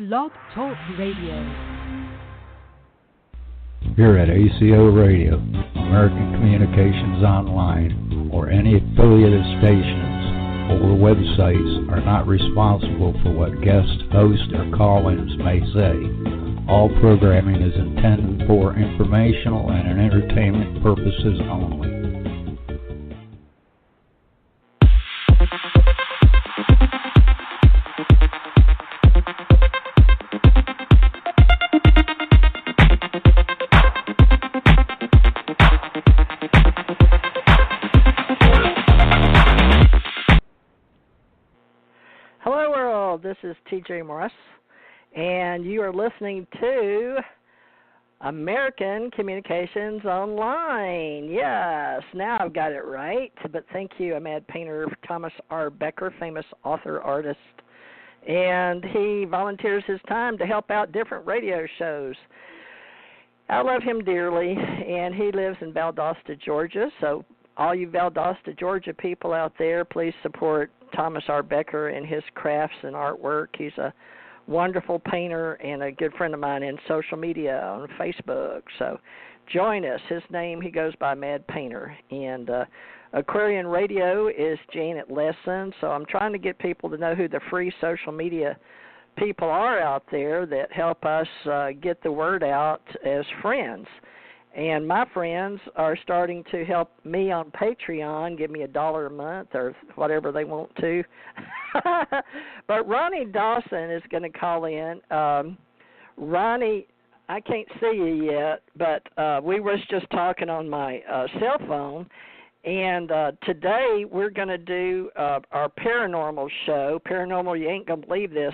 Blog Talk Radio. Here at ACO Radio, American Communications Online, or any affiliated stations or websites are not responsible for what guest hosts or call-ins may say. All programming is intended for informational and entertainment purposes only. This is TJ Morris, and you are listening to American Communications Online. Yes, now I've got it right, but thank you. I'm ad painter Thomas R. Becker, famous author, artist, and he volunteers his time to help out different radio shows. I love him dearly, and he lives in Valdosta, Georgia, so all you Valdosta, Georgia people out there, please support Thomas R. Becker and his crafts and artwork. He's a wonderful painter and a good friend of mine in social media on Facebook. So join us. His name, he goes by Mad Painter. And Aquarian Radio is Janet Lesson. So I'm trying to get people to know who the free social media people are out there that help us get the word out as friends. And my friends are starting to help me on Patreon, give me $1 a month or whatever they want to. But Ronnie Dawson is going to call in. Ronnie, I can't see you yet, but we was just talking on my cell phone. And today we're going to do our paranormal show. Paranormal, you ain't going to believe this,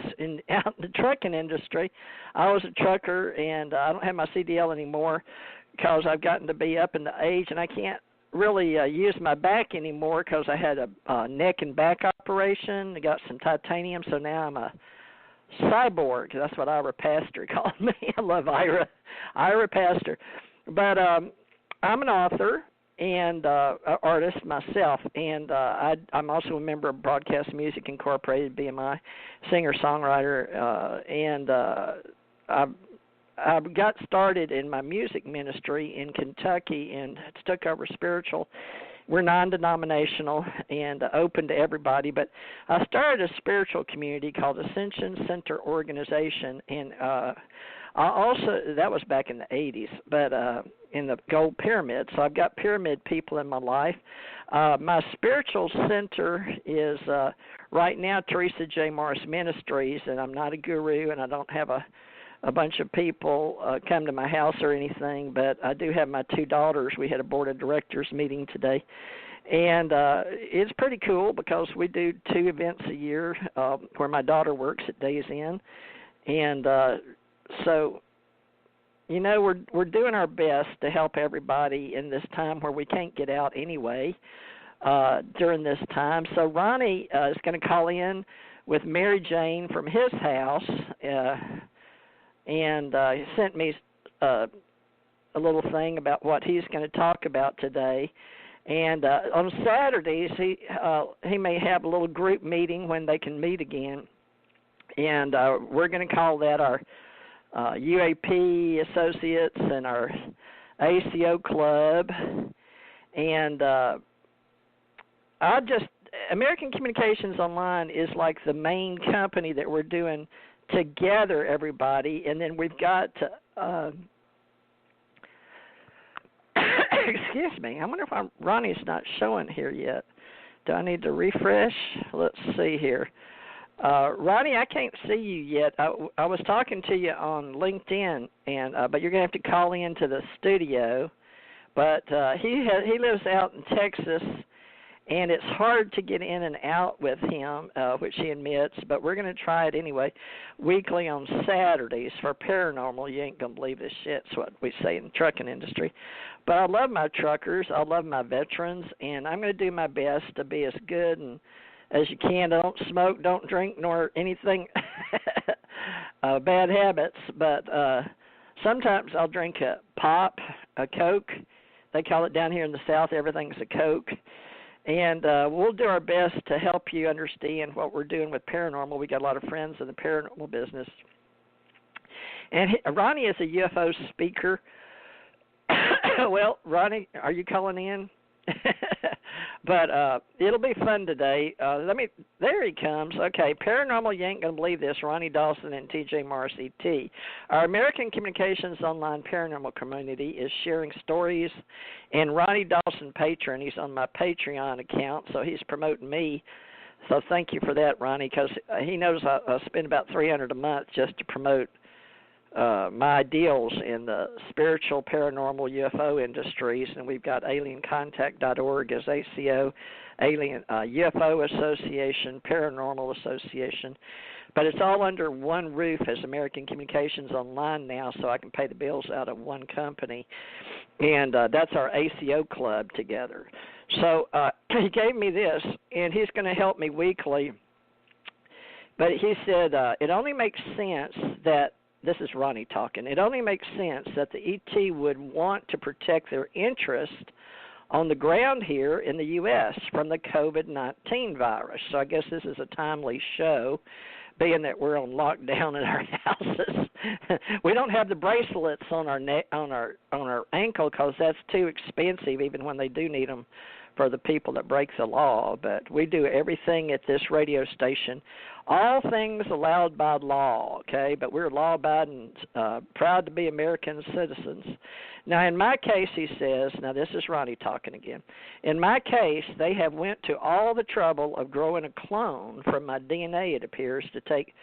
out in the trucking industry. I was a trucker, and I don't have my CDL anymore, because I've gotten to be up in the age, and I can't really use my back anymore because I had a neck and back operation. I got some titanium, so now I'm a cyborg. That's what Ira Pastor called me. I love Ira Pastor. But I'm an author and artist myself, and I'm also a member of Broadcast Music Incorporated, BMI, singer-songwriter, and I got started in my music ministry in Kentucky and took over spiritual. We're non-denominational and open to everybody, but I started a spiritual community called Ascension Center Organization, and I also, that was back in the 80s, but in the Gold Pyramid, so I've got pyramid people in my life. My spiritual center is right now Teresa J. Morris Ministries, and I'm not a guru, and I don't have a bunch of people come to my house or anything, but I do have my two daughters. We had a board of directors meeting today, and it's pretty cool because we do 2 events a year where my daughter works at Days Inn, and so, you know, we're doing our best to help everybody in this time where we can't get out anyway during this time. So Ronnie is going to call in with Mary Jane from his house, and he sent me a little thing about what he's going to talk about today. And on Saturdays, he may have a little group meeting when they can meet again. And we're going to call that our UAP Associates and our ACO Club. And American Communications Online is like the main company that we're doing together, everybody, and then we've got excuse me, I wonder if Ronnie's not showing here yet. Do I need to refresh? Let's see here. Ronnie, I can't see you yet. I was talking to you on LinkedIn, and but you're going to have to call into the studio. But he lives out in Texas, and it's hard to get in and out with him, which he admits, but we're going to try it anyway, weekly on Saturdays for Paranormal. You ain't going to believe this shit. It's what we say in the trucking industry. But I love my truckers. I love my veterans, and I'm going to do my best to be as good and as you can. I don't smoke, don't drink, nor anything bad habits, but sometimes I'll drink a pop, a Coke. They call it down here in the South, everything's a Coke. And we'll do our best to help you understand what we're doing with paranormal. We got a lot of friends in the paranormal business. And Ronnie is a UFO speaker. Well, Ronnie, are you calling in? But it'll be fun today. There he comes. Okay, Paranormal, you ain't going to believe this. Ronnie Dawson and TJ Morris ET. Our American Communications Online Paranormal community is sharing stories, and Ronnie Dawson, patron, he's on my Patreon account, so he's promoting me. So thank you for that, Ronnie, because he knows I spend about $300 a month just to promote my ideals in the spiritual, paranormal, UFO industries, and we've got aliencontact.org as ACO, Alien UFO Association, Paranormal Association, but it's all under one roof as American Communications Online now, so I can pay the bills out of one company, and that's our ACO club together. So he gave me this, and he's going to help me weekly, but he said it only makes sense that this is Ronnie talking. It only makes sense that the ET would want to protect their interest on the ground here in the U.S. from the COVID-19 virus. So I guess this is a timely show, being that we're on lockdown in our houses. We don't have the bracelets on our neck, on our ankle, because that's too expensive, even when they do need them for the people that break the law. But we do everything at this radio station, all things allowed by law, okay? But we're law-abiding, proud to be American citizens. Now, in my case, he says, now this is Ronnie talking again. In my case, they have went to all the trouble of growing a clone from my DNA, it appears, to take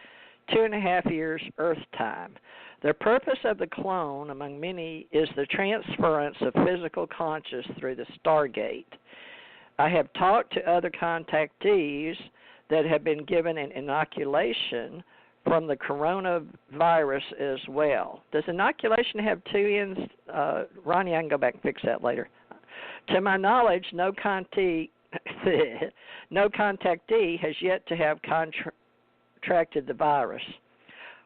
2.5 years Earth time. The purpose of the clone, among many, is the transference of physical consciousness through the Stargate. I have talked to other contactees that have been given an inoculation from the coronavirus as well. Does inoculation have two ends? Ronnie, I can go back and fix that later. To my knowledge, no contactee has yet to have contracted the virus.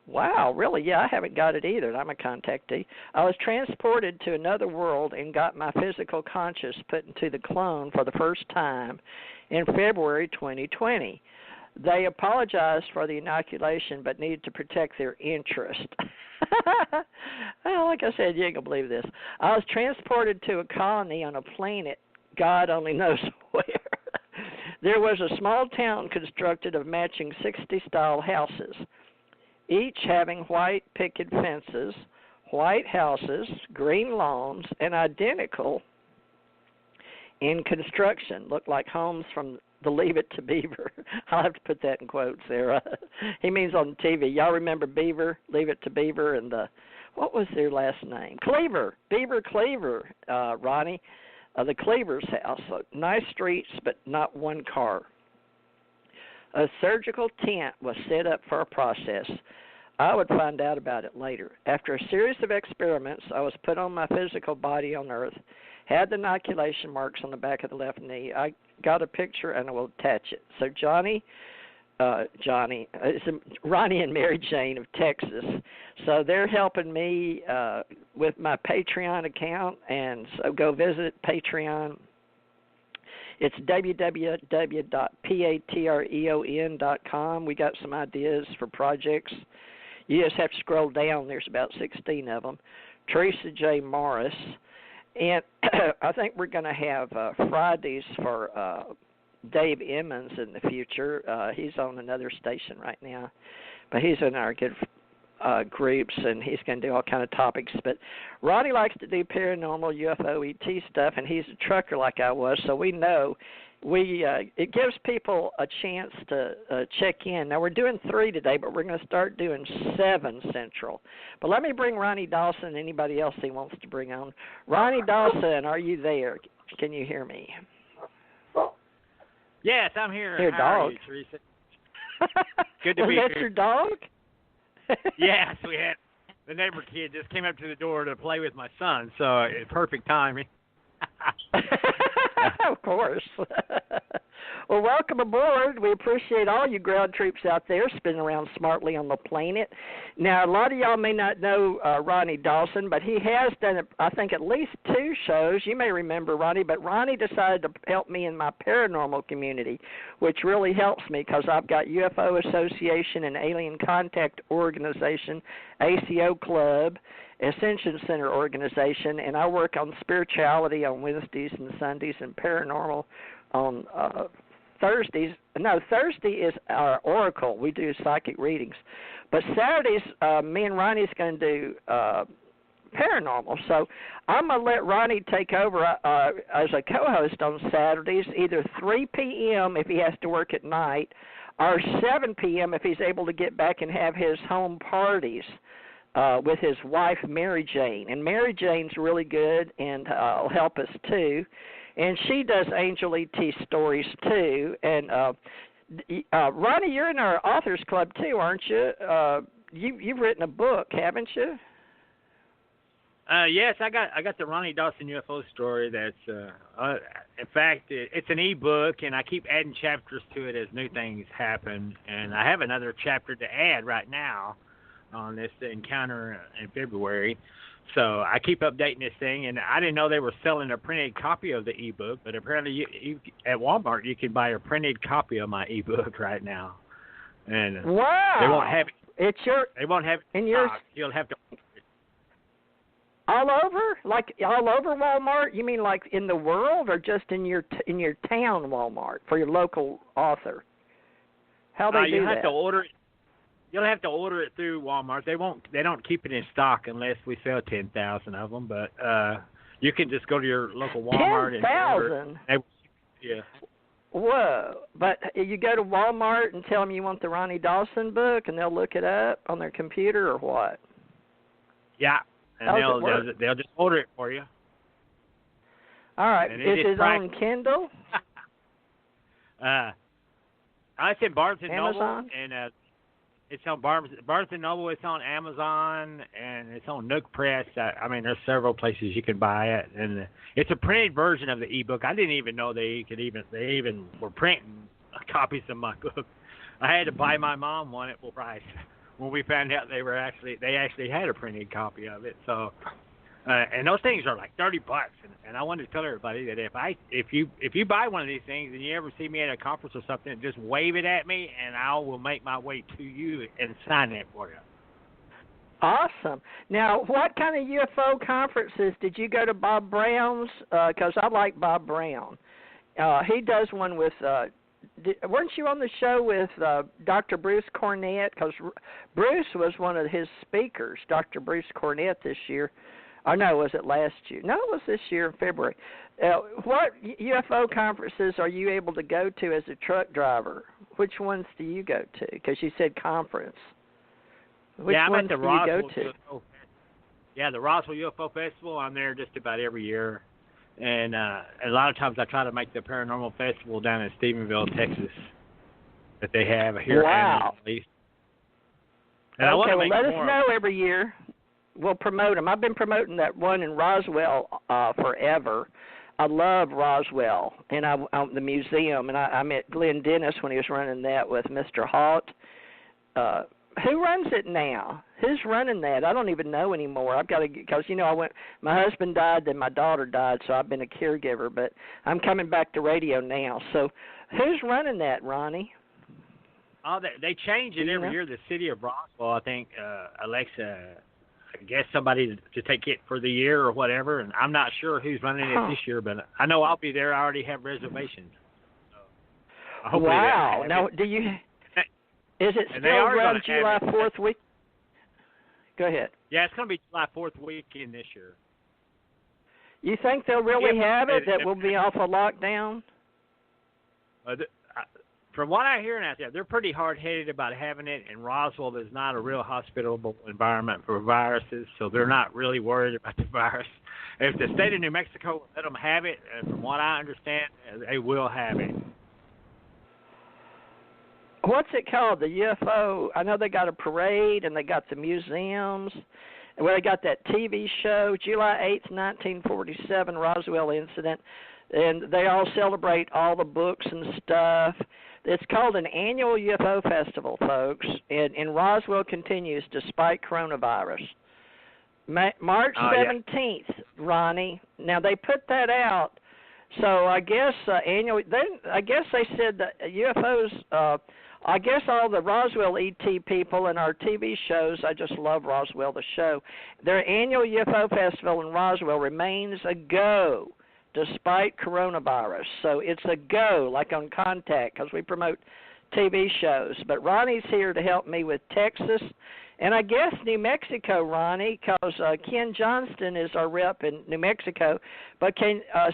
Wow, really? Yeah, I haven't got it either. I'm a contactee. I was transported to another world and got my physical conscious put into the clone for the first time in February 2020. They apologized for the inoculation but needed to protect their interest. Well, like I said, you ain't going to believe this. I was transported to a colony on a planet, God only knows where. There was a small town constructed of matching 60-style houses, each having white picket fences, white houses, green lawns, and identical in construction. Looked like homes from the Leave It to Beaver. I'll have to put that in quotes there. He means on TV. Y'all remember Beaver, Leave It to Beaver, and what was their last name? Cleaver, Beaver Cleaver, Ronnie. The Cleaver's house. So nice streets, but not one car. A surgical tent was set up for a process. I would find out about it later. After a series of experiments, I was put on my physical body on Earth, had the inoculation marks on the back of the left knee. I got a picture, and I will attach it. So it's Ronnie and Mary Jane of Texas. So they're helping me with my Patreon account, and so go visit Patreon. It's www.patreon.com. We got some ideas for projects. You just have to scroll down. There's about 16 of them. Teresa J. Morris. And I think we're going to have Fridays for Dave Emmons in the future. He's on another station right now, but he's in our good groups, and he's going to do all kind of topics. But Ronnie likes to do paranormal, UFO, ET stuff, and he's a trucker like I was, so we know it gives people a chance to check in. Now, we're doing 3 today, but we're going to start doing 7 Central. But let me bring Ronnie Dawson, anybody else he wants to bring on. Ronnie Dawson, are you there? Can you hear me? Yes, I'm here. Your How dog. are you, Teresa? Good to be Was that here. your dog? Yes, we had the neighbor kid just came up to the door to play with my son, so perfect timing. Of course. Well, welcome aboard. We appreciate all you ground troops out there spinning around smartly on the planet. Now, a lot of y'all may not know Ronnie Dawson, but he has done, I think, at least 2 shows. You may remember Ronnie, but Ronnie decided to help me in my paranormal community, which really helps me because I've got UFO Association and Alien Contact Organization, ACO Club, Ascension Center Organization, and I work on spirituality on Wednesdays and Sundays and paranormal on Thursdays. No, Thursday is our Oracle. We do psychic readings. But Saturdays, me and Ronnie's going to do paranormal. So I'm going to let Ronnie take over as a co-host on Saturdays, either 3 p.m. if he has to work at night, or 7 p.m. if he's able to get back and have his home parties with his wife, Mary Jane. And Mary Jane's really good and will help us, too. And she does Angel E.T. stories, too. And, Ronnie, you're in our Authors Club, too, aren't you? You've written a book, haven't you? Yes, I got the Ronnie Dawson UFO story. That's in fact, it's an e-book, and I keep adding chapters to it as new things happen. And I have another chapter to add right now on this encounter in February. So I keep updating this thing, and I didn't know they were selling a printed copy of the e-book, but apparently you at Walmart you can buy a printed copy of my e-book right now. And wow! They won't have it. They won't have it in yours. You'll have to. All over, like all over Walmart? You mean like in the world, or just in your town Walmart for your local author? How they do you have that? to order it. You'll have to order it through Walmart. They don't keep it in stock unless we sell 10,000 of them. But you can just go to your local Walmart 10,000. Yeah. Whoa! But you go to Walmart and tell them you want the Ronnie Dawson book, and they'll look it up on their computer, or what? Yeah, and they'll just order it for you. All right. And is it on Kindle? It's in Barnes and Amazon? Noble, and it's on Barnes and Noble. It's on Amazon, and it's on Nook Press. I mean, there's several places you can buy it, and it's a printed version of the ebook. I didn't even know they even were printing copies of my book. I had to buy my mom one at full price when we found out they actually had a printed copy of it. So, and those things are like $30, and I wanted to tell everybody that if you buy one of these things and you ever see me at a conference or something, just wave it at me, and I will make my way to you and sign it for you. Awesome. Now, what kind of UFO conferences did you go to? Bob Brown's? Because I like Bob Brown. He does one with. Weren't you on the show with Dr. Bruce Cornett? Because Bruce was one of his speakers, Dr. Bruce Cornett, this year. Oh, no, was it last year? No, it was this year in February. What UFO conferences are you able to go to as a truck driver? Which ones do you go to? Because you said conference. Which ones do you go to? Yeah, the Roswell UFO Festival. I'm there just about every year. And a lot of times I try to make the Paranormal Festival down in Stephenville, Texas, that they have here. Wow. And okay, well, let us know every year. We'll promote them. I've been promoting that one in Roswell forever. I love Roswell and the museum. And I met Glenn Dennis when he was running that with Mr. Haught. Who runs it now? Who's running that? I don't even know anymore. I've got to, because my husband died, then my daughter died, so I've been a caregiver. But I'm coming back to radio now. So who's running that, Ronnie? Oh, they change it every year. The city of Roswell, I think, Alexa, I guess somebody to take it for the year or whatever. And I'm not sure who's running it this year, but I know I'll be there. I already have reservations. So wow. Now, do you? Is it still around July 4th week? Go ahead. Yeah, it's going to be July 4th weekend this year. You think they'll really have it, that we'll be off a lockdown? From what I hear out there, they're pretty hard-headed about having it, and Roswell is not a real hospitable environment for viruses, so they're not really worried about the virus. If the state of New Mexico let them have it, from what I understand, they will have it. What's it called? The UFO? I know they got a parade and they got the museums. Well, they got that TV show, July 8th, 1947, Roswell incident. and they all celebrate all the books and stuff. It's called an annual UFO festival, folks, and Roswell continues despite coronavirus. March 17th, Ronnie. Now, they put that out, so I guess annually. Then I guess they said that UFOs. I guess all the Roswell ET people and our TV shows. I just love Roswell, the show. Their annual UFO festival in Roswell remains a go, despite coronavirus. So it's a go, like on Contact, because we promote TV shows. But Ronnie's here to help me with Texas and I guess New Mexico, Ronnie, because Ken Johnston is our rep in New Mexico. But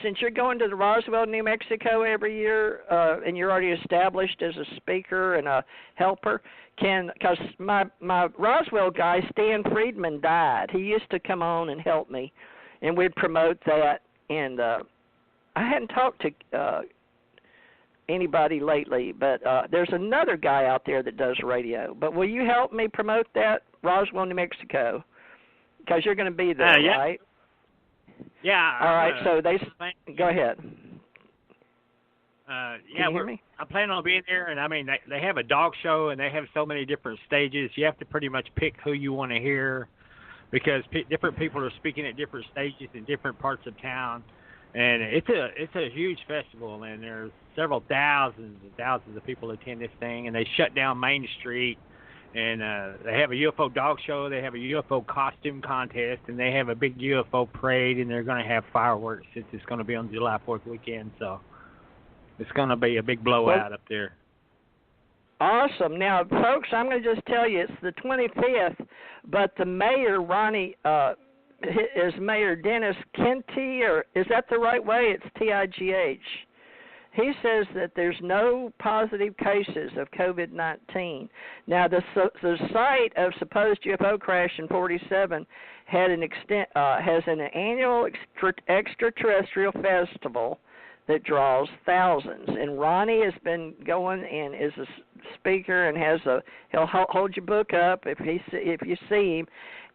since you're going to the Roswell, New Mexico every year, and you're already established as a speaker and a helper, because my Roswell guy, Stan Friedman, died. He used to come on and help me, and we'd promote that. And I hadn't talked to anybody lately, but there's another guy out there that does radio. But will you help me promote that, Roswell, New Mexico? Because you're going to be there, yeah. right? Yeah. All right, so go ahead. Yeah, Can you hear me? I plan on being there, and I mean, they have a dog show, and they have so many different stages. You have to pretty much pick who you want to hear, because different people are speaking at different stages in different parts of town. And it's a huge festival, and there's several thousands and thousands of people attend this thing, and they shut down Main Street, and they have a UFO dog show, they have a UFO costume contest, and they have a big UFO parade, and they're going to have fireworks since it's going to be on July 4th weekend, so it's going to be a big blowout up there. Awesome. Now, folks, I'm going to just tell you, it's the 25th, but the mayor, Ronnie, is Mayor Dennis Kenty, or is that the right way? It's Tigh. He says that there's no positive cases of COVID-19. Now, the site of supposed UFO crash in 47 has an annual extraterrestrial festival that draws thousands. And Ronnie has been going and is a speaker and he'll hold your book up if you see him.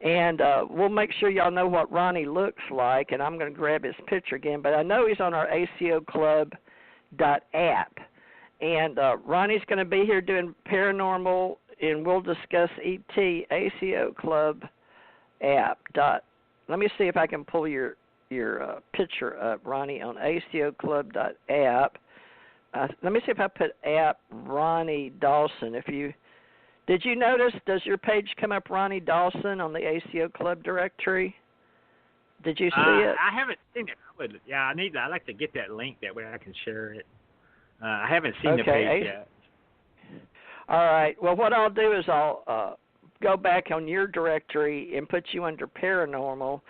And we'll make sure y'all know what Ronnie looks like, and I'm going to grab his picture again. But I know he's on our ACOclub.app. And Ronnie's going to be here doing paranormal, and we'll discuss ET, ACOclub app. Let me see if I can pull your picture up, Ronnie, on ACOclub.app. Let me see if I put app Ronnie Dawson. Did you notice, does your page come up Ronnie Dawson on the ACO Club directory? Did you see it? I haven't seen it. I'd like to get that link, that way I can share it. I haven't seen the page yet. All right. Well, what I'll do is I'll go back on your directory and put you under paranormal.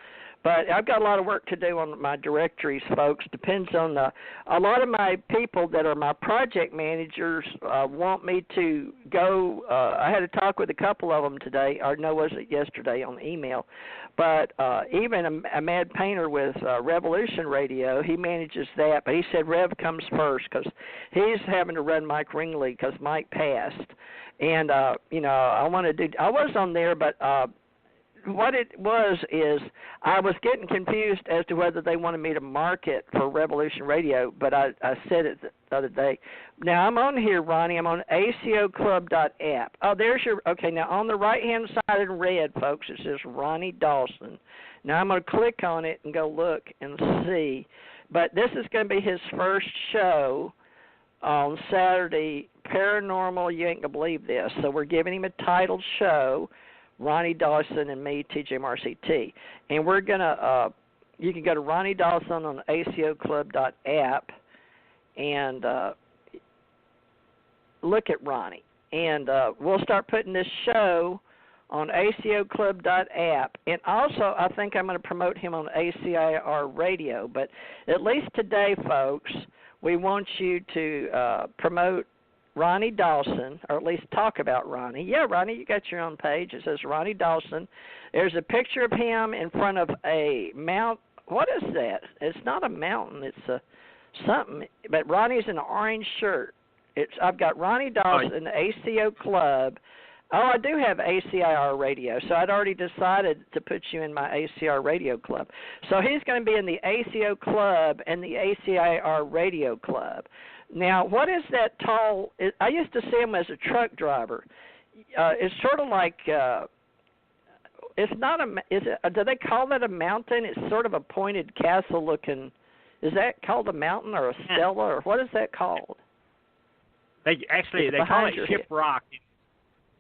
But I've got a lot of work to do on my directories, folks. Depends on a lot of my people that are my project managers want me to go. I had a talk with a couple of them today, or no, was it yesterday on email. But even a mad painter with Revolution Radio, he manages that. But he said Rev comes first because he's having to run Mike Ringley because Mike passed. And, I was on there, but what it was is I was getting confused as to whether they wanted me to market for Revolution Radio, but I said it the other day. Now, I'm on here, Ronnie. I'm on ACOclub.app. Oh, there's your – okay, now on the right-hand side in red, folks, it says Ronnie Dawson. Now, I'm going to click on it and go look and see. But this is going to be his first show on Saturday, Paranormal. You ain't going to believe this. So we're giving him a titled show, Ronnie Dawson and me, TJ MRCT. And we're going to, you can go to Ronnie Dawson on ACOclub.app and look at Ronnie. And we'll start putting this show on ACOclub.app. And also, I think I'm going to promote him on ACIR Radio. But at least today, folks, we want you to promote Ronnie Dawson, or at least talk about Ronnie. Yeah, Ronnie, you got your own page. It says Ronnie Dawson. There's a picture of him in front of a mount. What is that? It's not a mountain. It's something. But Ronnie's in an orange shirt. I've got Ronnie Dawson, ACO Club. Oh, I do have ACIR radio, so I'd already decided to put you in my ACR radio club. So he's going to be in the ACO club and the ACIR radio club. Now, what is that tall? I used to see him as a truck driver. It's sort of like it's not a. Is it? Do they call that a mountain? It's sort of a pointed castle-looking. Is that called a mountain or a stela, or what is that called? They call it Ship Rock.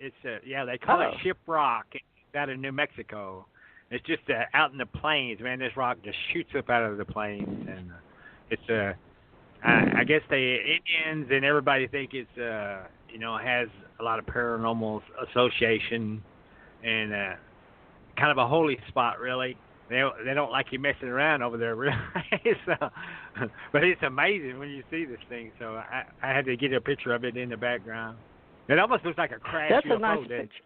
It's they call it Ship Rock. It's out in New Mexico. It's just out in the plains, man. This rock just shoots up out of the plains, and it's I guess the Indians and everybody think it's has a lot of paranormal association and kind of a holy spot, really. They don't like you messing around over there, really. But it's amazing when you see this thing. So I had to get a picture of it in the background. It almost looks like a crash That's UFO. A nice picture.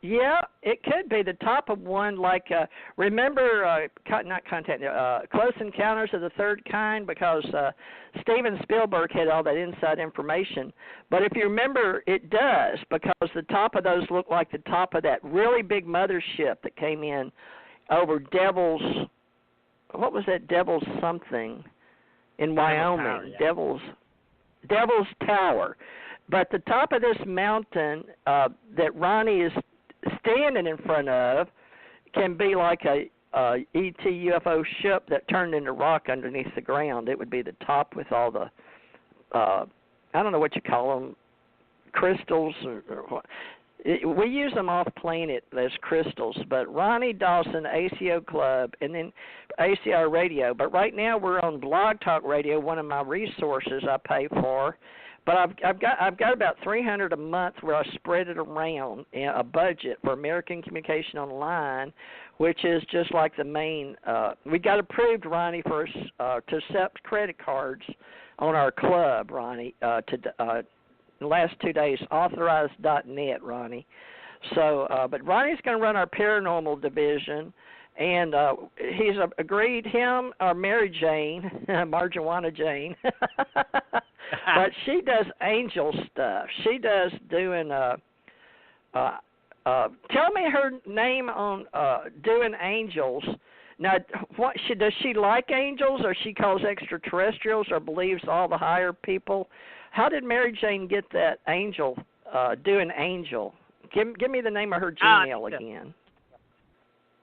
Yeah, it could be the top of one. Like remember, Close Encounters of the Third Kind, because Steven Spielberg had all that inside information. But if you remember, it does, because the top of those look like the top of that really big mothership that came in over Devil's. What was that? Devil's something in Wyoming. Tower, yeah. Devil's Tower. But the top of this mountain that Ronnie is standing in front of can be like a ET UFO ship that turned into rock underneath the ground. It would be the top with all the, I don't know what you call them, crystals or what. We use them off planet as crystals, but Ronnie Dawson, ACO Club, and then ACR Radio. But right now we're on Blog Talk Radio, one of my resources I pay for. But I've got about $300 a month where I spread it around in a budget for American Communication Online, which is just like the main. We got approved, Ronnie, to accept credit cards on our club, Ronnie. The last 2 days, authorized.net, Ronnie. So, but Ronnie's going to run our paranormal division. And he's agreed, him or Mary Jane, Marijuana Jane, but she does angel stuff. She does doing, tell me her name on doing angels. Now, does she like angels, or she calls extraterrestrials, or believes all the higher people? How did Mary Jane get that angel, doing angel? Give me the name of her Gmail again.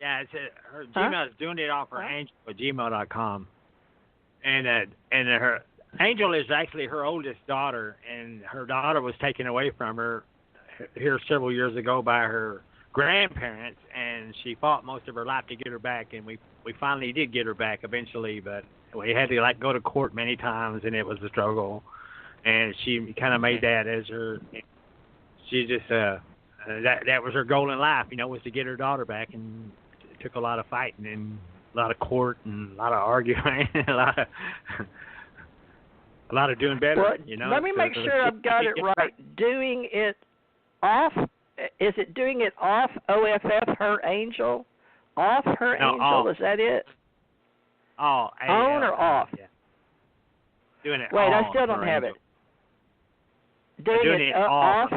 Yeah, her Gmail is doing it off her angel at gmail.com. And her Angel is actually her oldest daughter, and her daughter was taken away from her here several years ago by her grandparents, and she fought most of her life to get her back, and we finally did get her back eventually, but we had to go to court many times, and it was a struggle. And she kind of made that as her. She just that was her goal in life, was to get her daughter back, and it took a lot of fighting and a lot of court and a lot of arguing, a lot of doing better. Well, let me make sure I've got it right. Doing it off? Is it doing it off OFF her angel? Off her angel? Off. Is that it? Oh, on or off? Yeah. Doing it. Wait, I still don't have angel. It. Doing it off?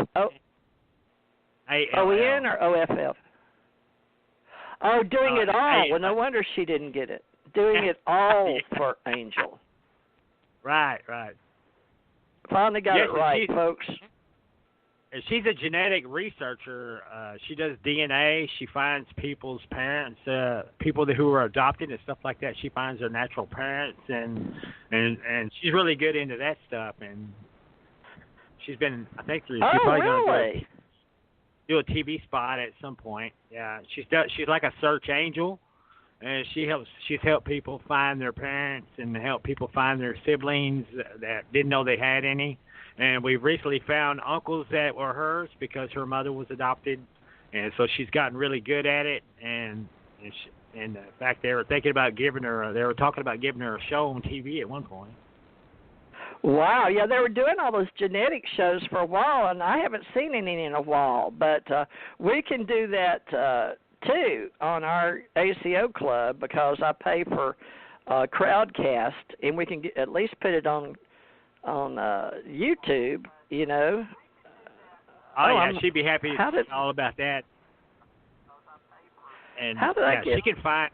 OEN or OFF? Oh, doing it all. Well, no wonder she didn't get it. Doing it all for Angel. Right. Finally got it right, folks. She's a genetic researcher. She does DNA. She finds people's parents, people who are adopted and stuff like that. She finds their natural parents, and she's really good into that stuff. And she's been, I think, she's probably going to do a TV spot at some point. Yeah, she's like a search angel, and she's helped people find their parents and help people find their siblings that didn't know they had any. And we've recently found uncles that were hers because her mother was adopted, and so she's gotten really good at it. And in fact, they were talking about giving her a show on TV at one point. Wow, yeah, they were doing all those genetic shows for a while, and I haven't seen any in a while. But we can do that too on our ACO club because I pay for Crowdcast, and we can at least put it on YouTube, Oh, yeah, she'd be happy to know all about that. And how did I get? She can find,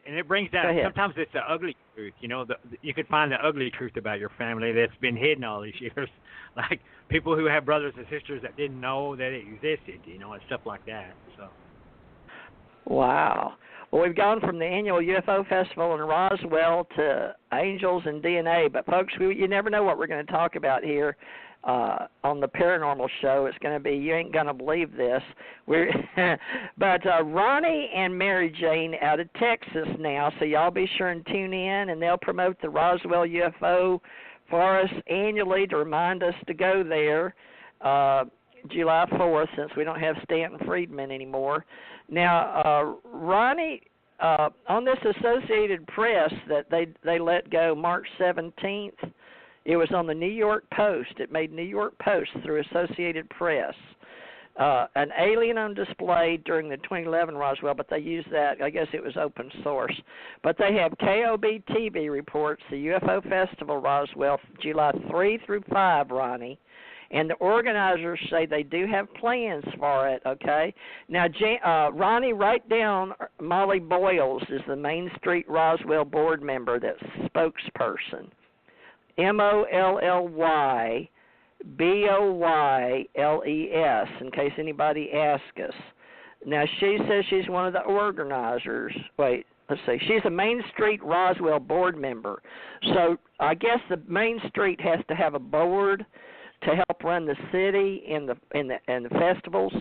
and it brings down. Sometimes it's the ugly truth. You know, you can find the ugly truth about your family that's been hidden all these years, like people who have brothers and sisters that didn't know that it existed. You know, and stuff like that. So. Wow. Well, we've gone from the annual UFO Festival in Roswell to angels and DNA, but folks, you never know what we're going to talk about here on the Paranormal Show. It's going to be, you ain't going to believe this. But Ronnie and Mary Jane out of Texas now, so y'all be sure and tune in, and they'll promote the Roswell UFO for us annually to remind us to go there. July 4th, since we don't have Stanton Friedman anymore. Now, Ronnie, on this Associated Press that they let go March 17th, it was on the New York Post. It made New York Post through Associated Press. An alien on display during the 2011 Roswell, but they used that. I guess it was open source. But they have KOB TV reports the UFO Festival Roswell, July 3 through 5, Ronnie. And the organizers say they do have plans for it, okay? Now, Ronnie, write down Molly Boyles is the Main Street Roswell board member, that's spokesperson. MOLLYBOYLES, in case anybody asks us. Now, she says she's one of the organizers. Wait, let's see. She's a Main Street Roswell board member. So I guess the Main Street has to have a board to help run the city and the festivals,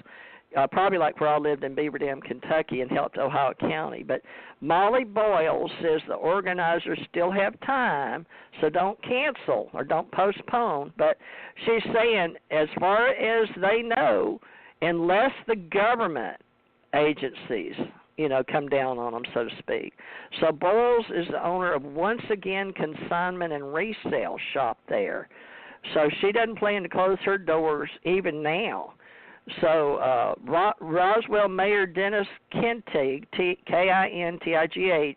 probably like where I lived in Beaver Dam, Kentucky, and helped Ohio County. But Molly Boyle says the organizers still have time, so don't cancel or don't postpone. But she's saying, as far as they know, unless the government agencies, come down on them, so to speak. So Boyles is the owner of Once Again Consignment and Resale Shop there. So she doesn't plan to close her doors even now. So Roswell Mayor Dennis Kintig, Kintigh,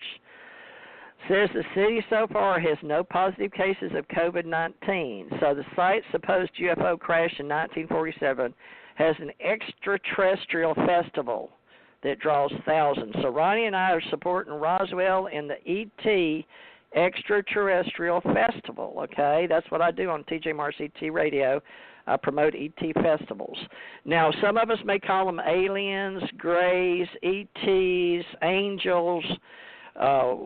says the city so far has no positive cases of COVID-19. So the site's supposed UFO crash in 1947 has an extraterrestrial festival that draws thousands. So Ronnie and I are supporting Roswell and the ET Extraterrestrial Festival, okay? That's what I do on TJ Morris ET Radio. I promote ET festivals. Now, some of us may call them aliens, grays, ETs, angels.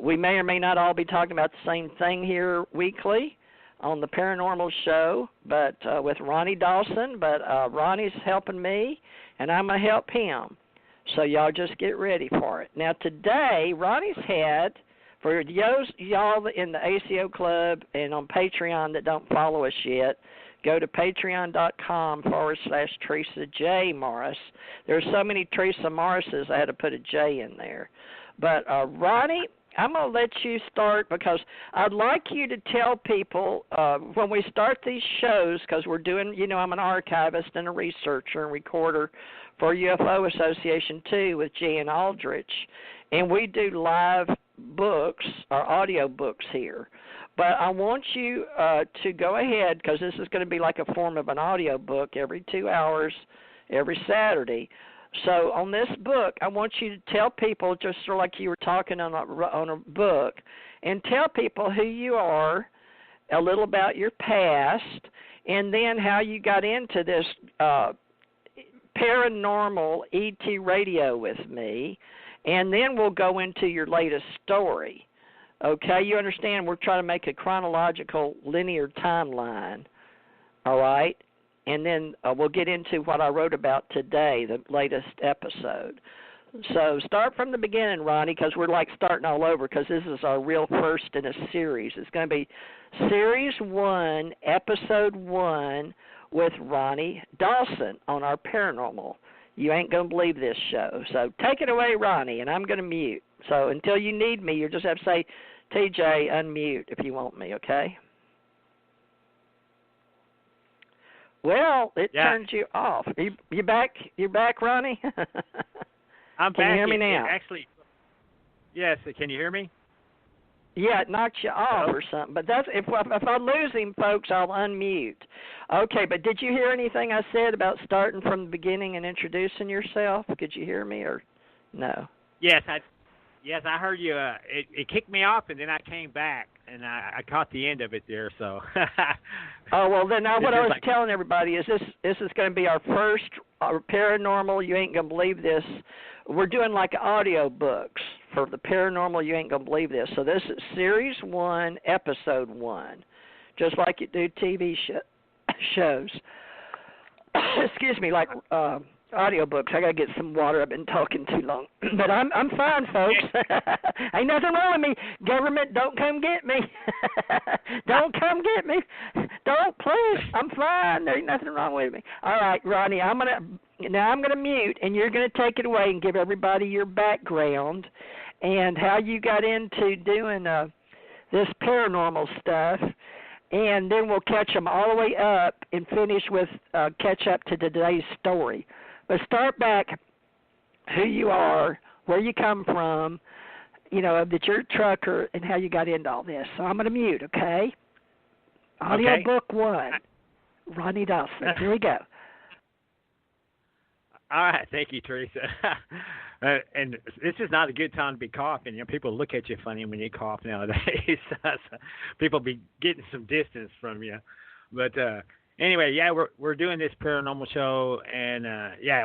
We may or may not all be talking about the same thing here weekly on the Paranormal Show, but with Ronnie Dawson. But Ronnie's helping me, and I'm going to help him. So y'all just get ready for it. Now, today, Ronnie's had... For y'all in the ACO Club and on Patreon that don't follow us yet, go to patreon.com/Teresa J. Morris. There's so many Teresa Morrises, I had to put a J in there. But, Ronnie, I'm going to let you start because I'd like you to tell people when we start these shows, because we're doing, I'm an archivist and a researcher and recorder for UFO Association, too, with Jan Aldrich. And we do live books or audio books here. But I want you to go ahead, because this is going to be like a form of an audio book every 2 hours, every Saturday. So on this book, I want you to tell people, just sort of like you were talking on a book, and tell people who you are, a little about your past, and then how you got into this paranormal ET radio with me. And then we'll go into your latest story. Okay, you understand we're trying to make a chronological linear timeline, all right? And then we'll get into what I wrote about today, the latest episode. So start from the beginning, Ronnie, because we're like starting all over, because this is our real first in a series. It's going to be Series 1, Episode 1 with Ronnie Dawson on our Paranormal. You ain't going to believe this show. So take it away, Ronnie, and I'm going to mute. So until you need me, you just have to say, TJ, unmute if you want me, okay? Well, it turns you off. You back? You back, Ronnie? I'm back. Can you hear me now? Actually, yes. Can you hear me? Yeah, it knocks you off or something. But that's if I lose him, folks, I'll unmute. Okay, but did you hear anything I said about starting from the beginning and introducing yourself? Could you hear me or no? Yes, I heard you. It kicked me off, and then I came back, and I caught the end of it there. So. Oh well, then now what I was telling everybody is this is going to be our first paranormal. You ain't gonna believe this. We're doing like audio books for the paranormal. You ain't gonna believe this. So this is Series 1, Episode 1, just like you do TV shows. Excuse me, like audio books. I gotta get some water. I've been talking too long, but I'm fine, folks. Ain't nothing wrong with me. Government, don't come get me. Don't come get me. Don't, please. I'm fine. There ain't nothing wrong with me. All right, Ronnie. I'm gonna mute, and you're gonna take it away and give everybody your background and how you got into doing this paranormal stuff. And then we'll catch them all the way up and finish with catch up to today's story. But start back who you are, where you come from, that you're a trucker, and how you got into all this. So I'm going to mute, okay? Audio Book 1, Ronnie Dawson. Here we go. All right, thank you, Teresa. And this is not a good time to be coughing. People look at you funny when you cough nowadays. People be getting some distance from you. But anyway, yeah, we're doing this paranormal show, and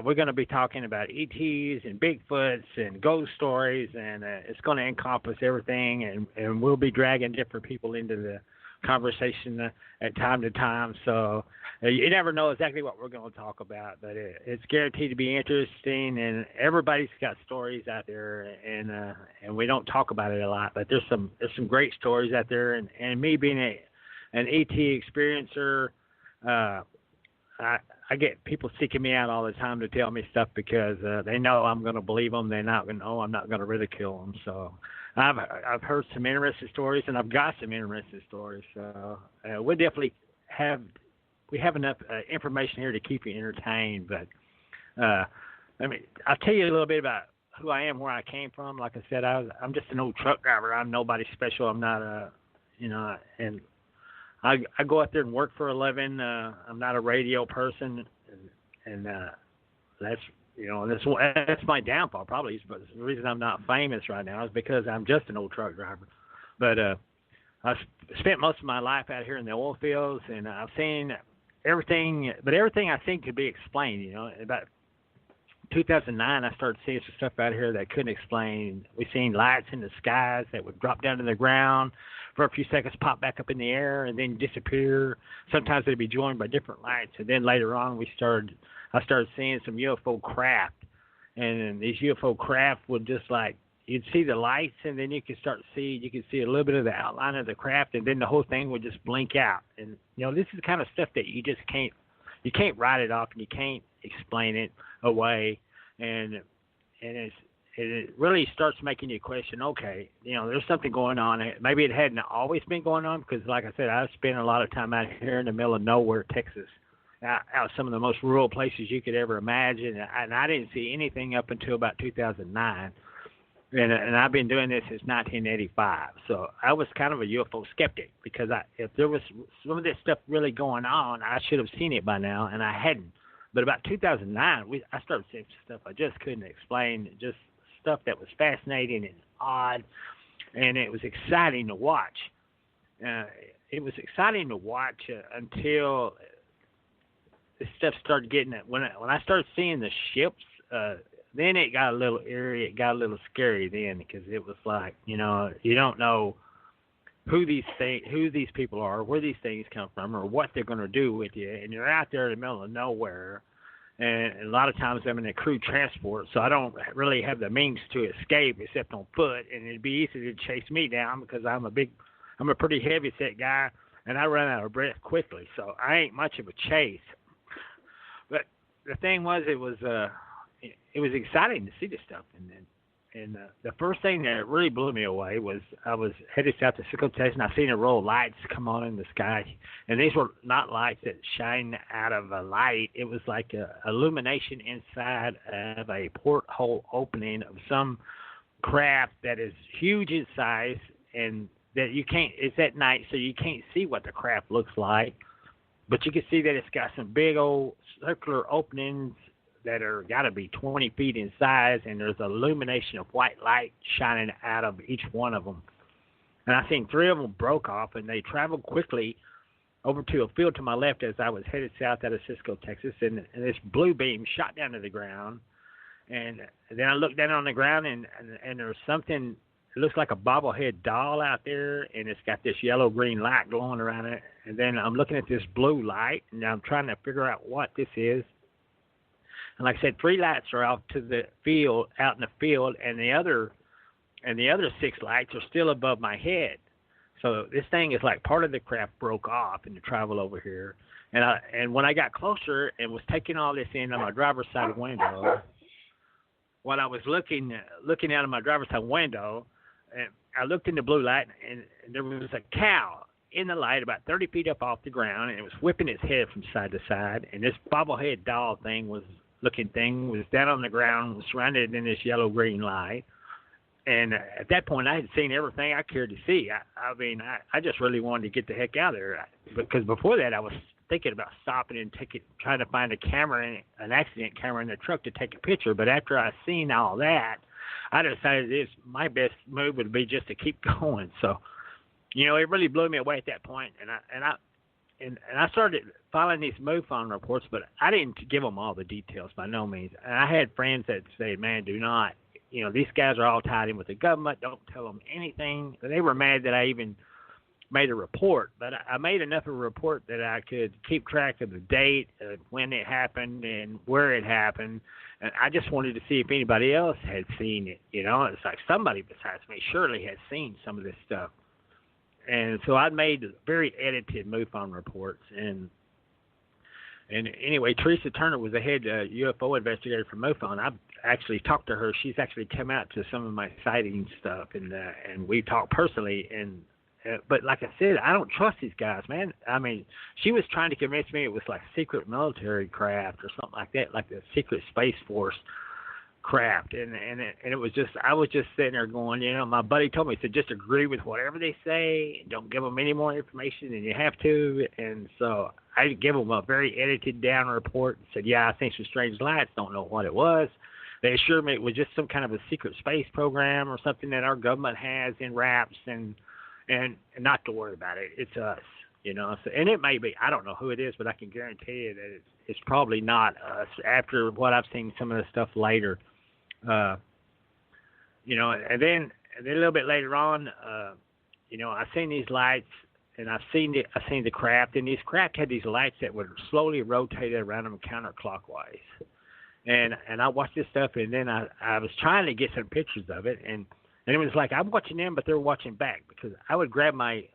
we're going to be talking about ETs and Bigfoots and ghost stories, and it's going to encompass everything, and we'll be dragging different people into the conversation at time to time. So you never know exactly what we're going to talk about, but it's guaranteed to be interesting, and everybody's got stories out there, and we don't talk about it a lot, but there's some great stories out there, and me being an ET experiencer, I get people seeking me out all the time to tell me stuff because they know I'm going to believe them. They know I'm not going to ridicule them. So I've heard some interesting stories, and I've got some interesting stories. So we definitely have enough information here to keep you entertained. But I'll tell you a little bit about who I am, where I came from. Like I said, I'm just an old truck driver. I'm nobody special. I'm not and I go out there and work for a living. I'm not a radio person, and that's my downfall probably. But the reason I'm not famous right now is because I'm just an old truck driver. But I've spent most of my life out here in the oil fields, and I've seen everything. But everything I think could be explained. About 2009, I started seeing some stuff out here that couldn't explain. We seen lights in the skies that would drop down to the ground for a few seconds, pop back up in the air, and then disappear. Sometimes they'd be joined by different lights, and then later on, I started seeing some UFO craft, and these UFO craft would just you'd see the lights, and then you could see a little bit of the outline of the craft, and then the whole thing would just blink out. And this is the kind of stuff that you just can't write it off, and you can't explain it away, and it really starts making you question, okay, there's something going on. Maybe it hadn't always been going on because, like I said, I've spent a lot of time out here in the middle of nowhere, Texas, out some of the most rural places you could ever imagine, and I didn't see anything up until about 2009, and I've been doing this since 1985. So I was kind of a UFO skeptic because if there was some of this stuff really going on, I should have seen it by now, and I hadn't. But about 2009, I started seeing stuff I just couldn't explain, just stuff that was fascinating and odd, and it was exciting to watch. It was exciting to watch until this stuff started getting it. When I started seeing the ships, then it got a little eerie. It got a little scary then because it was like, you don't know who these people are, where these things come from, or what they're going to do with you, and you're out there in the middle of nowhere. And a lot of times I'm in a crew transport, so I don't really have the means to escape except on foot. And it'd be easy to chase me down because I'm a pretty heavy set guy, and I run out of breath quickly. So I ain't much of a chase. But the thing was, it was exciting to see this stuff. And the first thing that really blew me away was I was headed south to Sickle, Texas, and I seen a row of lights come on in the sky. And these were not lights that shine out of a light. It was like a illumination inside of a porthole opening of some craft that is huge in size. And that you can't. It's at night, so you can't see what the craft looks like, but you can see that it's got some big old circular openings that are got to be 20 feet in size, and there's illumination of white light shining out of each one of them. And I seen 3 of them broke off, and they traveled quickly over to a field to my left as I was headed south out of Cisco, Texas, and this blue beam shot down to the ground. And then I looked down on the ground, and there's something. It looks like a bobblehead doll out there, and it's got this yellow-green light glowing around it. And then I'm looking at this blue light, and I'm trying to figure out what this is. And like I said, 3 lights are out to the field, out in the field, and the other 6 lights are still above my head. So this thing is like part of the craft broke off in the travel over here. And when I got closer and was taking all this in on my driver's side window, while I was looking out of my driver's side window, and I looked in the blue light, and there was a cow in the light about 30 feet up off the ground, and it was whipping its head from side to side. And this bobblehead doll was down on the ground, was surrounded in this yellow-green light. And at that point, I had seen everything I cared to see. I just really wanted to get the heck out of there, because before that, I was thinking about stopping and trying to find an accident camera in the truck to take a picture. But after I seen all that, I decided my best move would be just to keep going. So, it really blew me away at that point. And I started filing these MUFON reports, but I didn't give them all the details by no means. And I had friends that said, "Man, do not. These guys are all tied in with the government. Don't tell them anything." They were mad that I even made a report, but I made enough of a report that I could keep track of the date of when it happened and where it happened. And I just wanted to see if anybody else had seen it. It's like somebody besides me surely had seen some of this stuff. And so I made very edited MUFON reports. And anyway, Teresa Turner was the head UFO investigator for MUFON. I've actually talked to her. She's actually come out to some of my sighting stuff, and we talked personally. But like I said, I don't trust these guys, man. I mean, she was trying to convince me it was like secret military craft or something like that, like the secret Space Force craft. And it was just, I was just sitting there going, my buddy told me, he said, just agree with whatever they say. Don't give them any more information than you have to. And so I give them a very edited down report and said, yeah, I think some strange lights. Don't know what it was. They assured me it was just some kind of a secret space program or something that our government has in wraps, and not to worry about it. It's us, So, and it may be. I don't know who it is, but I can guarantee you that it's probably not us. After what I've seen, some of the stuff later, and then a little bit later on, I've seen these lights, and I've seen the craft, and these craft had these lights that would slowly rotate around them counterclockwise. And I watched this stuff, and then I was trying to get some pictures of it, and it was like I'm watching them, but they're watching back, because I'd grab my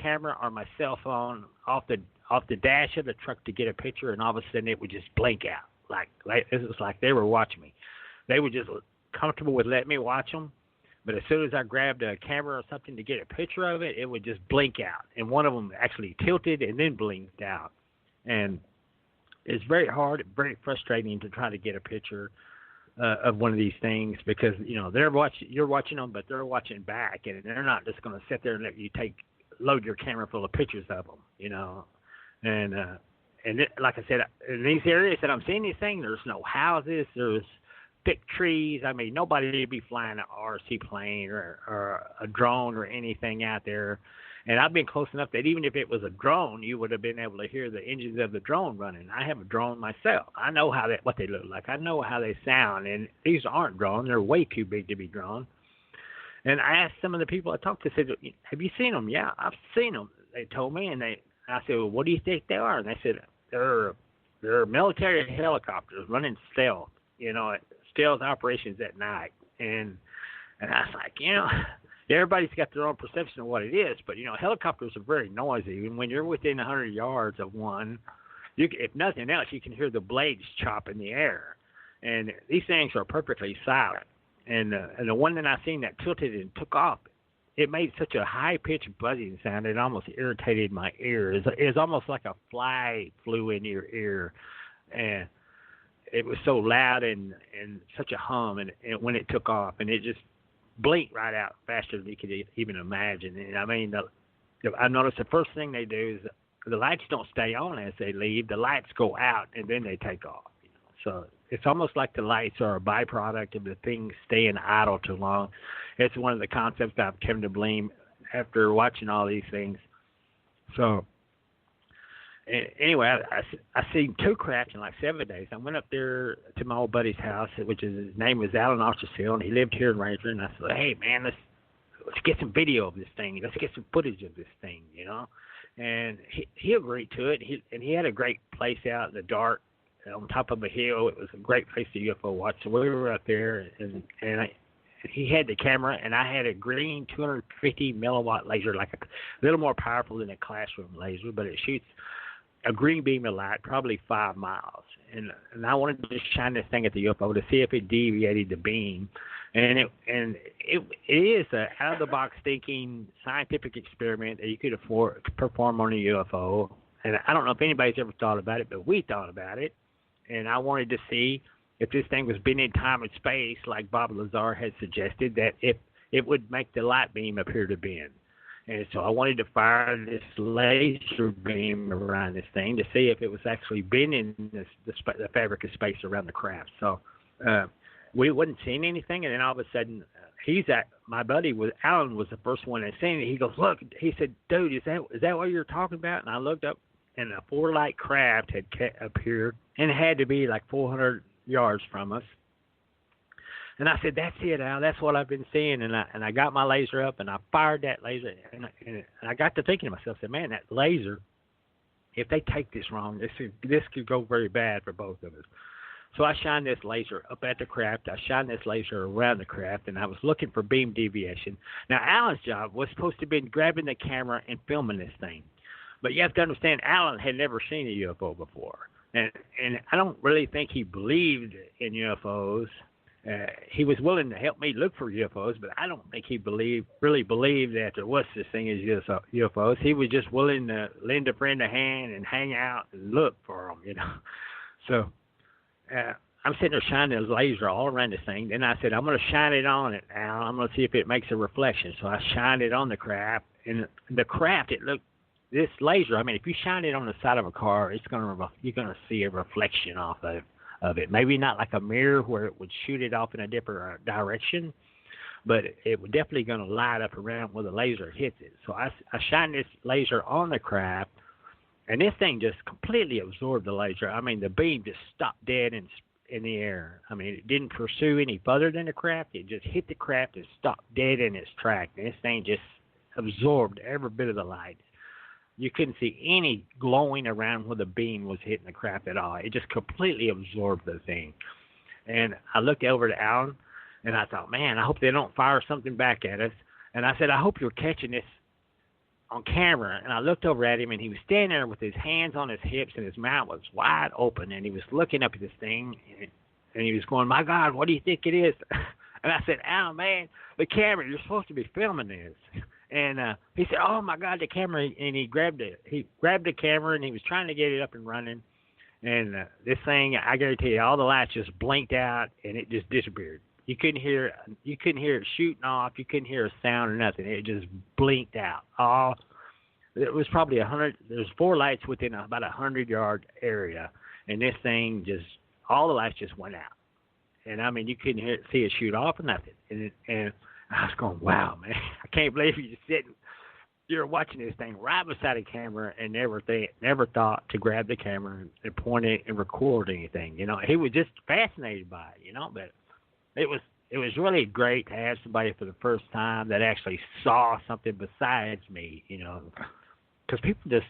camera or my cell phone off the dash of the truck to get a picture, and all of a sudden it would just blink out. Like it was like they were watching me. They were just comfortable with letting me watch them, but as soon as I grabbed a camera or something to get a picture of it, it would just blink out. And one of them actually tilted and then blinked out. And it's very hard, very frustrating to try to get a picture of one of these things, because you're watching them, but they're watching back, and they're not just going to sit there and let you load your camera full of pictures of them, And like I said, in these areas that I'm seeing these things, there's no houses, there's thick trees. I mean, nobody would be flying an RC plane or a drone or anything out there. And I've been close enough that even if it was a drone, you would have been able to hear the engines of the drone running. I have a drone myself. I know what they look like. I know how they sound. And these aren't drones. They're way too big to be drawn. And I asked some of the people I talked to, said, have you seen them? Yeah, I've seen them. They told me. And I said, well, what do you think they are? And they said, they're military helicopters running stealth, stealth operations at night. And I was like, everybody's got their own perception of what it is, but helicopters are very noisy. And when you're within 100 yards of one, if nothing else, you can hear the blades chop in the air. And these things are perfectly silent. And the one that I seen that tilted and took off, it made such a high-pitched buzzing sound it almost irritated my ears. It was almost like a fly flew in your ear, and it was so loud and such a hum. And when it took off, and it just blink right out faster than you could even imagine. And I mean, I noticed the first thing they do is the lights don't stay on as they leave. The lights go out and then they take off. So it's almost like the lights are a byproduct of the thing staying idle too long. It's one of the concepts I've come to believe after watching all these things. So anyway, I seen 2 craft in like 7 days. I went up there to my old buddy's house, which is, his name was Alan Osterfield, and he lived here in Ranger. And I said, hey man, let's get some video of this thing. Let's get some footage of this thing, And he agreed to it. He had a great place out in the dark on top of a hill. It was a great place to UFO watch. So we were up there, and he had the camera, and I had a green 250 milliwatt laser, like a little more powerful than a classroom laser, but it shoots a green beam of light, probably 5 miles. And I wanted to just shine this thing at the UFO to see if it deviated the beam. And it is an out-of-the-box thinking scientific experiment that you could perform on a UFO. And I don't know if anybody's ever thought about it, but we thought about it. And I wanted to see if this thing was bending time and space, like Bob Lazar had suggested, that if it would make the light beam appear to bend. And so I wanted to fire this laser beam around this thing to see if it was actually bending the fabric of space around the craft. So we wasn't seeing anything, and then all of a sudden, my buddy Alan was the first one that seen it. He goes, look, he said, dude, is that what you're talking about? And I looked up, and a 4-light craft had appeared, and it had to be like 400 yards from us. And I said, that's it, Al. That's what I've been seeing. And I got my laser up, and I fired that laser. And I got to thinking to myself, I said, man, that laser, if they take this wrong, this could go very bad for both of us. So I shined this laser up at the craft. I shined this laser around the craft, and I was looking for beam deviation. Now, Alan's job was supposed to be grabbing the camera and filming this thing. But you have to understand, Alan had never seen a UFO before. And I don't really think he believed in UFOs. He was willing to help me look for UFOs, but I don't think he really believed that there was this thing as UFOs. He was just willing to lend a friend a hand and hang out and look for them, So I'm sitting there shining a laser all around this thing. Then I said, I'm going to shine it on it, Al. I'm going to see if it makes a reflection. So I shined it on the craft, and the craft, this laser, I mean, if you shine it on the side of a car, you're going to see a reflection off of it. Maybe not like a mirror where it would shoot it off in a different direction, but it was definitely going to light up around where the laser hits it. So I shined this laser on the craft, and this thing just completely absorbed the laser. I mean, the beam just stopped dead in the air. I mean, it didn't pursue any further than the craft. It just hit the craft and stopped dead in its track. And this thing just absorbed every bit of the light. You couldn't see any glowing around where the beam was hitting the craft at all. It just completely absorbed the thing. And I looked over to Alan, and I thought, man, I hope they don't fire something back at us. And I said, I hope you're catching this on camera. And I looked over at him, and he was standing there with his hands on his hips, and his mouth was wide open, and he was looking up at this thing, and he was going, my God, what do you think it is? And I said, Alan, man, the camera, you're supposed to be filming this. And he said, oh, my God, the camera. And he grabbed the camera, and he was trying to get it up and running. And this thing, I guarantee you, all the lights just blinked out, and it just disappeared. You couldn't hear it shooting off. You couldn't hear a sound or nothing. It just blinked out. It was probably 100. There's 4 lights within about 100-yard area. And this thing all the lights just went out. And, I mean, you couldn't see it shoot off or nothing. And I was going, wow, man, I can't believe you're watching this thing right beside a camera and never thought to grab the camera and point it and record anything. He was just fascinated by it, but it was really great to have somebody for the first time that actually saw something besides me, because people just,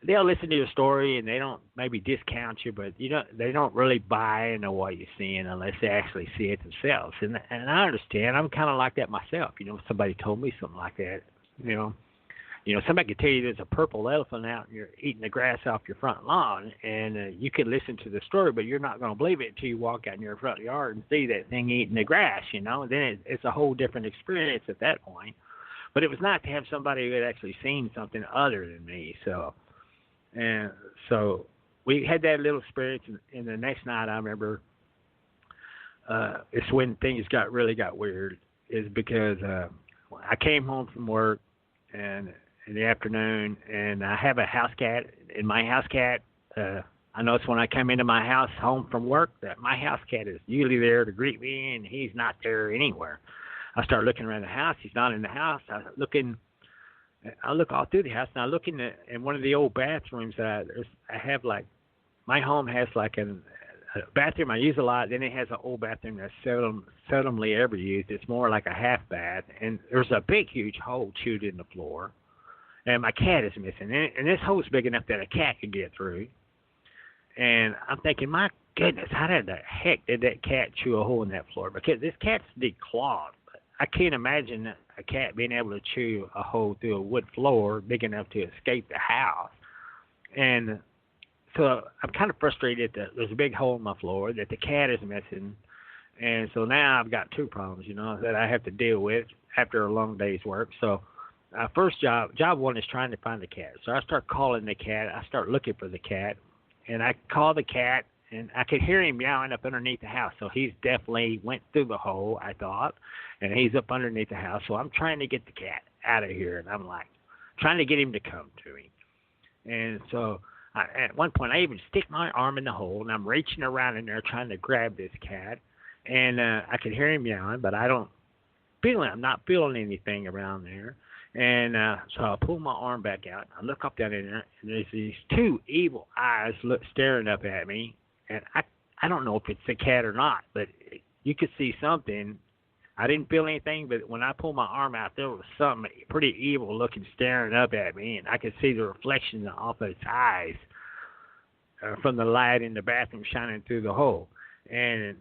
they'll listen to your story and they don't maybe discount you, but they don't really buy into what you're seeing unless they actually see it themselves. And I understand. I'm kind of like that myself. If somebody told me something like that, somebody could tell you there's a purple elephant out and you're eating the grass off your front lawn, and you could listen to the story, but you're not going to believe it until you walk out in your front yard and see that thing eating the grass, and then it's a whole different experience at that point. But it was nice to have somebody who had actually seen something other than me, And so we had that little experience, and the next night I remember it's when things really got weird. Is because I came home from work and in the afternoon, and I have a house cat. And my house cat, I noticed when I come into my house home from work that my house cat is usually there to greet me, and he's not there anywhere. I start looking around the house. He's not in the house. I look all through the house, and I look in one of the old bathrooms that I have. Like, my home has like a bathroom I use a lot. Then it has an old bathroom that's seldomly ever used. It's more like a half bath, and there's a big, huge hole chewed in the floor, and my cat is missing. And this hole's big enough that a cat could get through. And I'm thinking, my goodness, how the heck did that cat chew a hole in that floor? Because this cat's declawed. I can't imagine a cat being able to chew a hole through a wood floor big enough to escape the house. And so I'm kind of frustrated that there's a big hole in my floor, that the cat is missing. And so now I've got two problems, that I have to deal with after a long day's work. So first job one is trying to find the cat. So I start calling the cat. I start looking for the cat. And I call the cat, and I could hear him meowing up underneath the house. So he's definitely went through the hole, I thought, and he's up underneath the house. So I'm trying to get the cat out of here, and I'm like trying to get him to come to me. And so at one point, I even stick my arm in the hole, and I'm reaching around in there trying to grab this cat. And I could hear him meowing, but I'm not feeling anything around there. And so I pull my arm back out. I look up down in there, and there's these two evil eyes staring up at me. And I don't know if it's a cat or not, but you could see something. I didn't feel anything, but when I pulled my arm out, there was something pretty evil looking staring up at me, and I could see the reflection off of its eyes from the light in the bathroom shining through the hole. And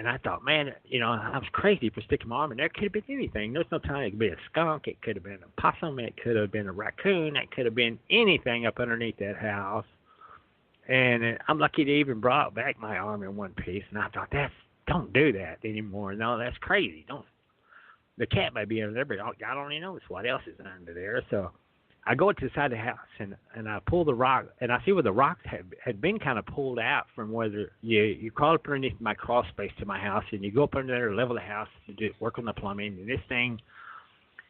I thought, man, I was crazy for sticking my arm in there. It could have been anything. There's no telling. It could be a skunk. It could have been a possum. It could have been a raccoon. It could have been anything up underneath that house. And I'm lucky to even brought back my arm in one piece. And I thought, don't do that anymore. No, that's crazy. Don't. The cat might be under there, but God only knows what else is under there. So I go to the side of the house, and I pull the rock, and I see where the rocks had been kind of pulled out from where you crawl up underneath my crawl space to my house, and you go up under there, level the house, and work on the plumbing, and this thing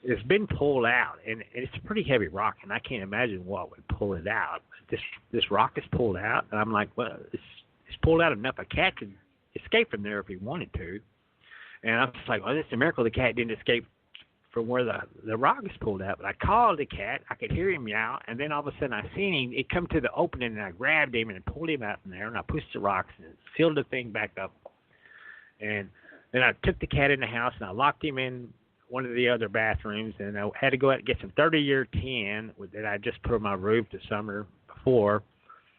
has been pulled out, and it's a pretty heavy rock, and I can't imagine what would pull it out. This rock is pulled out, and I'm like, well, it's pulled out enough a cat could escape from there if he wanted to. And I'm just like, well, it's a miracle the cat didn't escape from where the rock is pulled out. But I called the cat. I could hear him meow. And then all of a sudden I seen him. It come to the opening, and I grabbed him and pulled him out from there. And I pushed the rocks and sealed the thing back up. And then I took the cat in the house, and I locked him in one of the other bathrooms. And I had to go out and get some 30-year tin that I just put on my roof the summer before.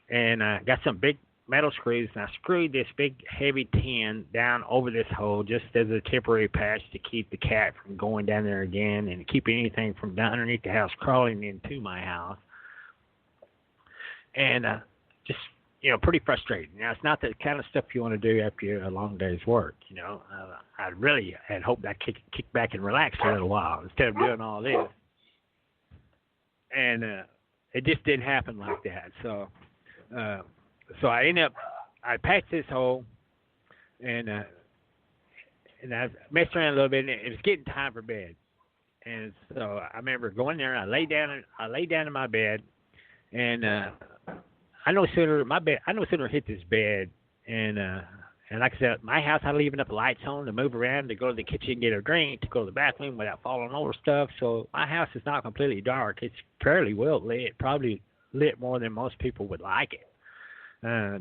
And I got some big metal screws, and I screwed this big heavy tin down over this hole just as a temporary patch to keep the cat from going down there again and keep anything from down underneath the house crawling into my house. And just, pretty frustrating. Now, it's not the kind of stuff you want to do after a long day's work, I really had hoped I'd kick back and relax for a little while instead of doing all this. And it just didn't happen like that. So I patched this hole, and I messed around a little bit, and it was getting time for bed. And so I remember going there, and I laid down in my bed, and I no sooner hit this bed, and like I said, my house, I leave enough lights on to move around, to go to the kitchen, get a drink, to go to the bathroom without falling over stuff. So my house is not completely dark. It's fairly well lit, probably lit more than most people would like it.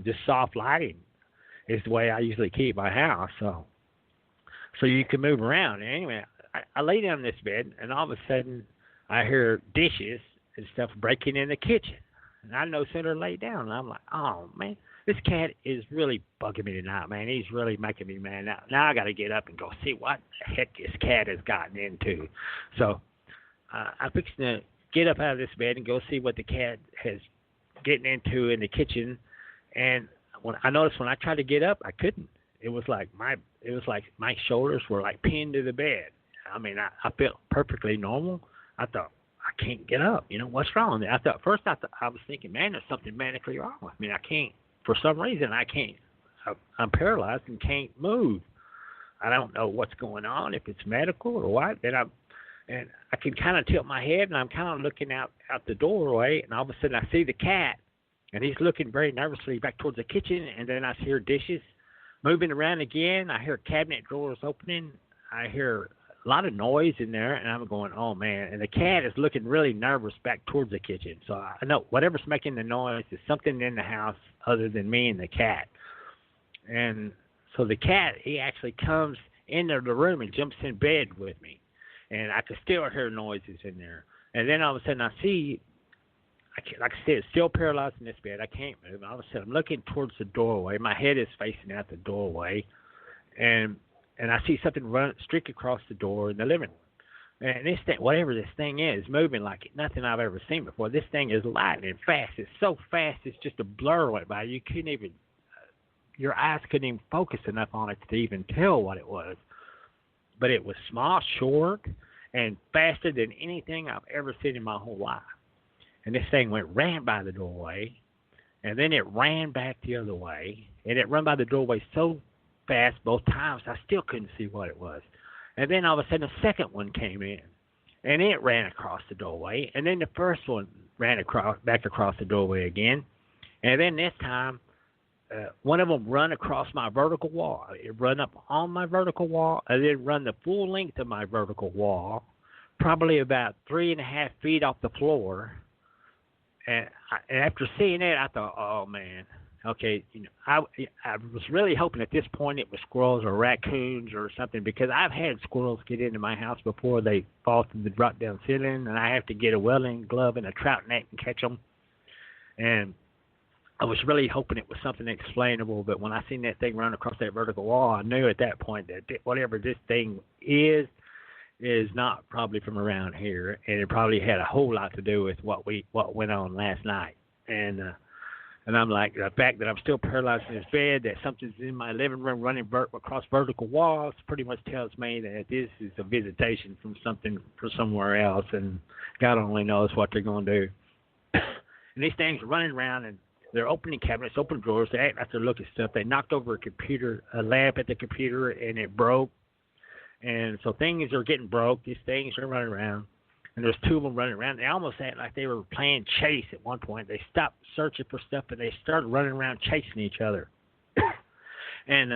Just soft lighting is the way I usually keep my house, so you can move around. Anyway, I lay down in this bed, and all of a sudden I hear dishes and stuff breaking in the kitchen. And I no sooner lay down, and I'm like, oh, man, this cat is really bugging me tonight, man. He's really making me mad. Now I got to get up and go see what the heck this cat has gotten into. So I'm fixing to get up out of this bed and go see what the cat has getting into in the kitchen. And when I noticed when I tried to get up, I couldn't. It was like my shoulders were like pinned to the bed. I mean, I felt perfectly normal. I thought, I can't get up. What's wrong with me? I was thinking, man, there's something medically wrong with me. For some reason, I I'm paralyzed and can't move. I don't know what's going on, if it's medical or what. And I can kind of tilt my head, and I'm kind of looking out the doorway, and all of a sudden I see the cat, and he's looking very nervously back towards the kitchen, and then I hear dishes moving around again. I hear cabinet drawers opening. I hear a lot of noise in there, and I'm going, oh, man. And the cat is looking really nervous back towards the kitchen. So I know whatever's making the noise is something in the house other than me and the cat. And so the cat, he actually comes into the room and jumps in bed with me. And I can still hear noises in there. And then all of a sudden I see, like I said, still paralyzed in this bed. I can't move. And all of a sudden I'm looking towards the doorway. My head is facing out the doorway. And I see something run streak across the door in the living room. And this thing, whatever this thing is, moving like nothing I've ever seen before. This thing is lightning fast. It's so fast, it's just a blur went by. You couldn't even, your eyes couldn't even focus enough on it to even tell what it was. But it was small, short, and faster than anything I've ever seen in my whole life. And this thing ran by the doorway, and then it ran back the other way, and it ran by the doorway so fast both times I still couldn't see what it was. And then all of a sudden a second one came in, and it ran across the doorway, and then the first one ran back across the doorway again, and then this time one of them run across my vertical wall. It run up on my vertical wall, and then run the full length of my vertical wall, probably about 3.5 feet off the floor. And after seeing it, I thought, oh man, okay. I was really hoping at this point it was squirrels or raccoons or something, because I've had squirrels get into my house before. They fall through the drop down ceiling, and I have to get a welding glove and a trout net and catch them. And I was really hoping it was something explainable, but when I seen that thing run across that vertical wall, I knew at that point that whatever this thing is not probably from around here, and it probably had a whole lot to do with what went on last night. And I'm like, the fact that I'm still paralyzed in this bed, that something's in my living room running across vertical walls, pretty much tells me that this is a visitation from somewhere else, and God only knows what they're going to do. And these things are running around, and they're opening cabinets, opening drawers. They act like they're looking at stuff. They knocked over a lamp at the computer, and it broke. And so things are getting broke. These things are running around. And there's two of them running around. They almost act like they were playing chase at one point. They stopped searching for stuff, and they started running around chasing each other. And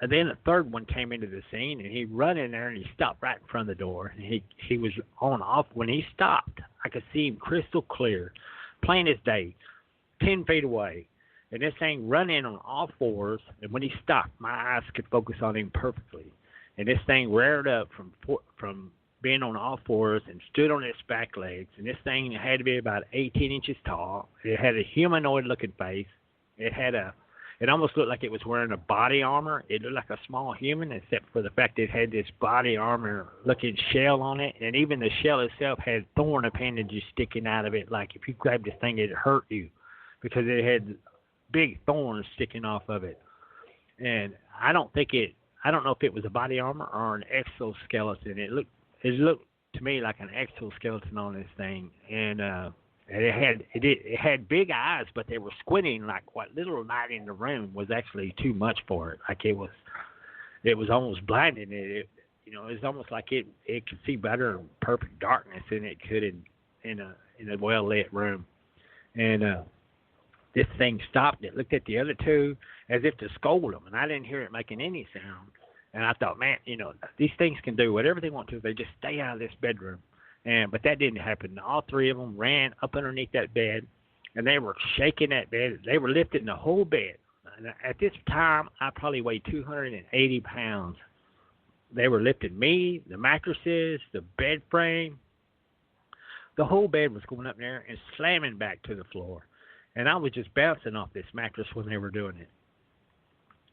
then the third one came into the scene, and he run in there, and he stopped right in front of the door. And he was on off. When he stopped, I could see him crystal clear, plain as day, 10 feet away, and this thing run in on all fours, and when he stopped, my eyes could focus on him perfectly. And this thing reared up from being on all fours and stood on its back legs, and this thing had to be about 18 inches tall. It had a humanoid-looking face. It almost looked like it was wearing a body armor. It looked like a small human, except for the fact that it had this body armor-looking shell on it, and even the shell itself had thorn appendages sticking out of it, like if you grabbed this thing, it'd hurt you, because it had big thorns sticking off of it. And I don't know if it was a body armor or an exoskeleton. It looked to me like an exoskeleton on this thing. And it had big eyes, but they were squinting, like what little light in the room was actually too much for it. Like it was almost blinding. It was almost like it could see better in perfect darkness than it could in a well lit room. And this thing stopped. It looked at the other two as if to scold them, and I didn't hear it making any sound. And I thought, man, these things can do whatever they want to if they just stay out of this bedroom. But that didn't happen. All three of them ran up underneath that bed, and they were shaking that bed. They were lifting the whole bed. And at this time, I probably weighed 280 pounds. They were lifting me, the mattresses, the bed frame. The whole bed was going up there and slamming back to the floor. And I was just bouncing off this mattress when they were doing it.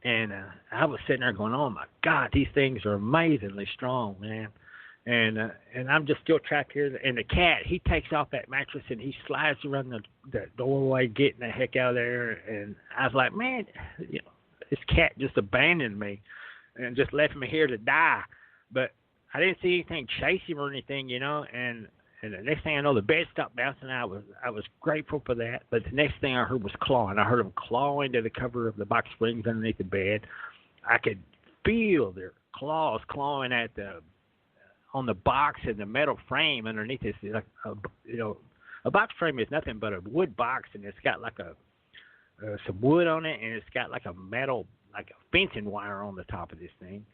And I was sitting there going, oh, my God, these things are amazingly strong, man. And I'm just still trapped here. And the cat, he takes off that mattress, and he slides around the doorway, getting the heck out of there. And I was like, man, this cat just abandoned me and just left me here to die. But I didn't see anything chase him or anything, And And the next thing I know, the bed stopped bouncing. I was grateful for that. But the next thing I heard was clawing. I heard them claw into the cover of the box springs underneath the bed. I could feel their claws clawing at on the box and the metal frame underneath this. Like a box frame is nothing but a wood box, and it's got like some wood on it, and it's got like a metal, like a fencing wire on the top of this thing.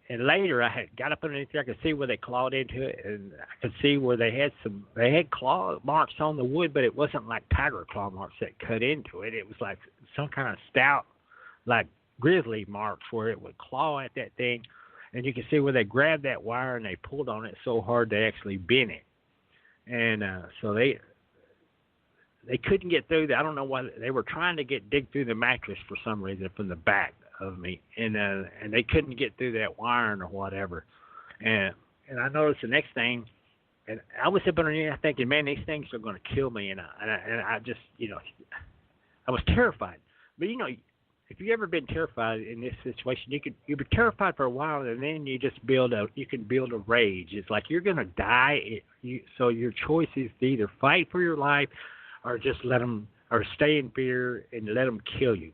And later I had got up underneath there. I could see where they clawed into it, and I could see where they had claw marks on the wood, but it wasn't like tiger claw marks that cut into it. It was like some kind of stout, like grizzly marks where it would claw at that thing, and you could see where they grabbed that wire and they pulled on it so hard they actually bent it. And so they couldn't get through. I don't know why they were trying to dig through the mattress for some reason from the back of me, and they couldn't get through that wiring or whatever. And I noticed the next thing, and I was up underneath thinking, man, these things are going to kill me, and I just, I was terrified. But if you've ever been terrified in this situation, you'll be terrified for a while, and then you can build a rage. It's like you're going to die. So your choice is to either fight for your life or just or stay in fear and let them kill you.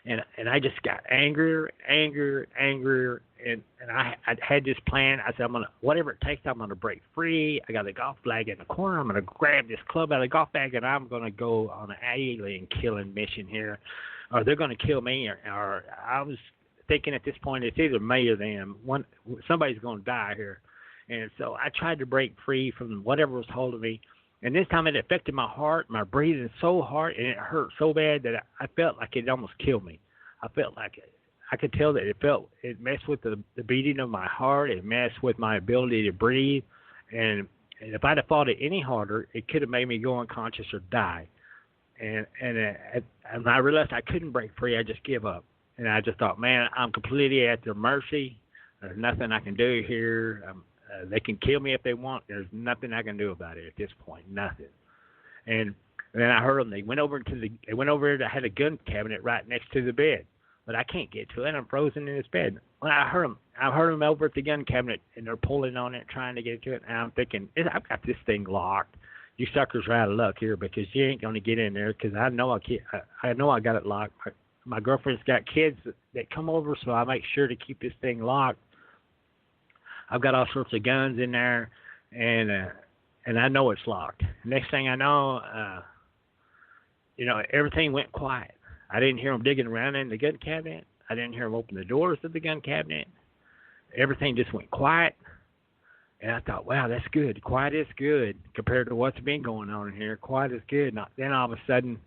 And I just got angrier, and I had this plan. I said, whatever it takes, I'm gonna break free. I got a golf bag in the corner. I'm gonna grab this club out of the golf bag, and I'm gonna go on an alien killing mission here, or they're gonna kill me, or I was thinking at this point it's either me or them. Somebody's gonna die here, and so I tried to break free from whatever was holding me. And this time it affected my heart, my breathing so hard, and it hurt so bad that I felt like it almost killed me. I felt like I could tell that it messed with the beating of my heart. It messed with my ability to breathe. And if I'd have fought it any harder, it could have made me go unconscious or die. And I realized I couldn't break free. I just give up. And I just thought, man, I'm completely at their mercy. There's nothing I can do here. They can kill me if they want. There's nothing I can do about it at this point. Nothing. And then I heard them. They went over there. I had a gun cabinet right next to the bed, but I can't get to it. I'm frozen in this bed. Well, I heard them over at the gun cabinet, and they're pulling on it, trying to get to it. And I'm thinking, I've got this thing locked. You suckers are out of luck here because you ain't going to get in there because I know I got it locked. My girlfriend's got kids that come over, so I make sure to keep this thing locked. I've got all sorts of guns in there, and I know it's locked. Next thing I know, everything went quiet. I didn't hear them digging around in the gun cabinet. I didn't hear them open the doors of the gun cabinet. Everything just went quiet, and I thought, wow, that's good. Quiet is good compared to what's been going on in here. Quiet is good. And then all of a sudden,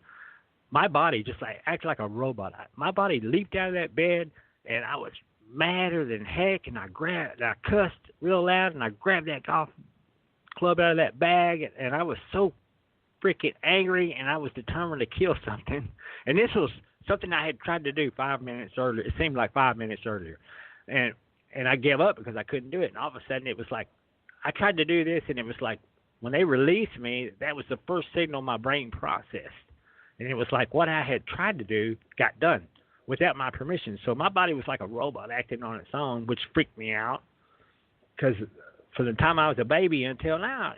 my body just acted like a robot. My body leaped out of that bed, and I was madder than heck, and I cussed real loud, and I grabbed that golf club out of that bag, and I was so freaking angry, and I was determined to kill something. And this was something I had tried to do 5 minutes earlier. It seemed like 5 minutes earlier, and I gave up because I couldn't do it. And all of a sudden, it was like I tried to do this, and it was like when they released me, that was the first signal my brain processed, and it was like what I had tried to do got done without my permission. So my body was like a robot acting on its own, which freaked me out because for the time I was a baby until now,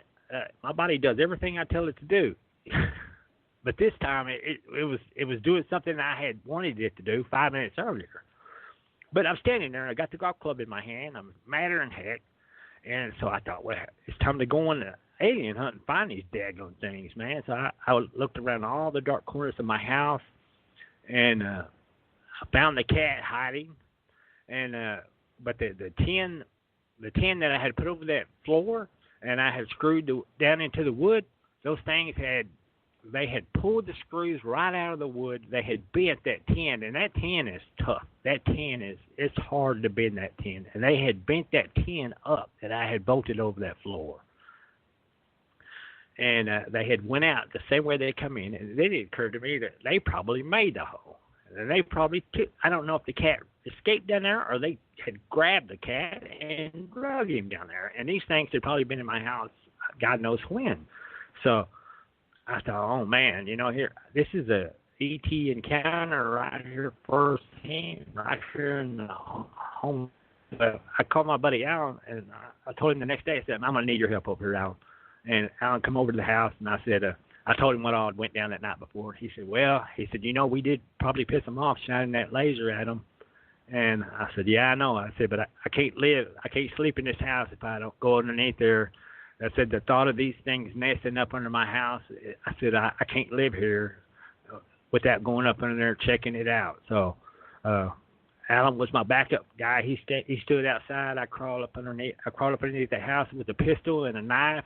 my body does everything I tell it to do. But this time it was doing something I had wanted it to do 5 minutes earlier. But I'm standing there, and I got the golf club in my hand. I'm madder than heck. And so I thought, well, it's time to go on the alien hunt and find these daggone things, man. So I looked around all the dark corners of my house, and I found the cat hiding, and but the tin that I had put over that floor and I had screwed down into the wood, those things had pulled the screws right out of the wood. They had bent that tin, and that tin is tough. It's hard to bend that tin, and they had bent that tin up that I had bolted over that floor. And they had went out the same way they come in, and then it occurred to me that they probably made the hole. And they probably I don't know if the cat escaped down there or they had grabbed the cat and dragged him down there. And these things had probably been in my house God knows when. So I thought, oh, man, here, this is a E.T. encounter right here firsthand, right here in the home So I called my buddy Alan, and I told him the next day, I said, I'm going to need your help over here, Alan. And Alan come over to the house, and I said, I told him what all went down that night before. He said, we did probably piss him off shining that laser at him. And I said, yeah, I know. I said, but I can't sleep in this house if I don't go underneath there. I said, the thought of these things nesting up under my house, I said, I can't live here without going up under there checking it out. So Alan was my backup guy. He stood outside. I crawled up underneath the house with a pistol and a knife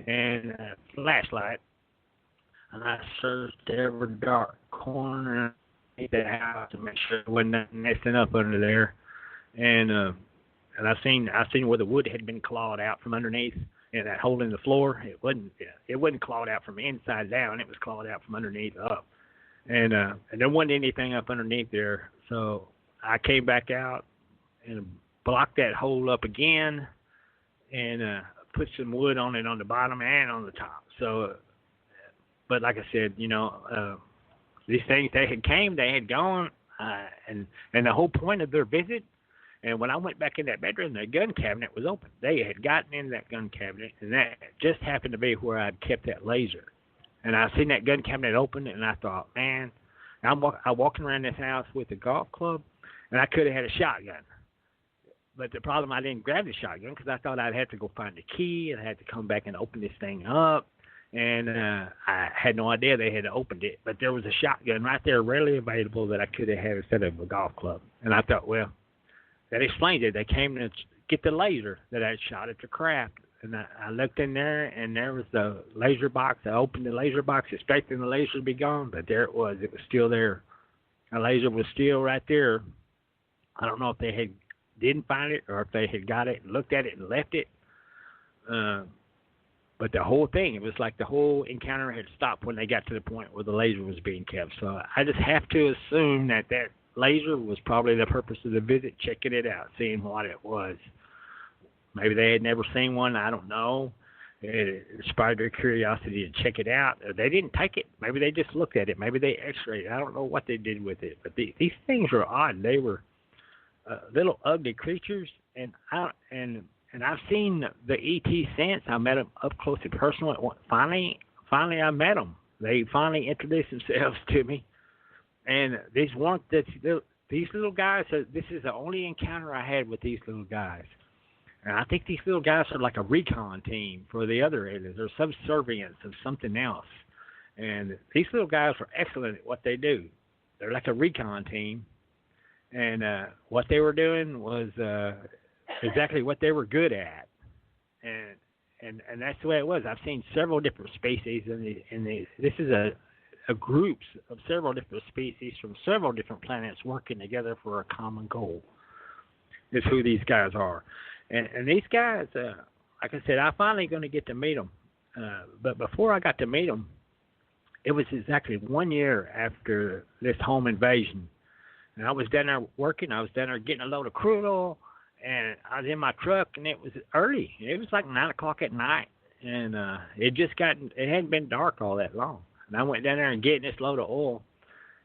and a flashlight. And I searched every dark corner of the house to make sure there wasn't nothing nesting up under there. And I seen where the wood had been clawed out from underneath, and that hole in the floor. It wasn't clawed out from inside down. It was clawed out from underneath up. And there wasn't anything up underneath there. So I came back out and blocked that hole up again, and put some wood on it on the bottom and on the top. So. But like I said, these things, they had gone, and the whole point of their visit, and when I went back in that bedroom, the gun cabinet was open. They had gotten in that gun cabinet, and that just happened to be where I'd kept that laser. And I seen that gun cabinet open, and I thought, man, I'm walking around this house with a golf club, and I could have had a shotgun. But the problem, I didn't grab the shotgun because I thought I'd have to go find the key, and I had to come back and open this thing up. And I had no idea they had opened it. But there was a shotgun right there readily available that I could have had instead of a golf club. And I thought, well, that explains it. They came to get the laser that I had shot at the craft. And I looked in there, and there was the laser box. I opened the laser box, expecting the laser to be gone. But there it was. It was still there. The laser was still right there. I don't know if they didn't find it or if they had got it and looked at it and left it. But the whole thing, it was like the whole encounter had stopped when they got to the point where the laser was being kept. So I just have to assume that laser was probably the purpose of the visit, checking it out, seeing what it was. Maybe they had never seen one. I don't know. It inspired their curiosity to check it out. They didn't take it. Maybe they just looked at it. Maybe they x-rayed it. I don't know what they did with it. But these things were odd. They were little ugly creatures, and I've seen the ET since. I met them up close and personal. Finally, I met them. They finally introduced themselves to me, and these little guys. This is the only encounter I had with these little guys, and I think these little guys are like a recon team for the other aliens. They're subservience of something else, and these little guys are excellent at what they do. They're like a recon team, and what they were doing was. Exactly what they were good at, and that's the way it was. I've seen several different species, and this is a groups of several different species from several different planets working together for a common goal. Is who these guys are, and these guys, like I said, I'm finally going to get to meet them. But before I got to meet them, it was exactly 1 year after this home invasion, and I was down there working. I was down there getting a load of crude oil. And I was in my truck, and it was early. It was like 9 o'clock at night, and it hadn't been dark all that long. And I went down there and getting this load of oil,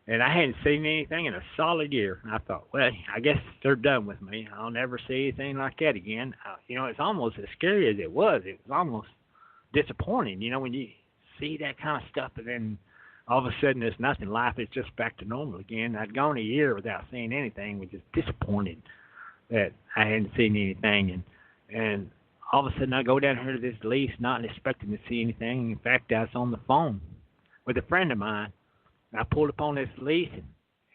and I hadn't seen anything in a solid year. And I thought, well, I guess they're done with me. I'll never see anything like that again. It's almost as scary as it was. It was almost disappointing, when you see that kind of stuff, and then all of a sudden there's nothing. Life is just back to normal again. I'd gone a year without seeing anything, which is disappointing. That I hadn't seen anything, and all of a sudden I go down here to this lease not expecting to see anything. In fact, I was on the phone with a friend of mine. I pulled up on this lease,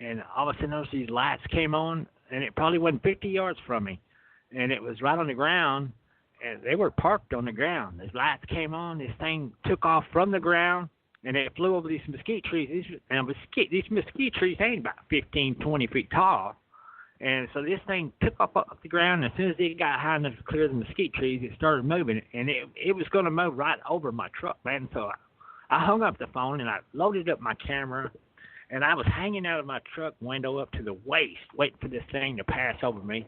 and all of a sudden these lights came on, and it probably wasn't 50 yards from me, and it was right on the ground, and they were parked on the ground. These lights came on, this thing took off from the ground, and it flew over these mesquite trees. These mesquite trees ain't about 15, 20 feet tall. And so this thing took off the ground, and as soon as it got high enough to clear the mesquite trees, it started moving, and it was going to move right over my truck, man. So I hung up the phone, and I loaded up my camera, and I was hanging out of my truck window up to the waist, waiting for this thing to pass over me,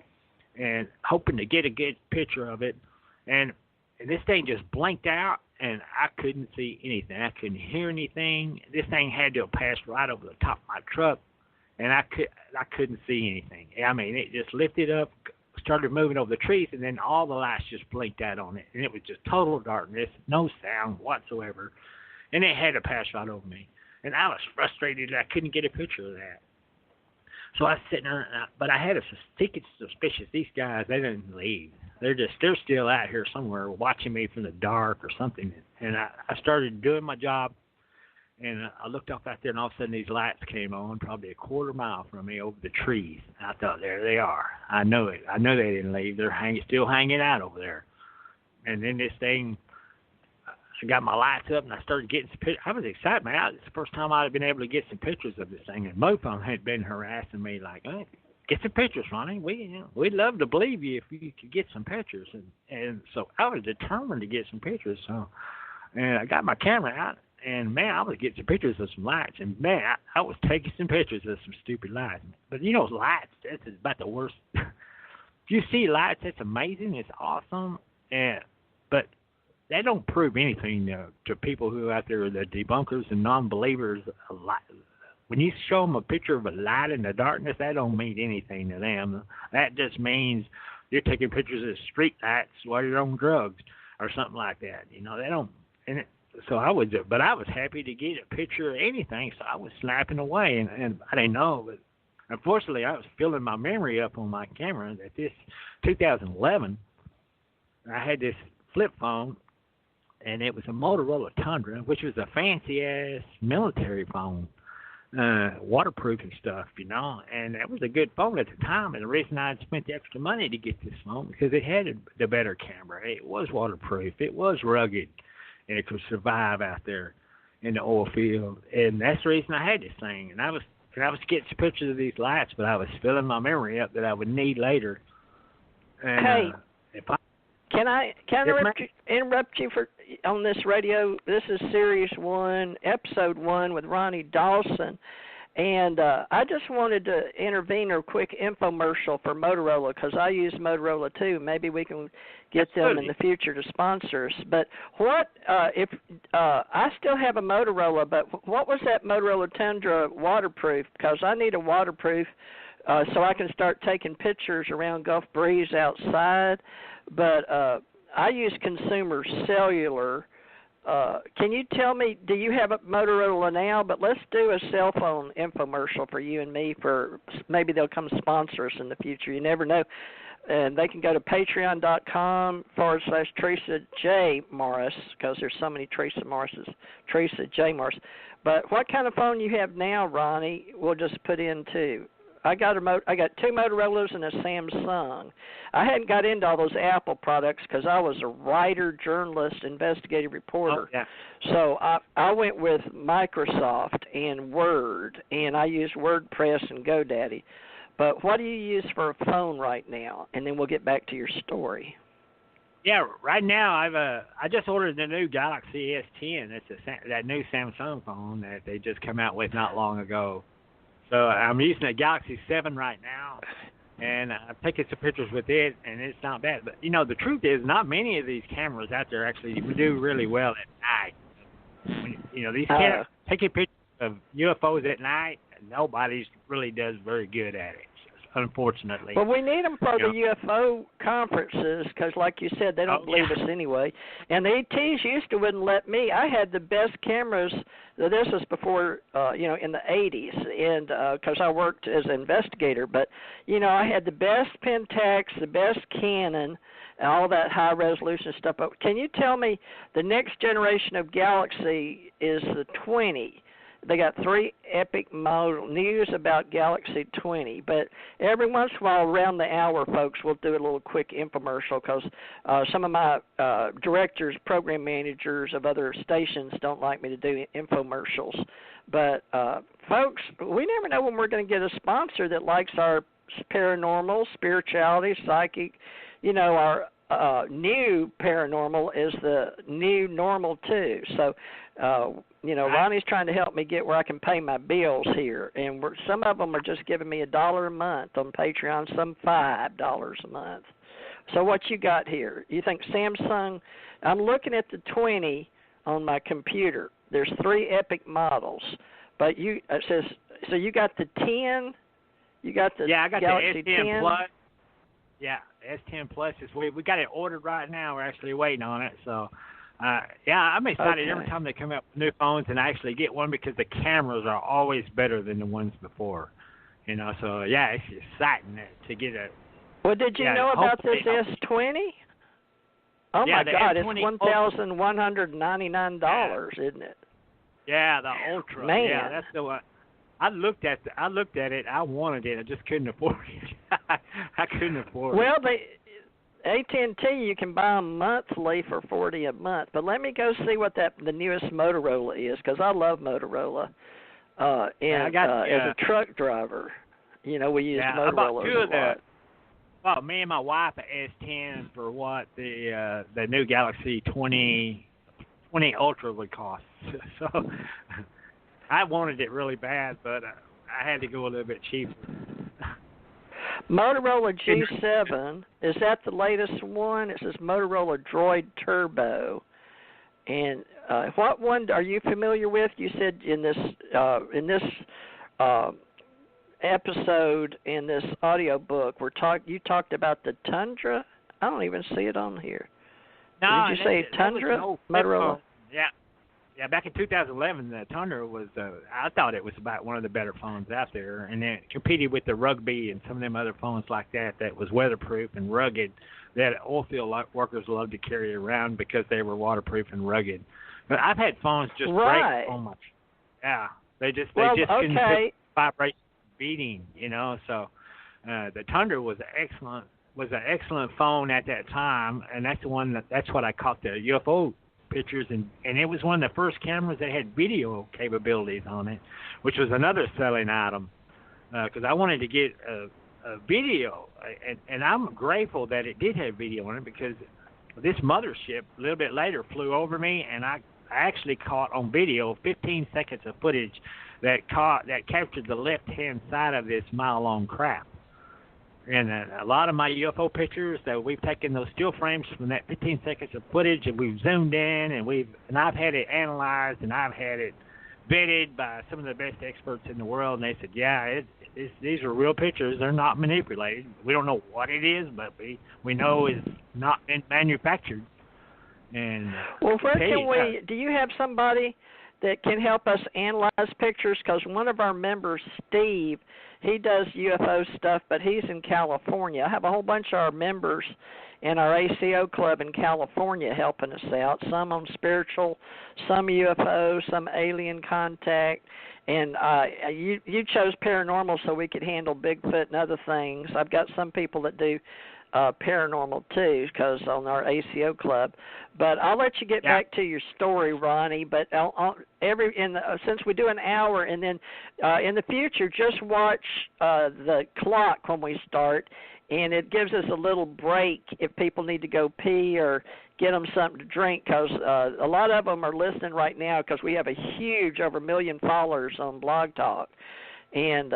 and hoping to get a good picture of it. And this thing just blinked out, and I couldn't see anything. I couldn't hear anything. This thing had to have passed right over the top of my truck. And I couldn't see anything. I mean, it just lifted up, started moving over the trees, and then all the lights just blinked out on it, and it was just total darkness, no sound whatsoever, and it had to pass right over me. And I was frustrated that I couldn't get a picture of that. So I was sitting there, but I had a ticket suspicious. These guys, they didn't leave. They're still out here somewhere watching me from the dark or something. And I started doing my job, and I looked up out there, and all of a sudden these lights came on, probably a quarter mile from me over the trees. I thought, there they are. I know it. I know they didn't leave. They're still hanging out over there. And then this thing, I got my lights up, and I started getting some pictures. I was excited, man. It's the first time I'd been able to get some pictures of this thing. And MoFone had been harassing me like, hey, get some pictures, Ronnie. We'd love to believe you if you could get some pictures. And so I was determined to get some pictures. So, and I got my camera out, and, man, I was getting some pictures of some lights. And, man, I was taking some pictures of some stupid lights. But, lights, that's about the worst. If you see lights, that's amazing. It's awesome. But that don't prove anything to people who out there, the debunkers and non-believers. When you show them a picture of a light in the darkness, that don't mean anything to them. That just means you're taking pictures of street lights while you're on drugs or something like that. They don't. So I was happy to get a picture of anything. So I was snapping away, and I didn't know, but unfortunately, I was filling my memory up on my camera that this 2011, I had this flip phone. And it was a Motorola Tundra, which was a fancy-ass military phone, waterproof and stuff, And it was a good phone at the time. And the reason I had spent the extra money to get this phone, because it had the better camera. It was waterproof. It was rugged. And it could survive out there in the oil field. And that's the reason I had this thing. And I was getting some pictures of these lights, but I was filling my memory up that I would need later. And, hey. Can I interrupt you on this radio? This is Series 1, Episode 1 with Ronnie Dawson. And I just wanted to intervene a quick infomercial for Motorola because I use Motorola too. Maybe we can get them in the future to sponsor us. But what if I still have a Motorola, but what was that Motorola Tundra waterproof? Because I need a waterproof so I can start taking pictures around Gulf Breeze outside. But I use Consumer Cellular. Can you tell me, do you have a Motorola now? But let's do a cell phone infomercial for you and me. For maybe they'll come sponsor us in the future. You never know. And they can go to patreon.com/Teresa J. Morris, because there's so many Teresa Morrises, Teresa J. Morris. But what kind of phone you have now, Ronnie, we'll just put in too. I got two Motorola's and a Samsung. I hadn't got into all those Apple products because I was a writer, journalist, investigative reporter. Oh, yeah. So I went with Microsoft and Word, and I use WordPress and GoDaddy. But what do you use for a phone right now? And then we'll get back to your story. Yeah, right now I just ordered the new Galaxy S10. It's that new Samsung phone that they just come out with not long ago. So I'm using a Galaxy 7 right now, and I'm taking some pictures with it, and it's not bad. But, the truth is not many of these cameras out there actually do really well at night. These cameras, taking pictures of UFOs at night, nobody really does very good at it, unfortunately. Well, we need them for the UFO conferences because, like you said, they don't believe us anyway. And the ETs used to wouldn't let me. I had the best cameras. This was before, in the 80s, and because I worked as an investigator. But, I had the best Pentax, the best Canon, and all that high-resolution stuff. But can you tell me the next generation of Galaxy is the 20? They got 3 epic model news about Galaxy 20. But every once in a while, around the hour, folks, we'll do a little quick infomercial because some of my directors, program managers of other stations don't like me to do infomercials. But, folks, we never know when we're going to get a sponsor that likes our paranormal, spirituality, psychic. Our new paranormal is the new normal, too. So, Ronnie's trying to help me get where I can pay my bills here. And some of them are just giving me $1 a month on Patreon, some $5 a month. So what you got here? You think Samsung? I'm looking at the 20 on my computer. There's 3 epic models. But it says, so you got the 10? You got the I got Galaxy the S10 10? Plus. Yeah, S10 Plus is we got it ordered right now. We're actually waiting on it. So, yeah, I'm excited every time they come out with new phones and I actually get one because the cameras are always better than the ones before. You know, so yeah, it's exciting to get a. Well, did you know about this S20? Oh yeah, my God, it's $1,199, isn't it? Yeah, the Ultra. Man. Yeah, that's the one. I looked at it. I wanted it. I just couldn't afford it. I couldn't afford it. Well, AT&T, you can buy them monthly for $40 a month. But let me go see what the newest Motorola is, because I love Motorola. As a truck driver, you know, we use Motorola a lot. Well, me and my wife at S10 for what the new Galaxy 20 Ultra would cost. So I wanted it really bad, but I had to go a little bit cheaper. Motorola G7, is that the latest one? It says Motorola Droid Turbo. And what one are you familiar with? You said in this episode, in this audio book, you talked about the Tundra. I don't even see it on here. No, did you say Tundra? Motorola. Yeah. Back in 2011, the Tundra was. I thought it was about one of the better phones out there, and it competed with the Rugby and some of them other phones like that was weatherproof and rugged, that oilfield workers loved to carry around because they were waterproof and rugged. But I've had phones just break so much. Yeah, they just couldn't take vibration beating, you know. So the Tundra was an excellent phone at that time, and that's what I caught the UFO pictures, and it was one of the first cameras that had video capabilities on it, which was another selling item, because I wanted to get a video, and I'm grateful that it did have video on it, because this mothership a little bit later flew over me, and I actually caught on video 15 seconds of footage that captured the left-hand side of this mile-long craft. And a lot of my UFO pictures that we've taken those still frames from that 15 seconds of footage, and we've zoomed in, and I've had it analyzed, and I've had it vetted by some of the best experts in the world, and they said, yeah, these are real pictures. They're not manipulated. We don't know what it is, but we know it's not been manufactured. And well, do you have somebody that can help us analyze pictures? Because one of our members, Steve, he does UFO stuff, but he's in California. I have a whole bunch of our members in our ACO club in California helping us out, some on spiritual, some UFO, some alien contact. And you chose paranormal so we could handle Bigfoot and other things. I've got some people that do paranormal too, because on our ACO club. But I'll let you get back to your story, Ronnie. But since we do an hour, and then in the future, just watch the clock when we start, and it gives us a little break if people need to go pee or get them something to drink, because a lot of them are listening right now because we have a huge, over 1 million followers on Blog Talk. And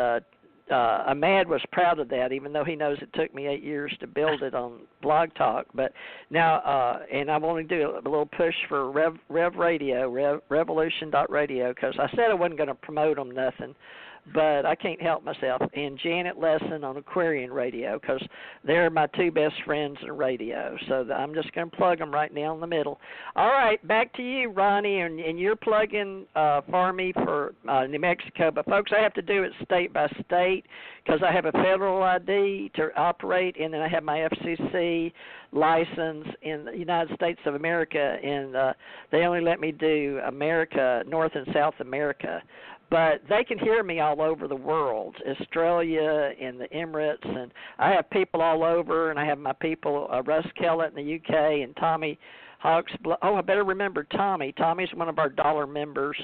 Ahmad was proud of that, even though he knows it took me 8 years to build it on Blog Talk. But now, and I want to do a little push for Rev Radio, Revolution.radio, because I said I wasn't going to promote them nothing, but I can't help myself. And Janet Lesson on Aquarian Radio, because they're my two best friends in radio. So I'm just going to plug them right now in the middle. All right, back to you, Ronnie, and you're plugging for me for New Mexico. But, folks, I have to do it state by state because I have a federal ID to operate, and then I have my FCC license in the United States of America, and they only let me do America, North and South America. But they can hear me all over the world, Australia and the Emirates, and I have people all over, and I have my people, Russ Kellett in the UK and Tommy Hawks. I better remember Tommy. Tommy's one of our dollar members,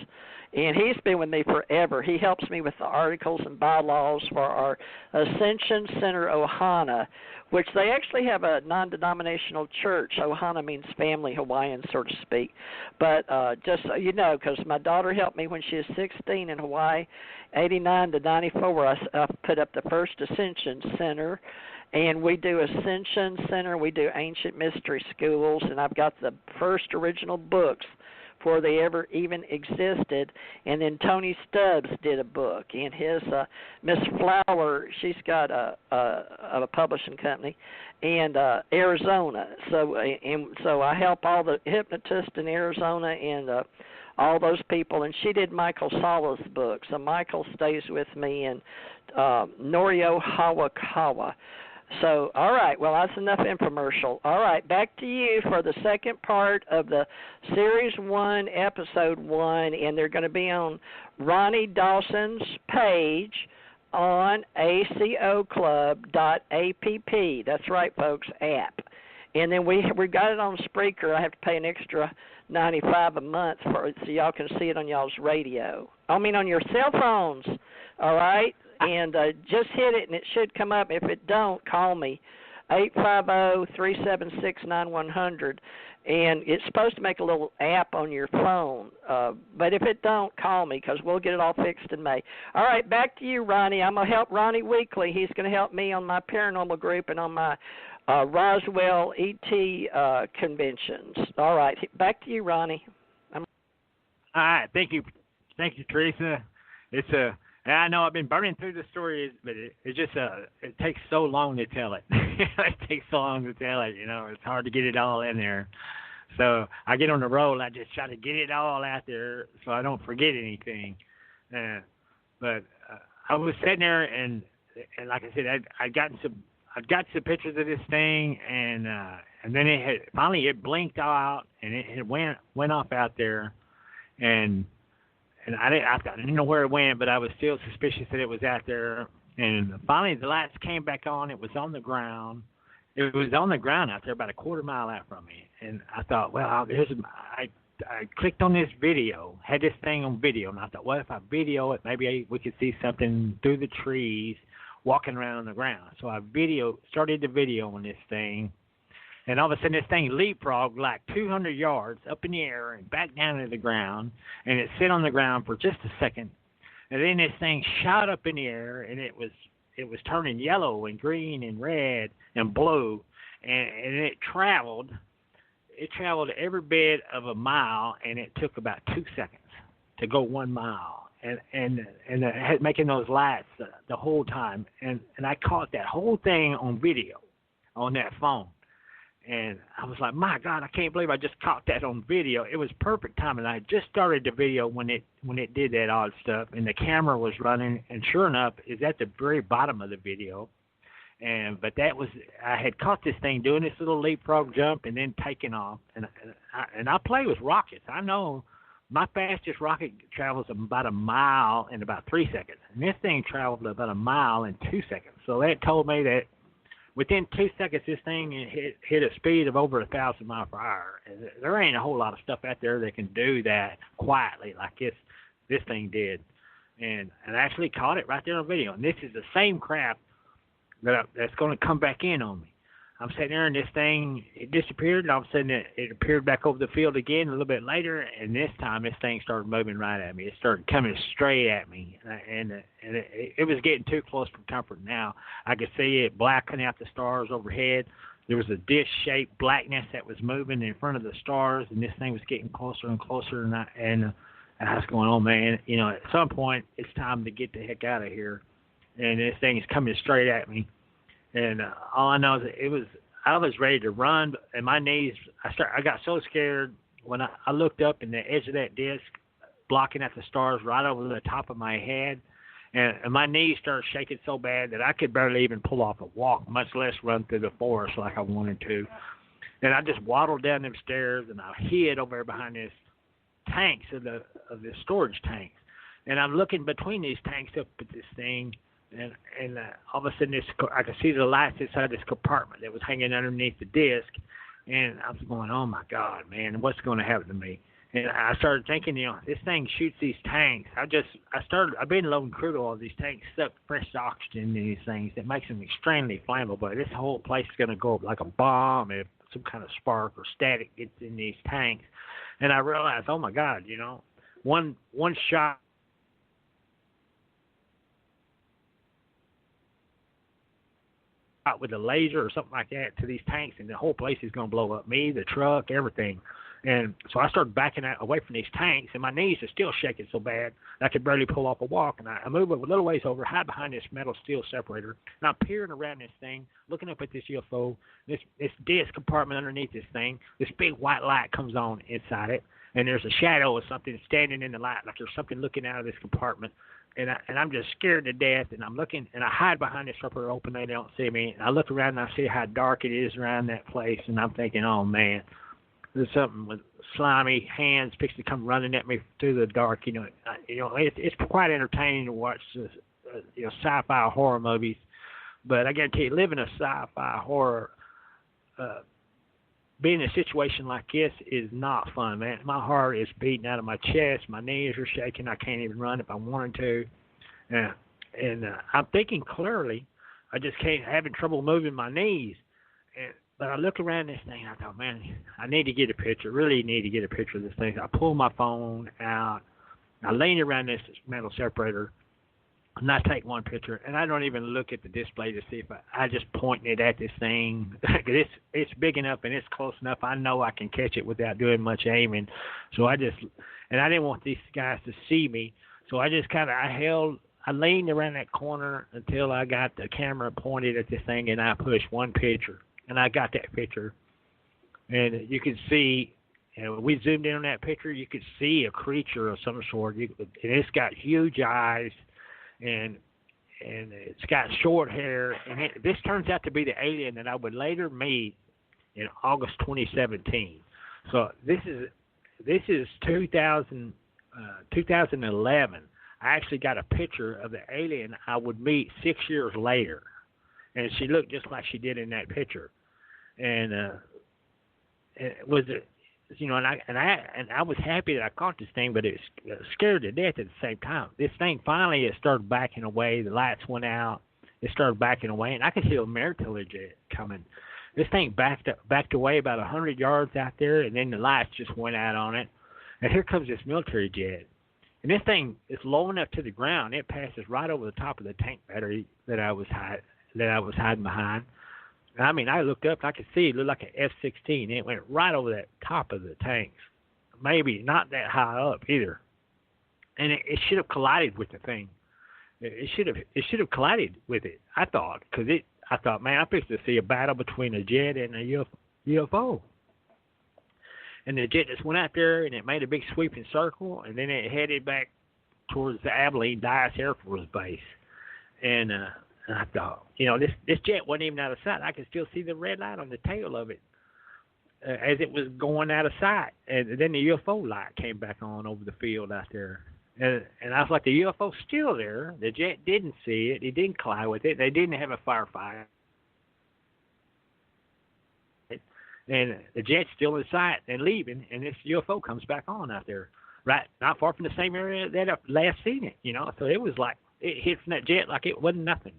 and he's been with me forever. He helps me with the articles and bylaws for our Ascension Center Ohana, which they actually have a non-denominational church. Ohana means family Hawaiian, so to speak. But just so you know, because my daughter helped me when she was 16 in Hawaii, 89 to 94, I put up the first Ascension Center. And we do Ascension Center, we do Ancient Mystery Schools, and I've got the first original books before they ever even existed. And then Tony Stubbs did a book, and his Miss Flower, she's got a publishing company, and Arizona. So I help all the hypnotists in Arizona and all those people. And she did Michael Sala's book, so Michael stays with me in Norio Hawakawa. So, all right, well, that's enough infomercial. All right, back to you for the second part of the Series 1, Episode 1, and they're going to be on Ronnie Dawson's page on acoclub.app. That's right, folks, app. And then we got it on Spreaker. I have to pay an extra $95 a month for it so y'all can see it on y'all's radio. I mean on your cell phones, all right? And just hit it, and it should come up. If it don't, call me, 850-376-9100. And it's supposed to make a little app on your phone. But if it don't, call me because we'll get it all fixed in May. All right, back to you, Ronnie. I'm going to help Ronnie weekly. He's going to help me on my paranormal group and on my Roswell ET conventions. All right, back to you, Ronnie. All right, thank you, Teresa. I know I've been burning through the stories, but it takes so long to tell it. It takes so long to tell it. It's hard to get it all in there. So I get on the roll. I just try to get it all out there so I don't forget anything. But I was sitting there, and like I said, I'd got some pictures of this thing, and then it blinked out, and it went off out there, and I didn't know where it went, but I was still suspicious that it was out there. And finally, the lights came back on. It was on the ground. It was on the ground out there about a quarter mile out from me. And I thought, well, I clicked on this video, had this thing on video, and I thought, well, if I video it, maybe we could see something through the trees walking around on the ground. So I started the video on this thing. And all of a sudden, this thing leapfrogged like 200 yards up in the air and back down to the ground. And it sit on the ground for just a second. And then this thing shot up in the air, and it was turning yellow and green and red and blue. And it traveled. It traveled every bit of a mile, and it took about 2 seconds to go 1 mile. And making those lights the whole time. And I caught that whole thing on video on that phone. And I was like, my God, I can't believe I just caught that on video. It was perfect timing. I just started the video when it did that odd stuff, and the camera was running. And sure enough, it's at the very bottom of the video. But I had caught this thing doing this little leapfrog jump and then taking off. And I play with rockets. I know my fastest rocket travels about a mile in about 3 seconds, and this thing traveled about a mile in 2 seconds. So that told me that within 2 seconds, this thing hit a speed of over 1,000 miles per hour. And there ain't a whole lot of stuff out there that can do that quietly like this thing did. And I actually caught it right there on video. And this is the same crap that's going to come back in on me. I'm sitting there, and this thing, it disappeared, and all of a sudden it appeared back over the field again a little bit later, and this time this thing started moving right at me. It started coming straight at me, and it was getting too close for comfort now. I could see it blacking out the stars overhead. There was a dish-shaped blackness that was moving in front of the stars, and this thing was getting closer and closer, and I was going, oh, man, at some point it's time to get the heck out of here, and this thing is coming straight at me. And all I know is I was ready to run, and my knees, I got so scared when I looked up, and the edge of that disc blocking at the stars right over the top of my head, and my knees started shaking so bad that I could barely even pull off a walk, much less run through the forest like I wanted to. And I just waddled down them stairs, and I hid over behind this tanks of the storage tanks. And I'm looking between these tanks up at this thing, and all of a sudden I could see the lights inside this compartment that was hanging underneath the disc, and I was going, oh my God, man, what's going to happen to me? And I started thinking, this thing shoots these tanks. I've been loading crude oil. These tanks suck fresh oxygen in these things that makes them extremely flammable. This whole place is going to go up like a bomb if some kind of spark or static gets in these tanks. And I realized, oh my God, one shot with a laser or something like that to these tanks, and the whole place is going to blow up. Me, the truck, everything. And so I started backing out away from these tanks, and my knees are still shaking so bad I could barely pull off a walk. And I move a little ways over, hide behind this metal steel separator, and I'm peering around this thing, looking up at this UFO, this disc compartment underneath this thing. This big white light comes on inside it, and there's a shadow of something standing in the light, like there's something looking out of this compartment. And I'm just scared to death, and I'm looking, and I hide behind this separator, open, they don't see me. And I look around, and I see how dark it is around that place, and I'm thinking, oh, man. There's something with slimy hands fixing to come running at me through the dark. It's quite entertaining to watch this, sci-fi horror movies. But I guarantee you, living a sci-fi horror, being in a situation like this is not fun, man. My heart is beating out of my chest. My knees are shaking. I can't even run if I wanted to. And I'm thinking clearly. I just having trouble moving my knees. But I look around this thing, and I thought, man, I need to get a picture, really need to get a picture of this thing. So I pull my phone out, I lean around this metal separator, and I take one picture, and I don't even look at the display to see if I just point it at this thing. It's big enough and it's close enough. I know I can catch it without doing much aiming. So I didn't want these guys to see me. So I just I leaned around that corner until I got the camera pointed at this thing, and I pushed one picture. And I got that picture, and you could see, we zoomed in on that picture, you could see a creature of some sort, and it's got huge eyes, and it's got short hair, and this turns out to be the alien that I would later meet in August 2017. So this is 2011. I actually got a picture of the alien I would meet 6 years later, and she looked just like she did in that picture. And it was, and I was happy that I caught this thing, but it was scared to death at the same time. This thing finally it started backing away. The lights went out. It started backing away, and I could see a military jet coming. This thing backed away about 100 yards out there, and then the lights just went out on it. And here comes this military jet, and this thing is low enough to the ground. It passes right over the top of the tank battery that I was hiding behind. I mean, I looked up, I could see it looked like an F-16. It went right over that top of the tanks. Maybe not that high up either. And it should have collided with the thing. It should have collided with it, I thought. I thought, man, I'm fixing to see a battle between a jet and a UFO. And the jet just went out there, and it made a big sweeping circle, and then it headed back towards the Abilene Dice Air Force Base. And I thought, this jet wasn't even out of sight. I could still see the red light on the tail of it as it was going out of sight. And then the UFO light came back on over the field out there. And I was like, the UFO's still there. The jet didn't see it. It didn't collide with it. They didn't have a firefight. And the jet's still in sight and leaving, and this UFO comes back on out there, right, not far from the same area that I've last seen it, So it was like, it hit from that jet like it wasn't nothing.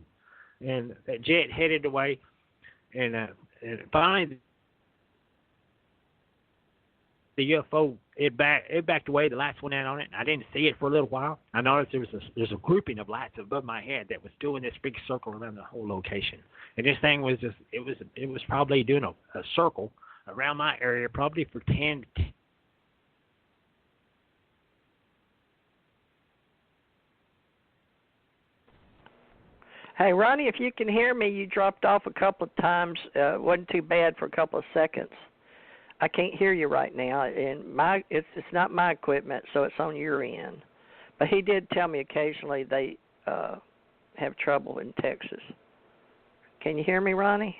And that jet headed away, and finally the UFO it backed away. The lights went out on it. And I didn't see it for a little while. I noticed there's a grouping of lights above my head that was doing this big circle around the whole location. And this thing was it was probably doing a circle around my area, probably for 10. Hey, Ronnie, if you can hear me, you dropped off a couple of times. Wasn't too bad for a couple of seconds. I can't hear you right now, and it's not my equipment, so it's on your end. But he did tell me occasionally they have trouble in Texas. Can you hear me, Ronnie?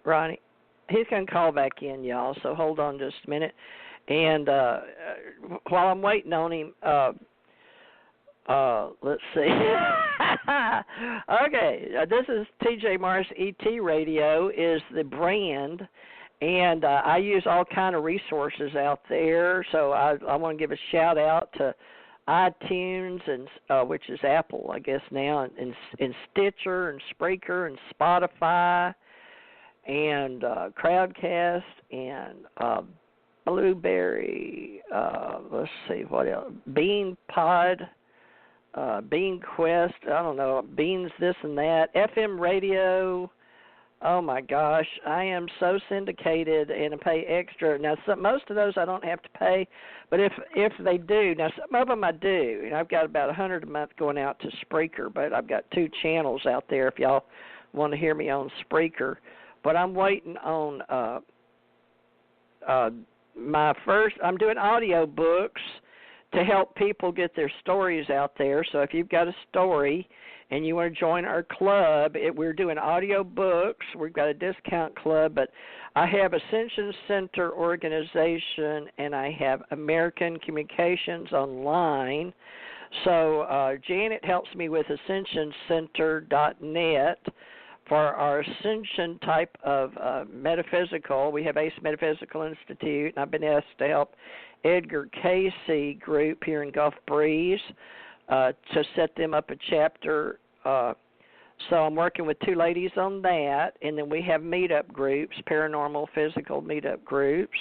Ronnie, he's going to call back in, y'all, so hold on just a minute. And while I'm waiting on him, let's see. Okay, this is TJ Morris. ET Radio is the brand, and I use all kind of resources out there. So I want to give a shout out to iTunes, and which is Apple, I guess now, and Stitcher and Spreaker and Spotify and Crowdcast and Blueberry. Let's see what else. Bean Pod. Bean Quest, I don't know, Beans this and that, FM radio, Oh my gosh, I am so syndicated and I pay extra. Now, most of those I don't have to pay, but if they do, now some of them I do. And I've got about $100 a month going out to Spreaker, but I've got 2 channels out there if y'all want to hear me on Spreaker. But I'm waiting on my first. I'm doing audio books to help people get their stories out there. So if you've got a story and you want to join our club, we're doing audio books. We've got a discount club, but I have Ascension Center Organization and I have American Communications Online. So Janet helps me with ascensioncenter.net for our Ascension type of metaphysical. We have Ace Metaphysical Institute, and I've been asked to help Edgar Casey group here in Gulf Breeze to set them up a chapter. So I'm working with 2 ladies on that, and then we have meetup groups, paranormal, physical meetup groups,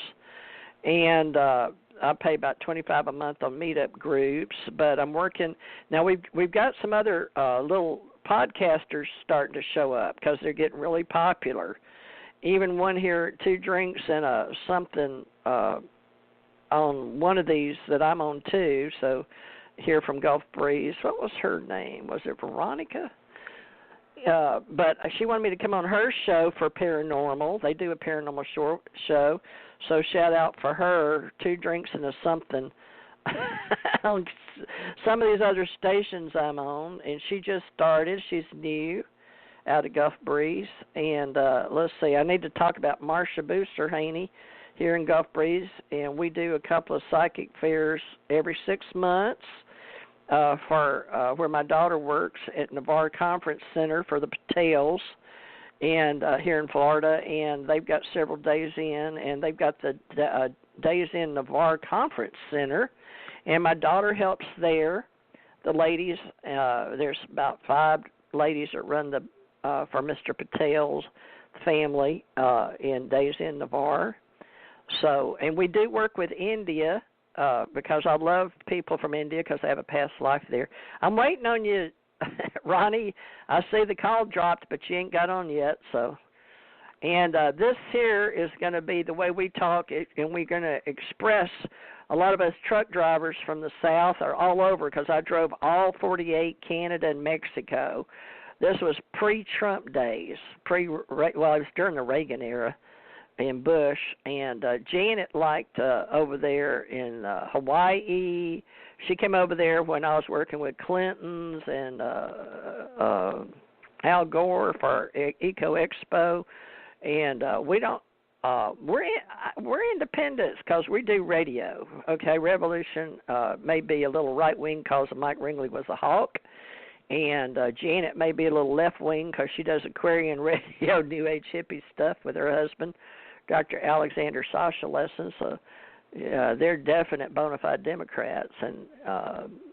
and I pay about $25 a month on meetup groups. But I'm working now. We've got some other little podcasters starting to show up because they're getting really popular. Even one here, 2 drinks and something on one of these that I'm on too. So here from Gulf Breeze, what was her name? Was it Veronica? But she wanted me to come on her show for paranormal. They do a paranormal show, so shout out for her. 2 drinks and a something on some of these other stations I'm on, and she just started. She's new out of Gulf Breeze, and let's see. I need to talk about Marcia Booster Haney here in Gulf Breeze, and we do a couple of psychic fairs every 6 months. For where my daughter works at Navarre Conference Center for the Patels, and here in Florida, and they've got several days in, and they've got the Days in Navarre Conference Center, and my daughter helps there. The ladies, there's about 5 ladies that run the for Mr. Patel's family in Days in Navarre. So, and we do work with India. Because I love people from India because I have a past life there. I'm waiting on you, Ronnie. I see the call dropped, but you ain't got on yet. So, and this here is going to be the way we talk, and we're going to express. A lot of us truck drivers from the South are all over because I drove all 48, Canada and Mexico. This was pre-Trump days. It was during the Reagan era. In Bush, and Janet liked over there in Hawaii. She came over there when I was working with Clintons and Al Gore for Eco Expo, and we're independents because we do radio. Okay, Revolution may be a little right wing because Mike Ringley was a hawk. And Janet may be a little left wing because she does Aquarian radio, New Age hippie stuff with her husband, Dr. Alexander Sasha lessons. So they're definite bona fide Democrats. And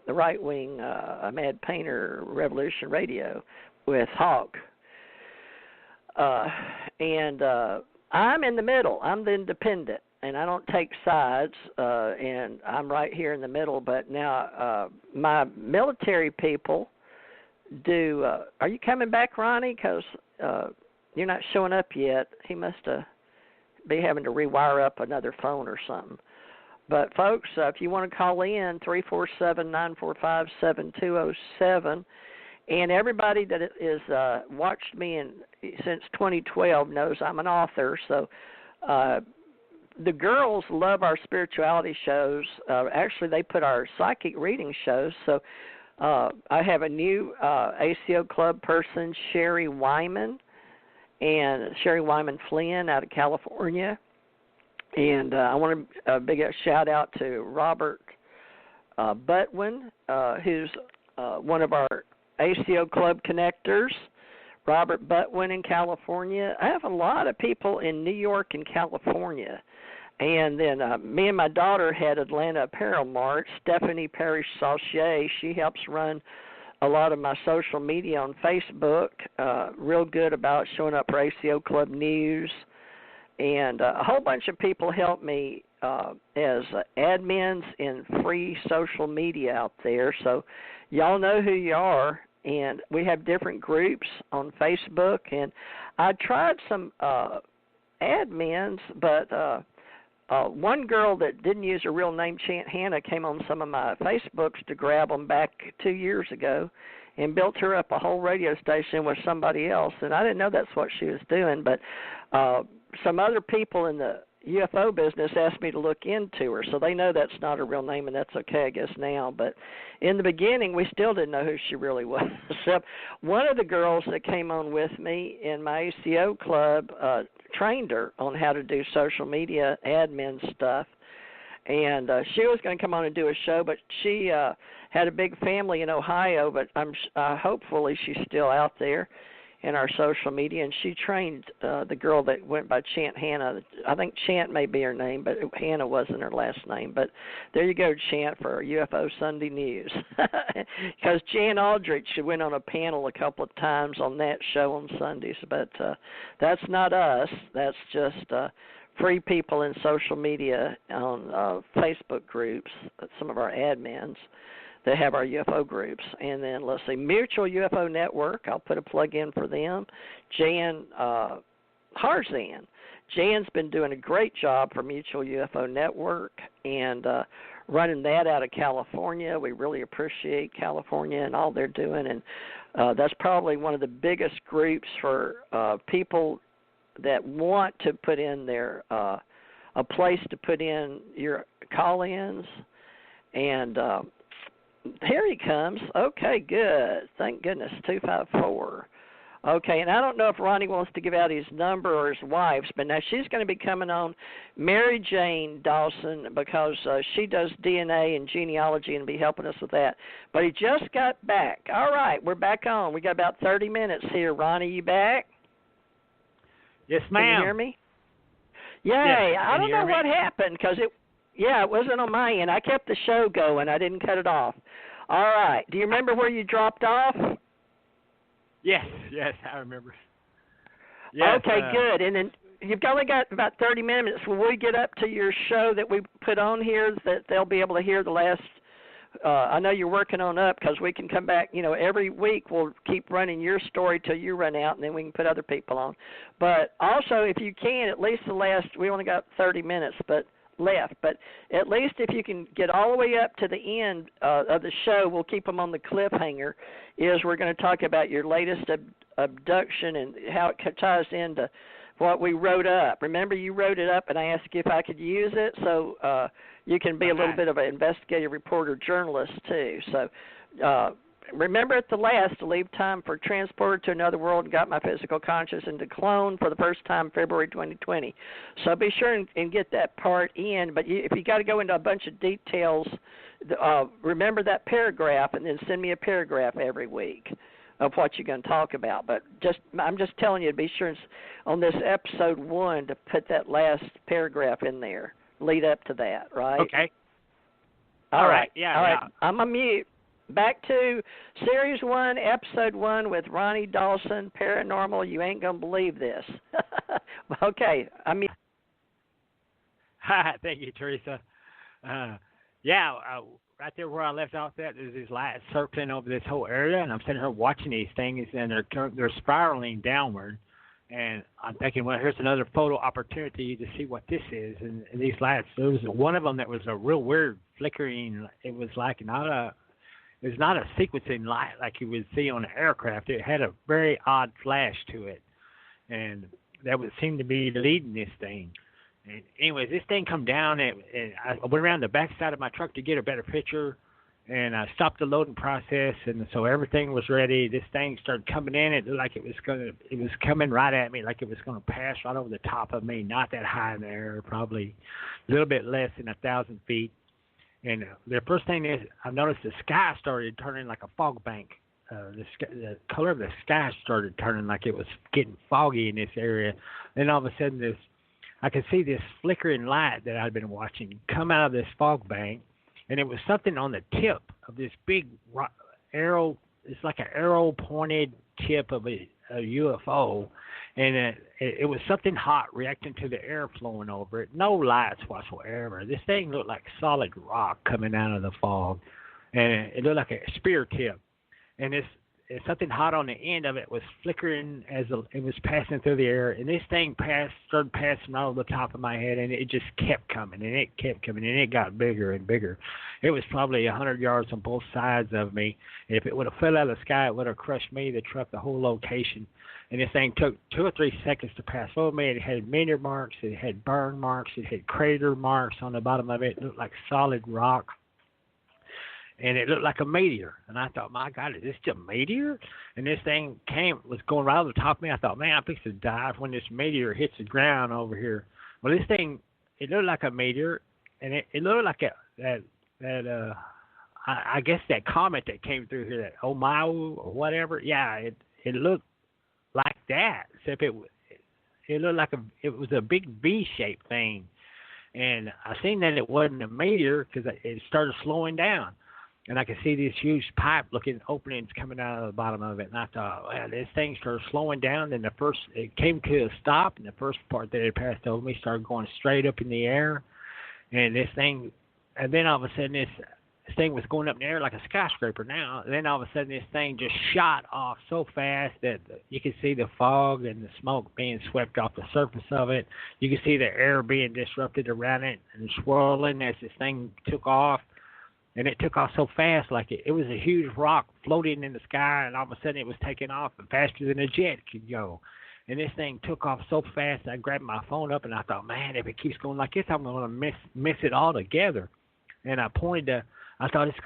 the right wing, Mad Painter, Revolution Radio with Hawk. And I'm in the middle. I'm the independent. And I don't take sides, and I'm right here in the middle. But now my military people do. Are you coming back, Ronnie? Because you're not showing up yet. He must be having to rewire up another phone or something. But, folks, if you want to call in, 347-945-7207. And everybody that is watched me since 2012 knows I'm an author. So the girls love our spirituality shows. Actually, they put our psychic reading shows. So I have a new ACO Club person, Sherry Wyman, and Sherry Wyman Flynn out of California. And I want a big shout-out to Robert Butwin, who's one of our ACO Club connectors. Robert Butwin in California. I have a lot of people in New York and California. And then me and my daughter had Atlanta Apparel Mart. Stephanie Parrish Salchier, she helps run a lot of my social media on Facebook. Real good about showing up for ACO Club News. And a whole bunch of people help me as admins in free social media out there. So y'all know who you are. and we have different groups on Facebook. And I tried some admins, but one girl that didn't use her real name, Chant Hannah, came on some of my Facebooks to grab them back 2 years ago and built her up a whole radio station with somebody else. And I didn't know that's what she was doing, but some other people in the UFO business asked me to look into her, so they know that's not her real name, and that's okay, I guess, now. But in the beginning, we still didn't know who she really was. So one of the girls that came on with me in my ACO club trained her on how to do social media admin stuff, and she was going to come on and do a show, but she had a big family in Ohio, but hopefully she's still out there in our social media, and she trained the girl that went by Chant Hannah. I think Chant may be her name, but Hannah wasn't her last name. But there you go, Chant, for UFO Sunday News. Because Jan Aldrich went on a panel a couple of times on that show on Sundays, but that's not us. That's just free people in social media on Facebook groups, some of our admins that have our UFO groups. And then, let's see, Mutual UFO Network, I'll put a plug in for them. Jan Harzan. Jan's been doing a great job for Mutual UFO Network and running that out of California. We really appreciate California and all they're doing. And that's probably one of the biggest groups for people that want to put in their a place to put in your call-ins. And here he comes. Okay, good. Thank goodness, 254. Okay, and I don't know if Ronnie wants to give out his number or his wife's, but now she's going to be coming on, Mary Jane Dawson, because she does DNA and genealogy and be helping us with that. But he just got back. All right, we're back on. We got about 30 minutes here. Ronnie, you back? Yes, ma'am. Can you hear me? Yay. Yes, I don't know what happened because it wasn't on my end. I kept the show going. I didn't cut it off. All right. Do you remember where you dropped off? Yes, I remember. Yes, okay, good. And then you've only got about 30 minutes. When we get up to your show that we put on here, that they'll be able to hear the last. I know you're working on up because we can come back. Every week we'll keep running your story till you run out, and then we can put other people on. But also, if you can, at least the last. We only got 30 minutes, but left, but at least if you can get all the way up to the end of the show, we'll keep them on the cliffhanger, is we're going to talk about your latest abduction and how it ties into what we wrote up. Remember, you wrote it up, and I asked you if I could use it, so you can be a little bit of an investigative reporter journalist, too. So remember at the last to leave time for transport to another world and got my physical conscious into clone for the first time February 2020. So be sure and get that part in. But if you got to go into a bunch of details, remember that paragraph and then send me a paragraph every week of what you're going to talk about. But I'm just telling you to be sure on this episode 1 to put that last paragraph in there. Lead up to that, right? Okay. All right. Yeah. All right. I'm a mute. Back to Series 1, Episode 1 with Ronnie Dawson, Paranormal. You ain't going to believe this. Okay. Thank you, Teresa. Right there where I left off at, there's these lights circling over this whole area, and I'm sitting here watching these things, and they're spiraling downward. And I'm thinking, well, here's another photo opportunity to see what this is. And these lights, there was one of them that was a real weird flickering. It was like it's not a sequencing light like you would see on an aircraft. It had a very odd flash to it, and that would seem to be leading this thing. And anyways, this thing come down, and I went around the back side of my truck to get a better picture, and I stopped the loading process, and so everything was ready. This thing started coming in. It looked like it was coming right at me, like it was going to pass right over the top of me. Not that high in the air, probably a little bit less than 1,000 feet. And the first thing is I noticed the sky started turning like a fog bank. The color of the sky started turning like it was getting foggy in this area. Then all of a sudden I could see this flickering light that I'd been watching come out of this fog bank, and it was something on the tip of this big arrow. It's like an arrow-pointed tip of a UFO, and it was something hot reacting to the air flowing over it. No lights whatsoever. This thing looked like solid rock coming out of the fog, and it looked like a spear tip. And something hot on the end of it was flickering as it was passing through the air, and this thing started passing over the top of my head, and it just kept coming, and it kept coming, and it got bigger and bigger. It was probably 100 yards on both sides of me. If it would have fell out of the sky, it would have crushed me, the truck, the whole location. And this thing took 2 or 3 seconds to pass over me. It had meteor marks, it had burn marks, it had crater marks on the bottom of it. It looked like solid rock. And it looked like a meteor. And I thought, my God, is this just a meteor? And this thing was going right over the top of me. I thought, man, I'm fixing to die when this meteor hits the ground over here. Well, this thing, it looked like a meteor, and it looked like I guess that comet that came through here, that Omahu or whatever. Yeah, it looked like that. Except it looked like it was a big V-shaped thing. And I seen that it wasn't a meteor because it started slowing down. And I could see these huge pipe-looking openings coming out of the bottom of it. And I thought, well, this thing started slowing down. And it came to a stop. And the first part that it passed over me started going straight up in the air. And then all of a sudden this thing was going up in the air like a skyscraper now. And then all of a sudden this thing just shot off so fast that you could see the fog and the smoke being swept off the surface of it. You could see the air being disrupted around it and swirling as this thing took off. And it took off so fast, like it was a huge rock floating in the sky, and all of a sudden it was taking off faster than a jet could go. And this thing took off so fast, I grabbed my phone up, and I thought, man, if it keeps going like this, I'm going to miss it altogether. And I thought it's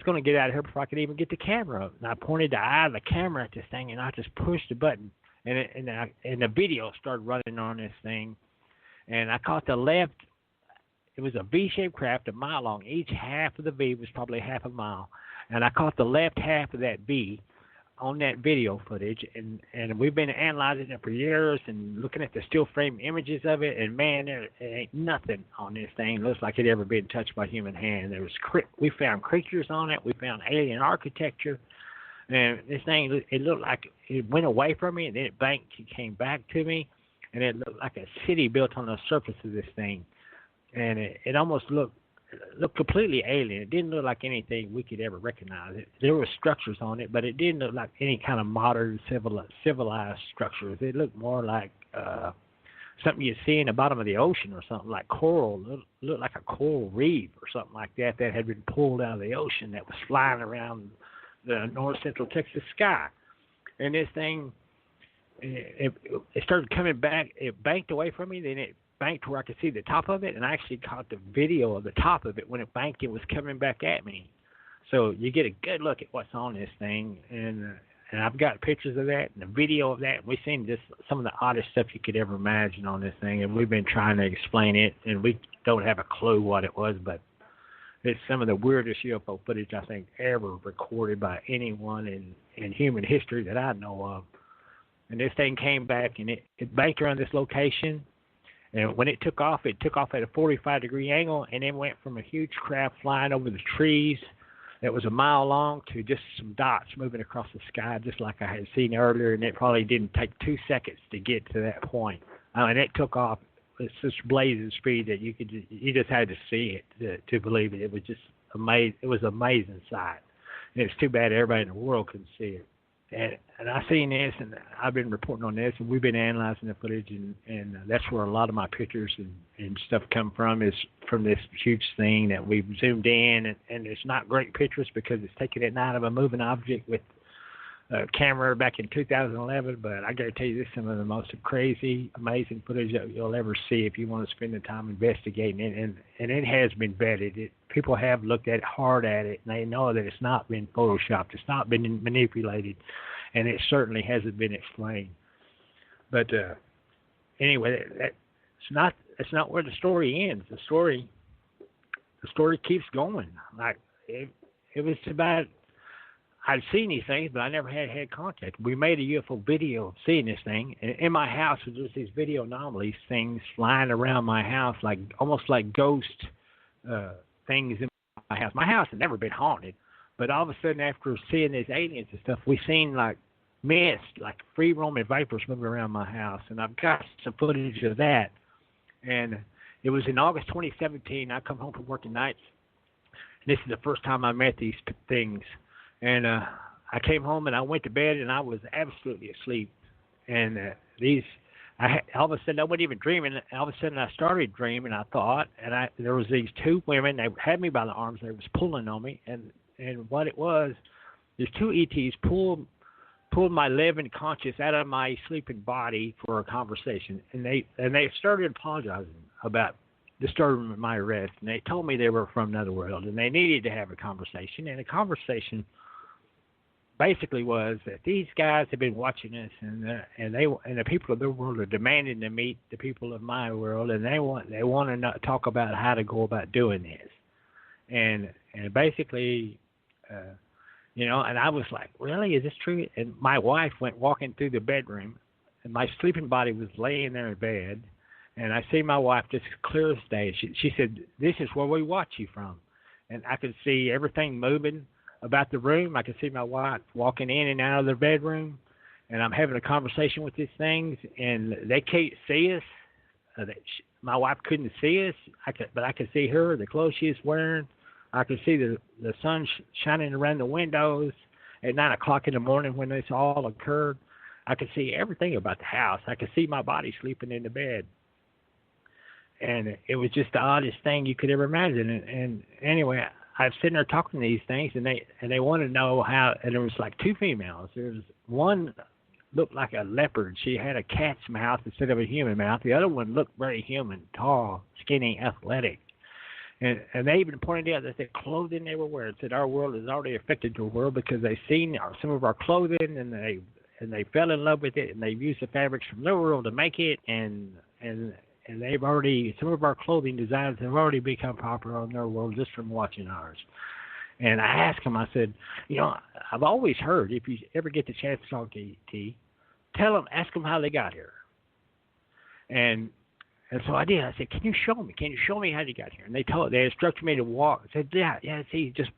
gonna get out of here before I could even get the camera up. And I pointed the eye of the camera at this thing, and I just pushed the button, and the video started running on this thing. And I caught the left. It was a V-shaped craft, a mile long. Each half of the V was probably half a mile. And I caught the left half of that V on that video footage. And we've been analyzing it for years and looking at the still frame images of it. And, man, there ain't nothing on this thing. It looks like it ever been touched by human hand. We found creatures on it. We found alien architecture. And this thing, it looked like it went away from me, and then it banked and came back to me. And it looked like a city built on the surface of this thing. And it almost looked completely alien. It didn't look like anything we could ever recognize. There were structures on it, but it didn't look like any kind of modern civilized structures. It looked more like something you'd see in the bottom of the ocean or something, like coral. It looked like a coral reef or something like that had been pulled out of the ocean that was flying around the north central Texas sky. And this thing, it started coming back. It banked away from me, then it banked where I could see the top of it, and I actually caught the video of the top of it. When it banked, it was coming back at me. So you get a good look at what's on this thing, and I've got pictures of that and a video of that. We've seen just some of the oddest stuff you could ever imagine on this thing, and we've been trying to explain it, and we don't have a clue what it was, but it's some of the weirdest UFO footage I think ever recorded by anyone in human history that I know of. And this thing came back, and it banked around this location. And when it took off at a 45-degree angle, and then went from a huge craft flying over the trees that was a mile long to just some dots moving across the sky, just like I had seen earlier. And it probably didn't take 2 seconds to get to that point. And it took off at such blazing speed that you just had to see it to believe it. It was just amazing. It was an amazing sight. And it's too bad everybody in the world couldn't see it. And I seen this, and I've been reporting on this, and we've been analyzing the footage, and that's where a lot of my pictures and stuff come from, is from this huge thing that we've zoomed in, and it's not great pictures because it's taken at night of a moving object with a camera back in 2011, but I guarantee you this is some of the most crazy, amazing footage that you'll ever see if you want to spend the time investigating it, and it has been vetted. People have looked at it, hard at it, and they know that it's not been photoshopped, it's not been manipulated, and it certainly hasn't been explained. But anyway, that's not where the story ends. The story keeps going. Like it was about, I'd seen these things, but I never had contact. We made a UFO video of seeing this thing, and in my house was just these video anomalies, things flying around my house, like almost like ghost things in my house. My house had never been haunted, but all of a sudden, after seeing these aliens and stuff, we seen like mist, like free roaming vapors moving around my house, and I've got some footage of that. And it was in August 2017. I come home from working nights, and this is the first time I met these things. And I I came home and I went to bed and I was absolutely asleep. And all of a sudden I wasn't even dreaming. All of a sudden I started dreaming. I thought, and there was these two women. They had me by the arms. They was pulling on me, and what it was, these two ETs pulled my living conscious out of my sleeping body for a conversation, and they started apologizing about disturbing my rest, and they told me they were from another world and they needed to have a conversation, and the conversation basically was that these guys have been watching us, and the people of their world are demanding to meet the people of my world, and they want to talk about how to go about doing this, and basically, and I was like, really, is this true? And my wife went walking through the bedroom, and my sleeping body was laying there in bed, and I see my wife just clear as day. She said, "This is where we watch you from," and I could see everything moving about the room. I could see my wife walking in and out of the bedroom, and I'm having a conversation with these things, and they can't see us. My wife couldn't see us, but I could see her, the clothes she's wearing. I could see the sun shining around the windows at 9 o'clock in the morning when this all occurred. I could see everything about the house. I could see my body sleeping in the bed. And it was just the oddest thing you could ever imagine. And anyway, I was sitting there talking to these things, and they wanted to know how. And there was like two females. There was one looked like a leopard. She had a cat's mouth instead of a human mouth. The other one looked very human, tall, skinny, athletic. And they even pointed out that the clothing they were wearing said our world is already affected their world because they've seen some of our clothing, and they fell in love with it, and they've used the fabrics from their world to make it, and they've already, some of our clothing designs have already become popular in their world just from watching ours. And I asked them, I said, I've always heard if you ever get the chance to talk to ET, ask them how they got here. And so I did. I said, can you show me how they got here? And they instructed me to walk. I said, yeah, see, just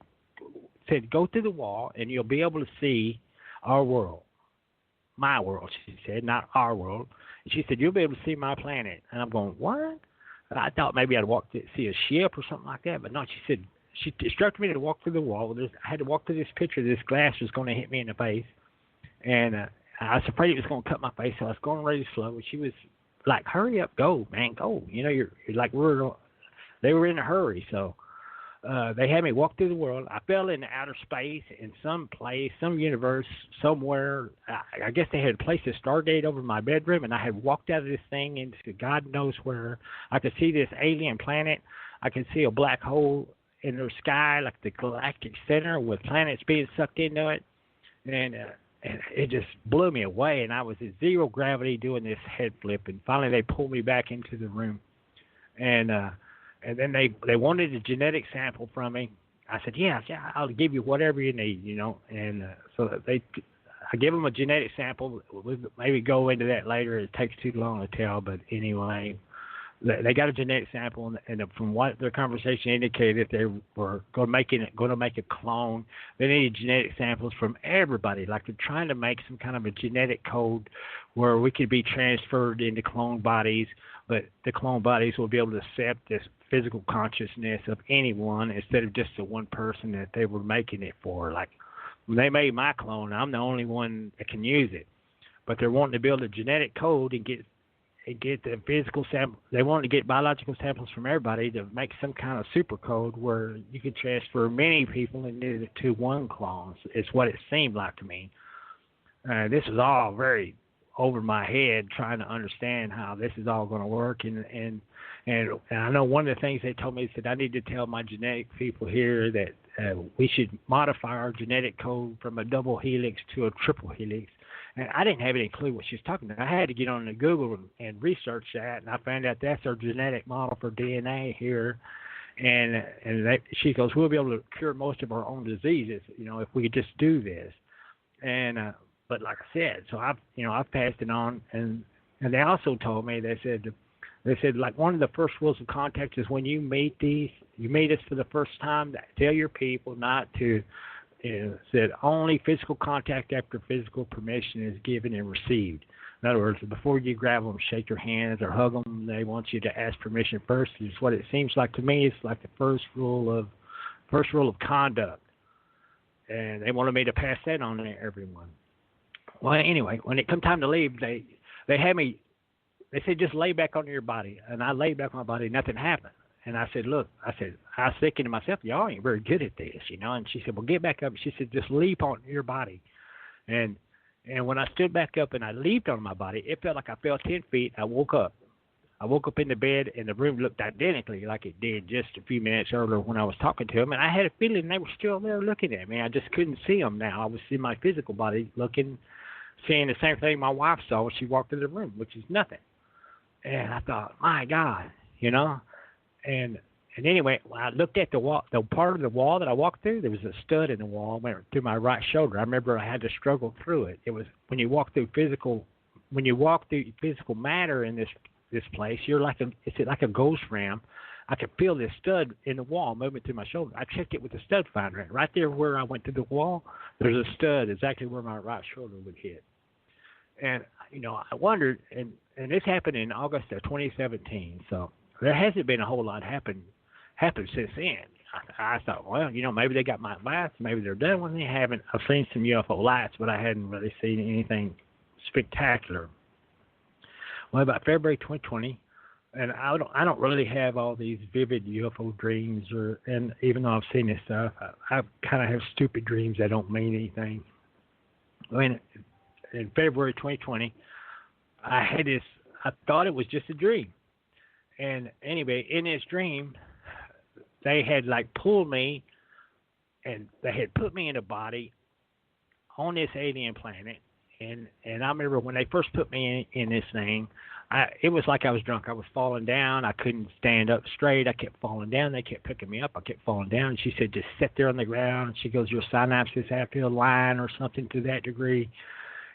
said, go through the wall and you'll be able to see our world. My world, she said, not our world. And she said, you'll be able to see my planet. And I'm going, what? I thought maybe I'd see a ship or something like that. But no, she instructed me to walk through the wall. I had to walk through this picture. This glass was going to hit me in the face. And I was afraid it was going to cut my face, so I was going really slow. And she was like, hurry up, go, man, go. You're like, they were in a hurry. So they had me walk through the world. I fell into outer space in some place, some universe, somewhere. I guess they had placed a Stargate over my bedroom, and I had walked out of this thing into God knows where. I could see this alien planet. I could see a black hole in the sky, like the galactic center, with planets being sucked into it. And it just blew me away, and I was at zero gravity doing this head flip, and finally they pulled me back into the room. And then they wanted a genetic sample from me. I said, yeah, I'll give you whatever you need, And so I give them a genetic sample. We'll maybe go into that later. It takes too long to tell, but anyway, they got a genetic sample, and from what their conversation indicated, they were going to make a clone. They needed genetic samples from everybody, like they're trying to make some kind of a genetic code where we could be transferred into clone bodies, but the clone bodies will be able to accept this physical consciousness of anyone instead of just the one person that they were making it for. Like when they made my clone, I'm the only one that can use it, but they're wanting to build a genetic code and get the physical sample. They wanted to get biological samples from everybody to make some kind of super code where you could transfer many people into one clone. It's what it seemed like to me. This was all very over my head, trying to understand how this is all going to work. And I know one of the things they told me is that I need to tell my genetic people here that we should modify our genetic code from a double helix to a triple helix. And I didn't have any clue what she was talking about. I had to get on the Google and research that, and I found out that's our genetic model for DNA here. And she goes, we'll be able to cure most of our own diseases, if we could just do this. And but like I said, so I've passed it on, and they also told me they said like one of the first rules of contact is when you meet us for the first time, tell your people not to. Said only physical contact after physical permission is given and received. In other words, before you grab them, shake your hands or hug them, they want you to ask permission first. It's what it seems like to me. It's like the first rule of conduct. and they wanted me to pass that on to everyone. Well, anyway, when it come time to leave, they had me. They said, just lay back on your body, and I laid back on my body. Nothing happened. And I said, look, I was thinking to myself, y'all ain't very good at this, you know. And she said, well, get back up. She said, just leap on your body. And when I stood back up and I leaped on my body, it felt like I fell 10 feet. I woke up. I woke up in the bed, and the room looked identically like it did just a few minutes earlier when I was talking to them. And I had a feeling they were still there looking at me. I just couldn't see them now. I was in my physical body looking, seeing the same thing my wife saw when she walked in the room, which is nothing. And I thought, my God, you know. And anyway, when I looked at the wall, the part of the wall that I walked through, there was a stud in the wall went through my right shoulder. I remember I had to struggle through it. It was when you walk through physical matter in this place, you're like it's like a ghost ram. I could feel this stud in the wall moving through my shoulder. I checked it with the stud finder, and right there where I went through the wall, there's a stud exactly where my right shoulder would hit. And you know, I wondered, and this happened in August of 2017. So there hasn't been a whole lot happened since then. I thought, well, you know, maybe they got my lights, maybe they're done when they haven't. I've seen some UFO lights, but I hadn't really seen anything spectacular. Well, about February 2020, and I don't really have all these vivid UFO dreams, and even though I've seen this stuff, I kind of have stupid dreams that don't mean anything. I mean, in February 2020, I thought it was just a dream. And anyway, in this dream, they had like pulled me, and they had put me in a body on this alien planet. And I remember when they first put me in this thing, it was like I was drunk. I was falling down. I couldn't stand up straight. I kept falling down. They kept picking me up. I kept falling down. And she said, just sit there on the ground. And she goes, your synapses have to align or something to that degree.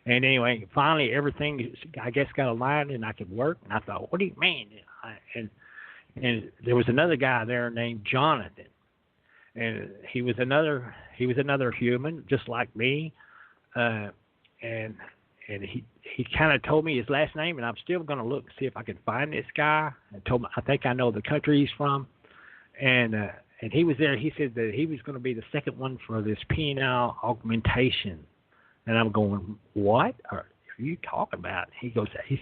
And anyway, finally everything, I guess, got aligned and I could work. And I thought, what do you mean? And there was another guy there named Jonathan. And he was another human, just like me. And he kind of told me his last name, and I'm still going to look and see if I can find this guy. And told me, I think I know the country he's from. And he was there. He said that he was going to be the second one for this penile augmentation. And I'm going, what are you talking about? He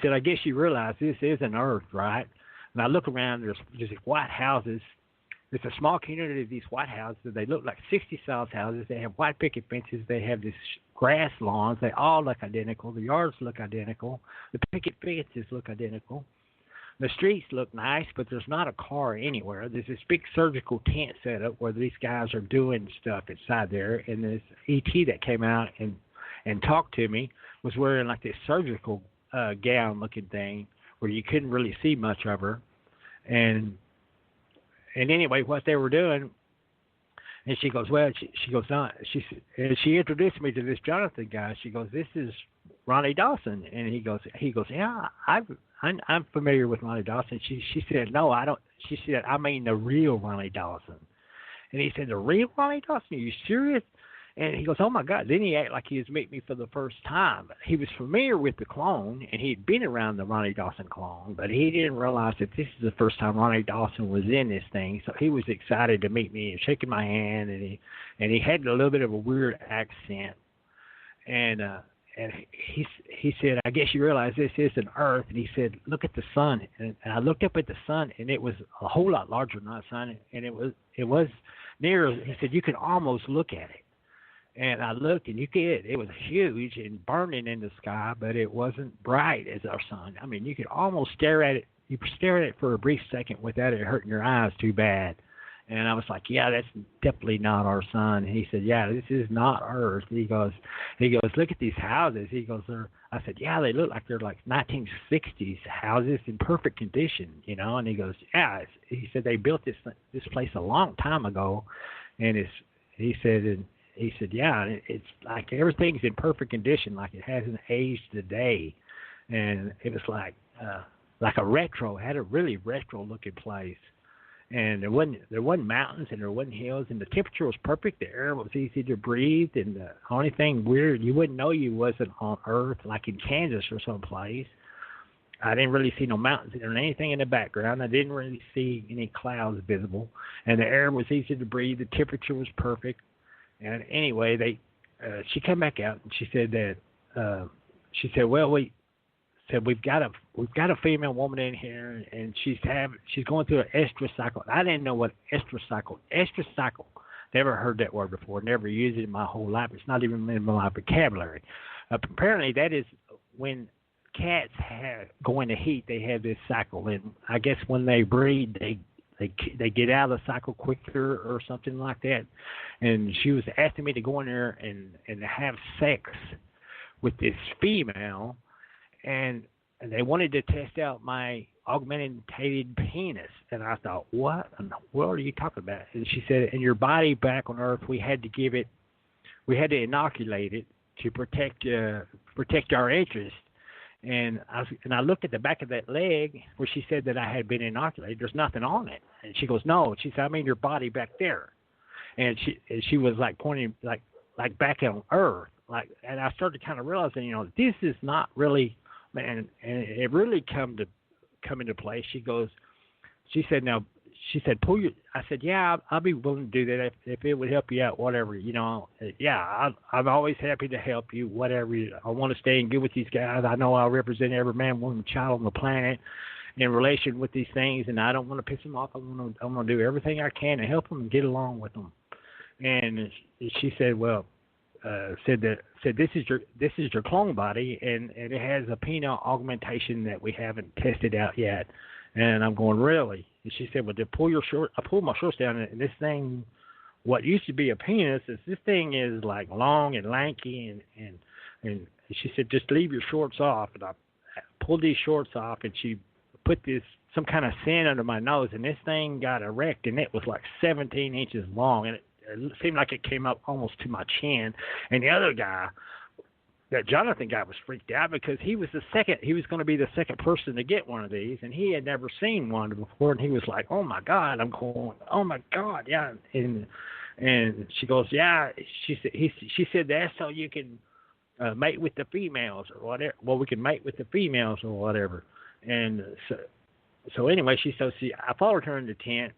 said, I guess you realize this isn't Earth, right? And I look around, there's these white houses. It's a small community of these white houses. They look like 60-size houses. They have white picket fences. They have this grass lawns. They all look identical. The yards look identical. The picket fences look identical. The streets look nice, but there's not a car anywhere. There's this big surgical tent set up where these guys are doing stuff inside there. And this ET that came out and talked to me was wearing like this surgical gown-looking thing where you couldn't really see much of her. And anyway, what they were doing, and she goes, well, she goes, no, she introduced me to this Jonathan guy. She goes, this is Ronnie Dawson, and he goes, yeah, I'm familiar with Ronnie Dawson. She said, no, I don't. She said, I mean the real Ronnie Dawson. And he said, the real Ronnie Dawson? Are you serious? And he goes, oh, my God. Then he acted like he was meeting me for the first time. He was familiar with the clone, and he'd been around the Ronnie Dawson clone, but he didn't realize that this is the first time Ronnie Dawson was in this thing. So he was excited to meet me and shaking my hand, and he had a little bit of a weird accent. And he said, I guess you realize this isn't Earth. And he said, look at the sun. And I looked up at the sun, and it was a whole lot larger than the sun, and it was near, he said, you could almost look at it. And I looked, and you could. It was huge and burning in the sky, but it wasn't bright as our sun. I mean, you could almost stare at it. You could stare at it for a brief second without it hurting your eyes too bad. And I was like, yeah, that's definitely not our sun. And he said, yeah, this is not Earth. He goes, look at these houses. He goes, I said, yeah, they look like they're like 1960s houses in perfect condition, you know. And he goes, yeah. He said they built this place a long time ago, and he said, yeah, it's like everything's in perfect condition, like it hasn't aged a day. And it was like a retro, had a really retro-looking place. And there wasn't mountains and there wasn't hills, and the temperature was perfect. The air was easy to breathe, and the only thing weird, you wouldn't know you wasn't on Earth, like in Kansas or someplace. I didn't really see no mountains or anything in the background. I didn't really see any clouds visible, and the air was easy to breathe. The temperature was perfect. And anyway, she came back out and she said that she said, well, we've got a female woman in here and she's going through an estrous cycle. I didn't know what estrous cycle. Never heard that word before. Never used it in my whole life. It's not even in my vocabulary. Apparently, that is when cats go into heat. They have this cycle, and I guess when they breed, they get out of the cycle quicker or something like that. And she was asking me to go in there and have sex with this female, and they wanted to test out my augmentated penis. And I thought, what in the world are you talking about? And she said, in your body back on Earth, we had to inoculate it to protect our interest. And I looked at the back of that leg where she said that I had been inoculated. There's nothing on it. And she goes, no. She said, I mean your body back there. And she was like pointing like back on Earth. And I started kind of realizing, this is not really, man. And it really come into play. She said, pull your. I said, yeah, I'll be willing to do that if it would help you out, whatever. Yeah, I'm always happy to help you, whatever. I want to stay in good with these guys. I know I represent every man, woman, and child on the planet in relation with these things, and I don't want to piss them off. I'm going to do everything I can to help them and get along with them. And she said, well, said this is your clone body, and it has a penile augmentation that we haven't tested out yet. And I'm going, really? And she said, well, I pulled my shorts down, and this thing, what used to be a penis, this thing is like long and lanky, and she said, just leave your shorts off. And I pulled these shorts off, and she put some kind of sand under my nose, and this thing got erect, and it was like 17 inches long, and it seemed like it came up almost to my chin. And the other guy, that Jonathan guy, was freaked out because he was going to be the second person to get one of these, and he had never seen one before, and he was like, oh my God. I'm going, oh my God, yeah. And she goes, yeah. She said that's so you can mate with the females or whatever. Well, we can mate with the females or whatever. And so anyway, I followed her in the tent,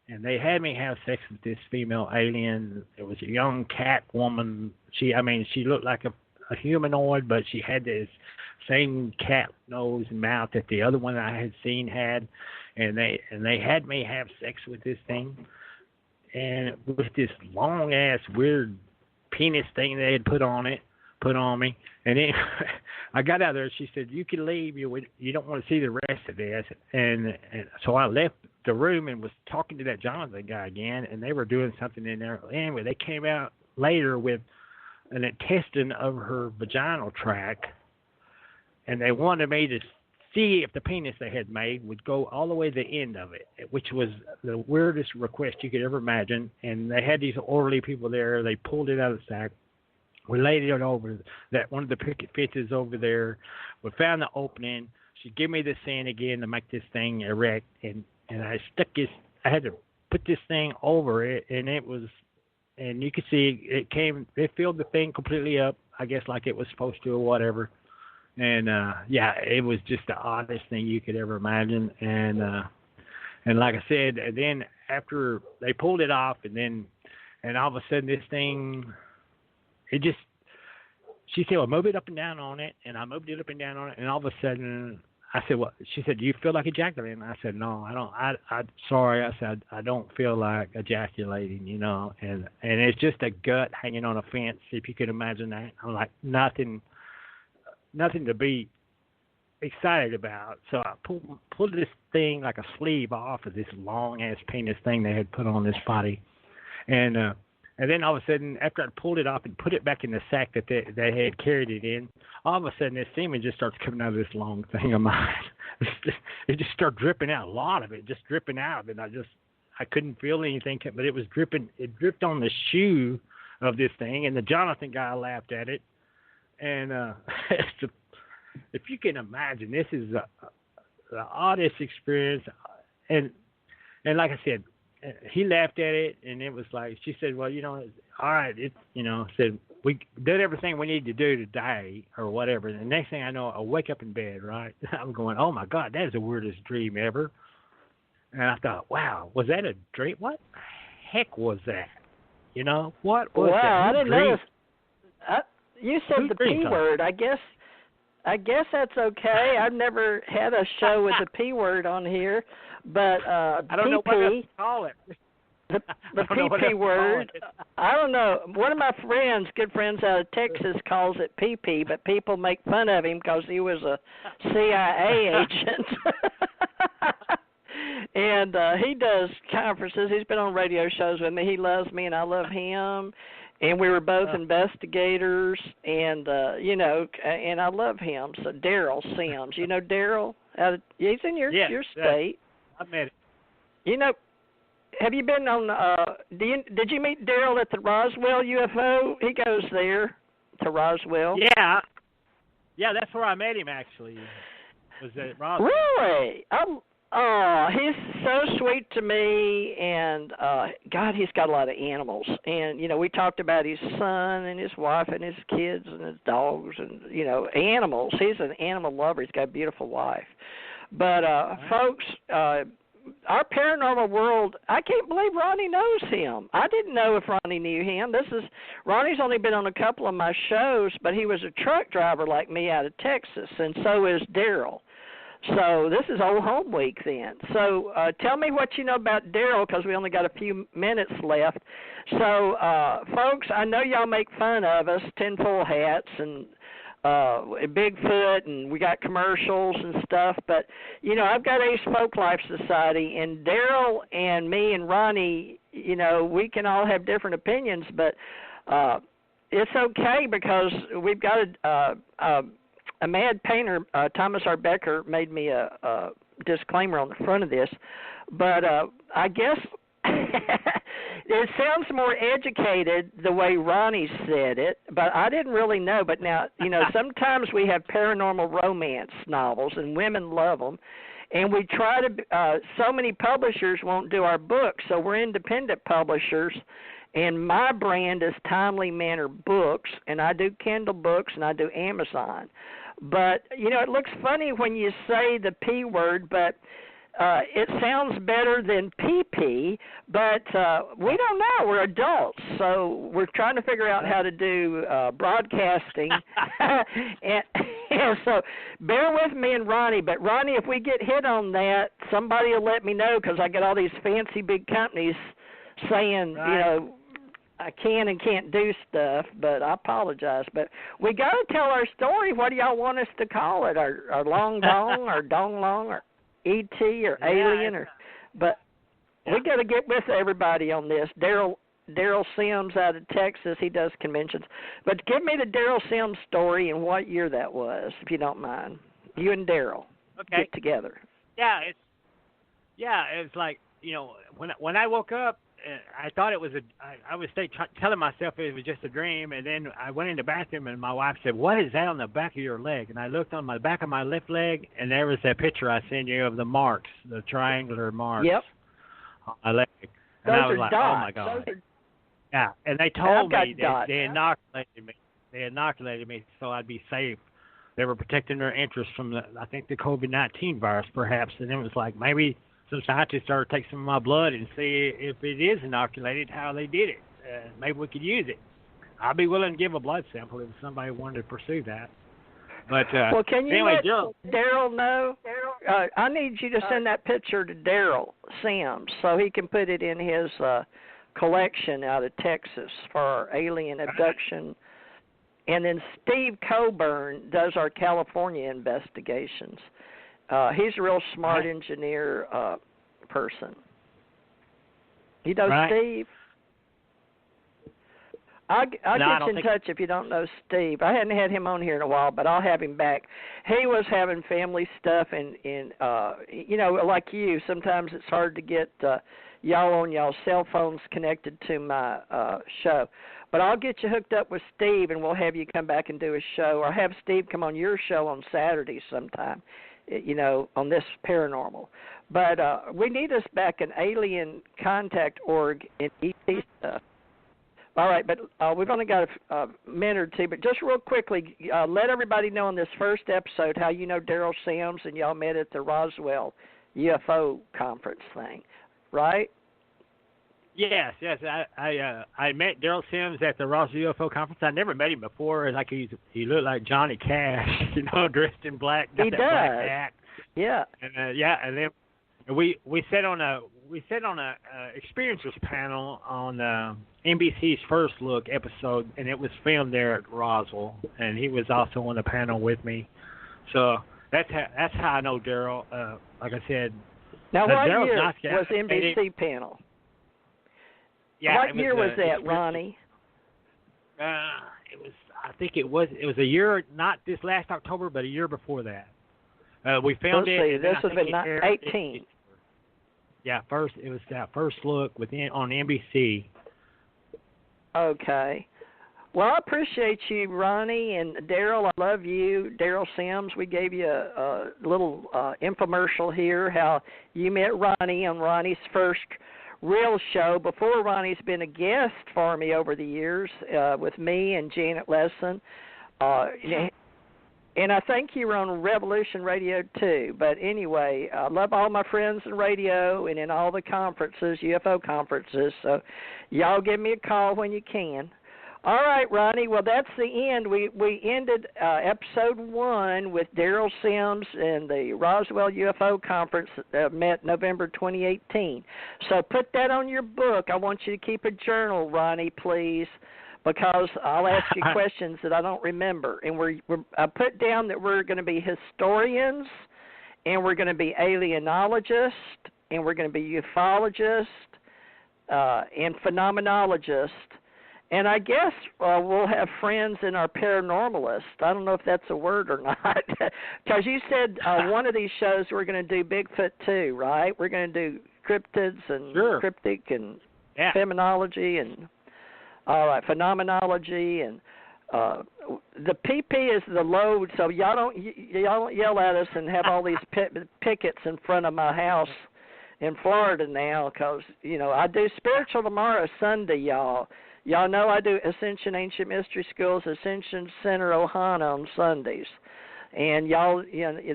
and they had me have sex with this female alien. It was a young cat woman. She looked like a humanoid, but she had this same cat nose and mouth that the other one I had seen had, and they had me have sex with this thing, and with this long ass weird penis thing they had put on me, and then I got out there. She said, you can leave. You don't want to see the rest of this, and so I left the room and was talking to that Jonathan guy again, and they were doing something in there. Anyway, they came out later with an intestine of her vaginal tract, and they wanted me to see if the penis they had made would go all the way to the end of it, which was the weirdest request you could ever imagine. And they had these orderly people there. They pulled it out of the sack. We laid it over that one of the picket fences over there. We found the opening. She gave me the sand again to make this thing erect, and I had to put this thing over it, and it was, and you could see it filled the thing completely up, I guess like it was supposed to or whatever. And it was just the oddest thing you could ever imagine. And like I said, then after they pulled it off, and all of a sudden this thing, she said, well, move it up and down on it, and I moved it up and down on it, and all of a sudden I said, well, she said, do you feel like ejaculating? I said, no, I don't. Sorry. I said, I don't feel like ejaculating, and it's just a gut hanging on a fence, if you could imagine that. I'm like, nothing to be excited about. So I pulled this thing like a sleeve off of this long ass penis thing they had put on this body, and then all of a sudden, after I pulled it off and put it back in the sack that they had carried it in, all of a sudden this semen just starts coming out of this long thing of mine. It just started dripping out, a lot of it just dripping out, and I couldn't feel anything, but it was dripping. It dripped on the shoe of this thing, and the Jonathan guy laughed at it. And if you can imagine, this is the oddest experience. And like I said, he laughed at it, and it was like, she said, well, all right, said, we did everything we need to do today or whatever. And the next thing I know, I wake up in bed, right? I'm going, oh, my God, that is the weirdest dream ever. And I thought, wow, was that a dream? What the heck was that? You know what was wow, that? I didn't know. You said the P word. I guess that's okay. I've never had a show with the P word on here, but I don't know what else to call it. The PP word, I don't know. One of my friends, good friends out of Texas, calls it PP, but people make fun of him because he was a CIA agent. And he does conferences. He's been on radio shows with me. He loves me, and I love him. And we were both investigators, and, and I love him. So Daryl Sims. You know Daryl? He's in your state. I met him. You know, have you been on, did you meet Daryl at the Roswell UFO? He goes there to Roswell. Yeah. Yeah, that's where I met him, actually. Was at Roswell. Really? Oh, he's so sweet to me, and God, he's got a lot of animals. And, we talked about his son and his wife and his kids and his dogs and, animals. He's an animal lover. He's got a beautiful wife. But, folks, our paranormal world, I can't believe Ronnie knows him. I didn't know if Ronnie knew him. Ronnie's only been on a couple of my shows, but he was a truck driver like me out of Texas, and so is Daryl. So this is old home week then. So tell me what you know about Daryl, because we only got a few minutes left. So, folks, I know y'all make fun of us, tinfoil hats and Bigfoot, and we got commercials and stuff. But, I've got Ace Folklife Society, and Daryl and me and Ronnie, we can all have different opinions, but it's okay because we've got a mad painter, Thomas R. Becker, made me a disclaimer on the front of this, but I guess it sounds more educated the way Ronnie said it, but I didn't really know. But now, sometimes we have paranormal romance novels, and women love them, and we try to, so many publishers won't do our books, so we're independent publishers. And my brand is Timely Manor Books, and I do Kindle books, and I do Amazon. But, it looks funny when you say the P word, but it sounds better than PP, but we don't know. We're adults, so we're trying to figure out how to do broadcasting. and so bear with me and Ronnie, but Ronnie, if we get hit on that, somebody will let me know, because I got all these fancy big companies saying, I can and can't do stuff, but I apologize. But we got to tell our story. What do y'all want us to call it? Our long dong, or dong long, or ET, or alien, but we got to get with everybody on this. Daryl Sims out of Texas, he does conventions. But give me the Daryl Sims story and what year that was, if you don't mind. You and Daryl get together. Yeah, it's like, when I woke up, I thought it was I was telling myself it was just a dream, and then I went in the bathroom, and my wife said, "What is that on the back of your leg?" And I looked on the back of my left leg, and there was that picture I sent you of the marks, the triangular marks on my leg. And I was like, dots. "Oh my God!" Yeah, and they told me that they inoculated me. They inoculated me so I'd be safe. They were protecting their interests from the COVID-19 virus, perhaps. And it was like, maybe some scientists started to take some of my blood and see if it is inoculated, how they did it. Maybe we could use it. I'd be willing to give a blood sample if somebody wanted to pursue that. But well, can you anyway, let Daryl know? I need you to send that picture to Daryl Sims so he can put it in his collection out of Texas for our alien abduction. And then Steve Coburn does our California investigations. He's a real smart engineer person. You know Steve? I'll get you in touch if you don't know Steve. I hadn't had him on here in a while, but I'll have him back. He was having family stuff, and like you, sometimes it's hard to get y'all on y'all's cell phones connected to my show. But I'll get you hooked up with Steve, and we'll have you come back and do a show, or have Steve come on your show on Saturday sometime, on this paranormal. But we need us back an alien contact org in ET stuff. All right, but we've only got a minute or two, but just real quickly, let everybody know in this first episode how you know Daryl Sims and y'all met at the Roswell UFO conference thing, right? Yes. I met Daryl Sims at the Roswell UFO conference. I never met him before. Like he looked like Johnny Cash, dressed in black, got He that does. black hat. Yeah. And then we sat on a experiencers panel on NBC's First Look episode, and it was filmed there at Roswell, and he was also on the panel with me. So that's how I know Daryl. Like I said. Now, what Daryl's year nice guy. was NBC panel? Yeah, what year was that, Ronnie? It was. I think it was a year, not this last October, but a year before that. We filmed Let's see, it. this would have been 18. Yeah, it was that First Look on NBC. Okay. Well, I appreciate you, Ronnie, and Daryl. I love you. Daryl Sims, we gave you a little infomercial here, how you met Ronnie on Ronnie's first real show. Before, Ronnie's been a guest for me over the years with me and Janet Lesson. And I think you were on Revolution Radio, too. But anyway, I love all my friends in radio and in all the conferences, UFO conferences. So y'all give me a call when you can. All right, Ronnie. Well, that's the end. We ended episode 1 with Daryl Sims and the Roswell UFO conference that met November 2018. So put that on your book. I want you to keep a journal, Ronnie, please, because I'll ask you questions that I don't remember. And I put down that we're going to be historians, and we're going to be alienologists, and we're going to be ufologists and phenomenologists. And I guess we'll have friends in our paranormalists. I don't know if that's a word or not. Because you said one of these shows we're going to do Bigfoot too, right? We're going to do cryptids and cryptic and feminology and phenomenology and the PP is the load. So y'all don't yell at us and have all these pickets in front of my house in Florida now, because I do spiritual tomorrow, Sunday, y'all. Y'all know I do Ascension Ancient Mystery Schools, Ascension Center Ohana on Sundays. And y'all,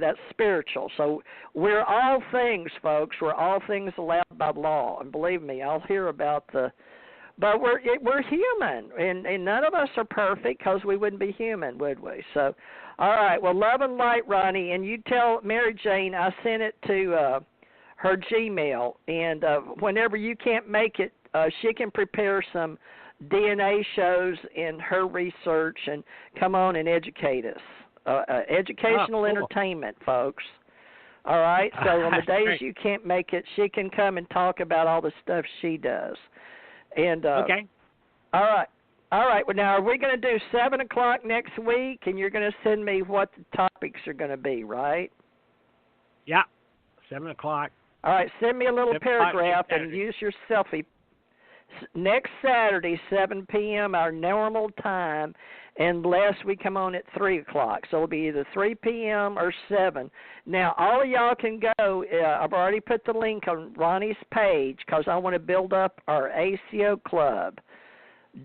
that's spiritual. So we're all things, folks. We're all things allowed by law. And believe me, I'll hear about but we're human. And none of us are perfect, because we wouldn't be human, would we? So, all right. Well, love and light, Ronnie. And you tell Mary Jane I sent it to her Gmail. And whenever you can't make it, she can prepare some DNA shows in her research and come on and educate us. Educational entertainment, folks. All right? So on the days you can't make it, she can come and talk about all the stuff she does. And okay. All right. Well, now, are we going to do 7 o'clock next week, and you're going to send me what the topics are going to be, right? Yeah, 7 o'clock. All right, send me a little paragraph and use your selfie. Next Saturday, 7 p.m., our normal time, unless we come on at 3 o'clock. So it'll be either 3 p.m. or 7. Now, all of y'all can go. I've already put the link on Ronnie's page, because I want to build up our ACO Club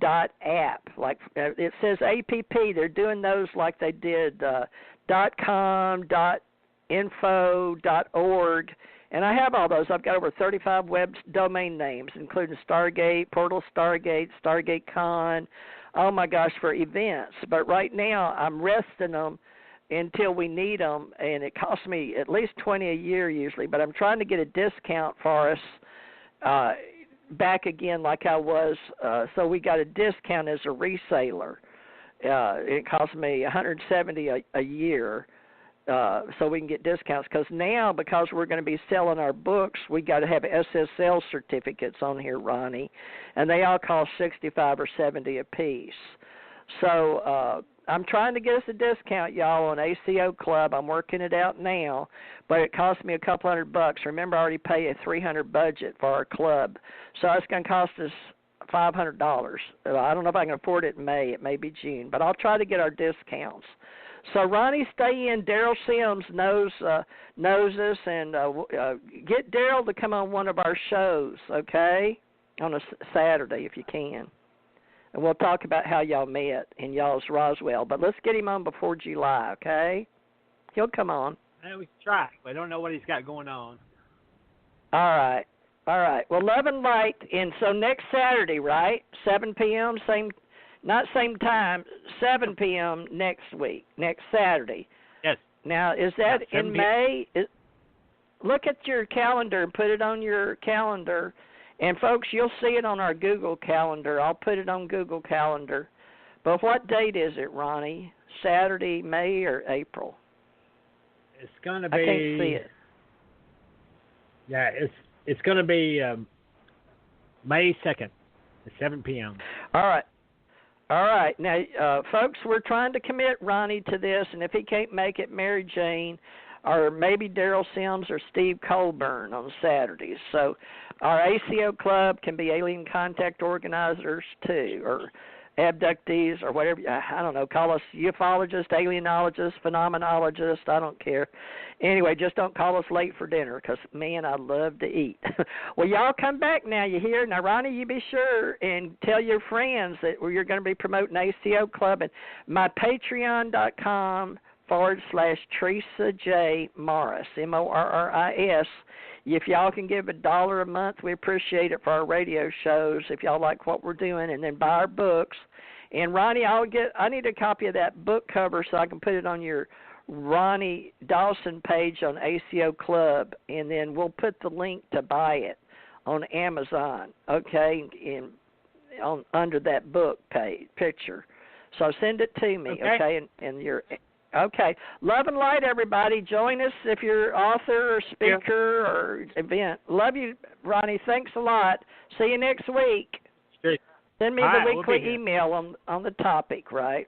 .app. Like it says APP. They're doing those like they did .com, .info, .org. And I have all those. I've got over 35 web domain names, including Stargate, Portal Stargate, Stargate Con. Oh, my gosh, for events. But right now I'm resting them until we need them, and it costs me at least $20 a year usually. But I'm trying to get a discount for us back again like I was. So we got a discount as a reseller. It cost me $170 a year. So we can get discounts, because we're going to be selling our books, we got to have SSL certificates on here, Ronnie, and they all cost $65 or $70 a piece. So I'm trying to get us a discount, y'all, on ACO Club. I'm working it out now, but it cost me a couple $100. Remember, I already pay a $300 budget for our club, so it's going to cost us $500. I don't know if I can afford it in May. It may be June, but I'll try to get our discounts. So, Ronnie, stay in. Daryl Sims knows us, and get Daryl to come on one of our shows, okay, on a Saturday if you can. And we'll talk about how y'all met in y'all's Roswell. But let's get him on before July, okay? He'll come on. We can try. I don't know what he's got going on. All right. All right. Well, Love and Light, and so next Saturday, right? 7 p.m. Not same time. 7 p.m. next Saturday. Yes. Now, is that in May? Look at your calendar and put it on your calendar, and folks, you'll see it on our Google Calendar. I'll put it on Google Calendar. But what date is it, Ronnie? Saturday, May, or April? It's gonna be. I can't see it. Yeah, it's going to be May 2nd at 7 p.m. All right. Now, folks, we're trying to commit Ronnie to this, and if he can't make it, Mary Jane, or maybe Daryl Sims or Steve Colburn on Saturdays. So our ACO club can be alien contact organizers too, or abductees, or whatever. I don't know. Call us ufologists, alienologists, phenomenologists. I don't care. Anyway, just don't call us late for dinner, because, man, I love to eat. Well, y'all come back now, you hear? Now, Ronnie, you be sure and tell your friends that you're going to be promoting ACO Club. And my Patreon.com/Teresa J. Morris, Morris. If y'all can give $1 a month, we appreciate it for our radio shows, if y'all like what we're doing, and then buy our books. And Ronnie, I need a copy of that book cover so I can put it on your Ronnie Dawson page on ACO Club, and then we'll put the link to buy it on Amazon, okay, under that book picture. So send it to me, okay, and your... Okay. Love and light, everybody. Join us if you're author or speaker or event. Love you, Ronnie. Thanks a lot. See you next week. Sure. Send me the weekly email on the topic, right?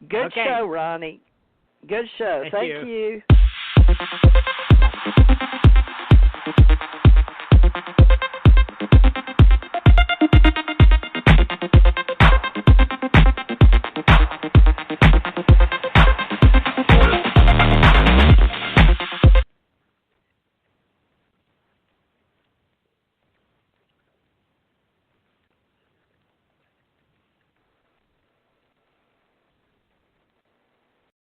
Good show, Ronnie. Good show. Thank you.